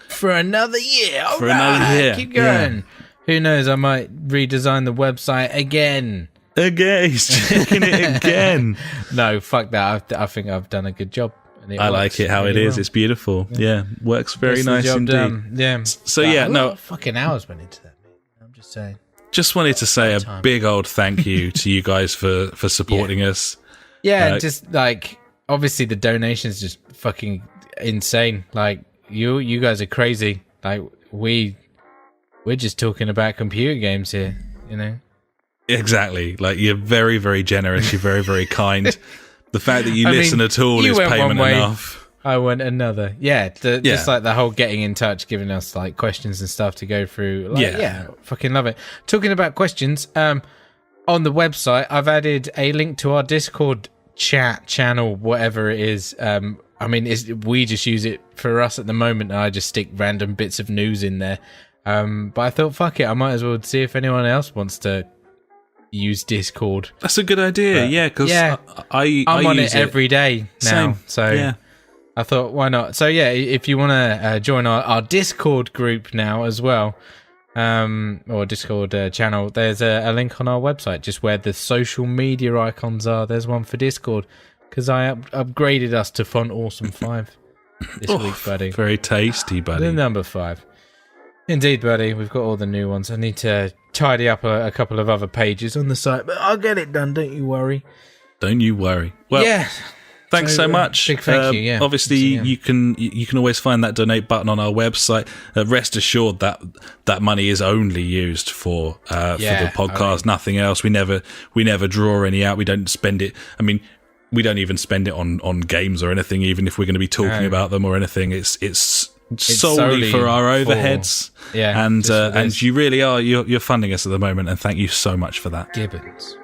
For another year. For another year. Keep going. Yeah. Who knows? I might redesign the website again. He's checking it again. No, fuck that. I think I've done a good job. I like it how it is. Well. It's beautiful. Yeah. Works very nice indeed. Yeah. So yeah, no. Fucking hours went into that, mate. I'm just saying. Just wanted to say a big old thank you to you guys for supporting us. Yeah, just obviously the donations just fucking insane. You guys are crazy. We're just talking about computer games here, Exactly. You're very, very generous. You're very, very kind. The fact that you listen at all is payment enough. I want another. Yeah, Yeah. just like the whole getting in touch, giving us like questions and stuff to go through. Like, yeah, fucking love it. Talking about questions, on the website, I've added a link to our Discord chat channel, whatever it is. I mean, we just use it for us at the moment, and I just stick random bits of news in there. But I thought, fuck it, I might as well see if anyone else wants to use Discord. That's a good idea, because I'm on use it every day now. Same. So yeah. I thought, why not? So yeah, if you want to join our Discord group now as well, or Discord channel, there's a link on our website, just where the social media icons are. There's one for Discord, because I upgraded us to Font Awesome 5 this week, buddy. Very tasty, buddy. The number 5. Indeed, buddy. We've got all the new ones. I need to tidy up a couple of other pages on the site, but I'll get it done. Don't you worry. Don't you worry. Well, yeah. Thanks so much. Big thank you. Yeah. Obviously, you can always find that donate button on our website. Rest assured that money is only used for the podcast, nothing else. We never draw any out. We don't spend it. I mean, we don't even spend it on games or anything. Even if we're going to be talking about them or anything, it's solely for our overheads. And you really are. You're funding us at the moment, and thank you so much for that, Gibbons.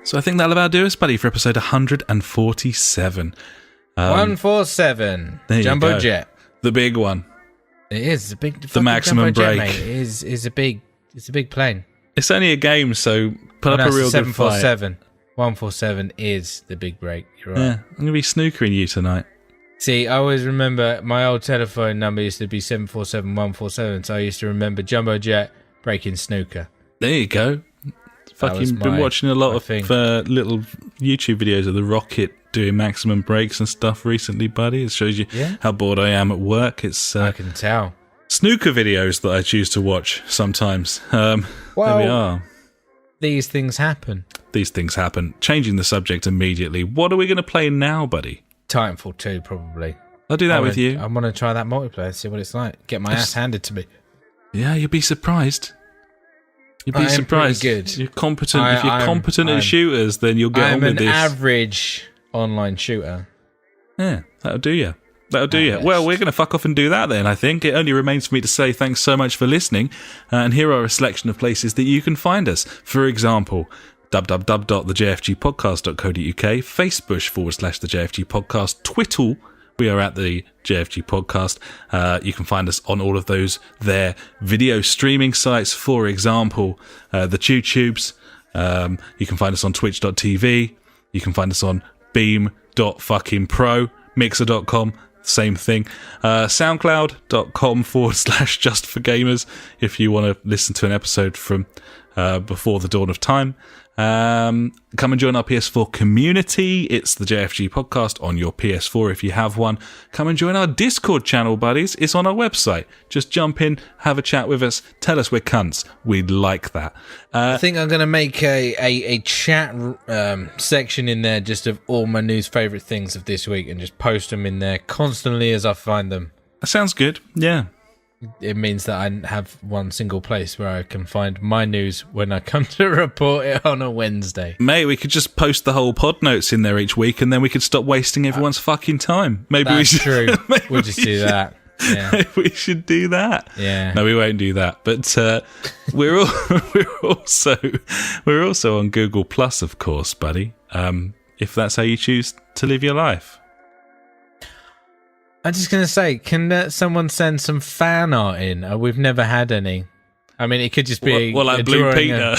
So I think that'll about do us, buddy, for episode 147. 147. There Jumbo you go. Jet. The big one. It is the maximum Jumbo break. Jet, mate. It's a big plane. It's only a game, so put up a real good fight. 747. 147 is the big break. You're right. Yeah, I'm going to be snookering you tonight. See, I always remember my old telephone number used to be 747-147, so I used to remember Jumbo Jet breaking snooker. There you go. Fucking been watching a lot of little YouTube videos of the rocket doing maximum breaks and stuff recently, buddy. It shows you how bored I am at work. It's I can tell. Snooker videos that I choose to watch sometimes. There we are. These things happen. Changing the subject immediately. What are we going to play now, buddy? Titanfall 2, probably. I'll do that with you. I want to try that multiplayer, see what it's like. Get my ass handed to me. Yeah, you'll be surprised. You'd be surprised. Good. You're competent. If you're competent at shooters, then you'll get on with this. I'm an average online shooter. Yeah, that'll do you. Well, we're going to fuck off and do that then, I think. It only remains for me to say thanks so much for listening. And here are a selection of places that you can find us. For example, www.thejfgpodcast.co.uk, Facebook /the JFG Podcast, Twitter. We are at the JFG Podcast. You can find us on all of those there video streaming sites. For example, the TubeTubes. You can find us on Twitch.tv. You can find us on Beam.fucking.pro, Mixer.com. Same thing. SoundCloud.com/JustForGamers if you want to listen to an episode from before the dawn of time. Come and join our PS4 community. It's the JFG Podcast on your PS4 if you have one. Come and join our Discord channel, buddies. It's on our website. Just jump in, have a chat with us, tell us we're cunts. We'd like that. I think I'm going to make a chat section in there just of all my news favourite things of this week and just post them in there constantly as I find them. That sounds good. Yeah. It means that I have one single place where I can find my news when I come to report it on a Wednesday. Mate, we could just post the whole pod notes in there each week and then we could stop wasting everyone's fucking time. Maybe we should. True. We'll just do that. Yeah. Maybe we should do that. Yeah. No, we won't do that. But we're also on Google Plus, of course, buddy. If that's how you choose to live your life. I'm just going to say, can someone send some fan art in? We've never had any. I mean, it could just be like Blue Peter.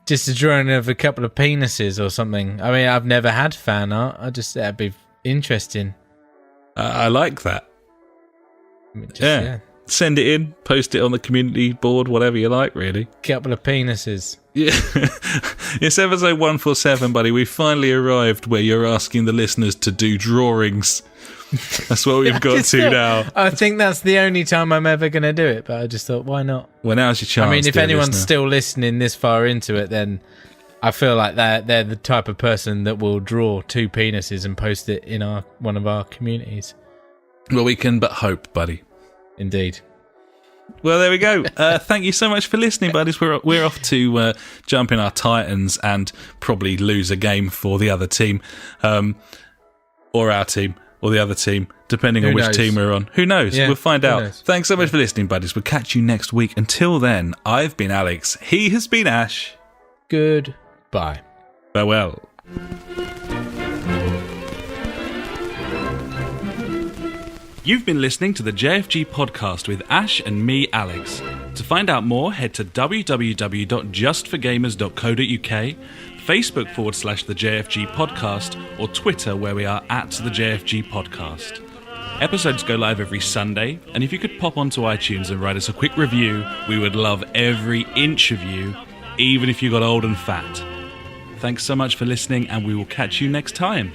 Just a drawing of a couple of penises or something. I mean, I've never had fan art. That'd be interesting. I like that. Yeah. Send it in, post it on the community board, whatever you like, really. Couple of penises. Yeah. It's episode 147, buddy. We finally arrived where you're asking the listeners to do drawings. That's what we've got to now. I think that's the only time I'm ever going to do it, but I just thought, why not? Well, now's your chance. I mean, if anyone's still listening this far into it, then I feel like they're the type of person that will draw 2 penises and post it in one of our communities. Well, we can but hope, buddy. Indeed. Well, there we go. Thank you so much for listening, buddies. We're off to jump in our Titans and probably lose a game for the other team, or our team, or the other team, depending on which team we're on. Who knows? Yeah, we'll find out. knows? Thanks so much for listening, buddies. We'll catch you next week. Until then, I've been Alex. He has been Ash. Goodbye. Farewell. You've been listening to the JfG podcast with Ash and me, Alex. To find out more, head to www.justforgamers.co.uk, Facebook/the JfG podcast, or Twitter, where we are at the JfG podcast. Episodes go live every Sunday, and if you could pop onto iTunes and write us a quick review, we would love every inch of you, even if you got old and fat. Thanks so much for listening, and we will catch you next time.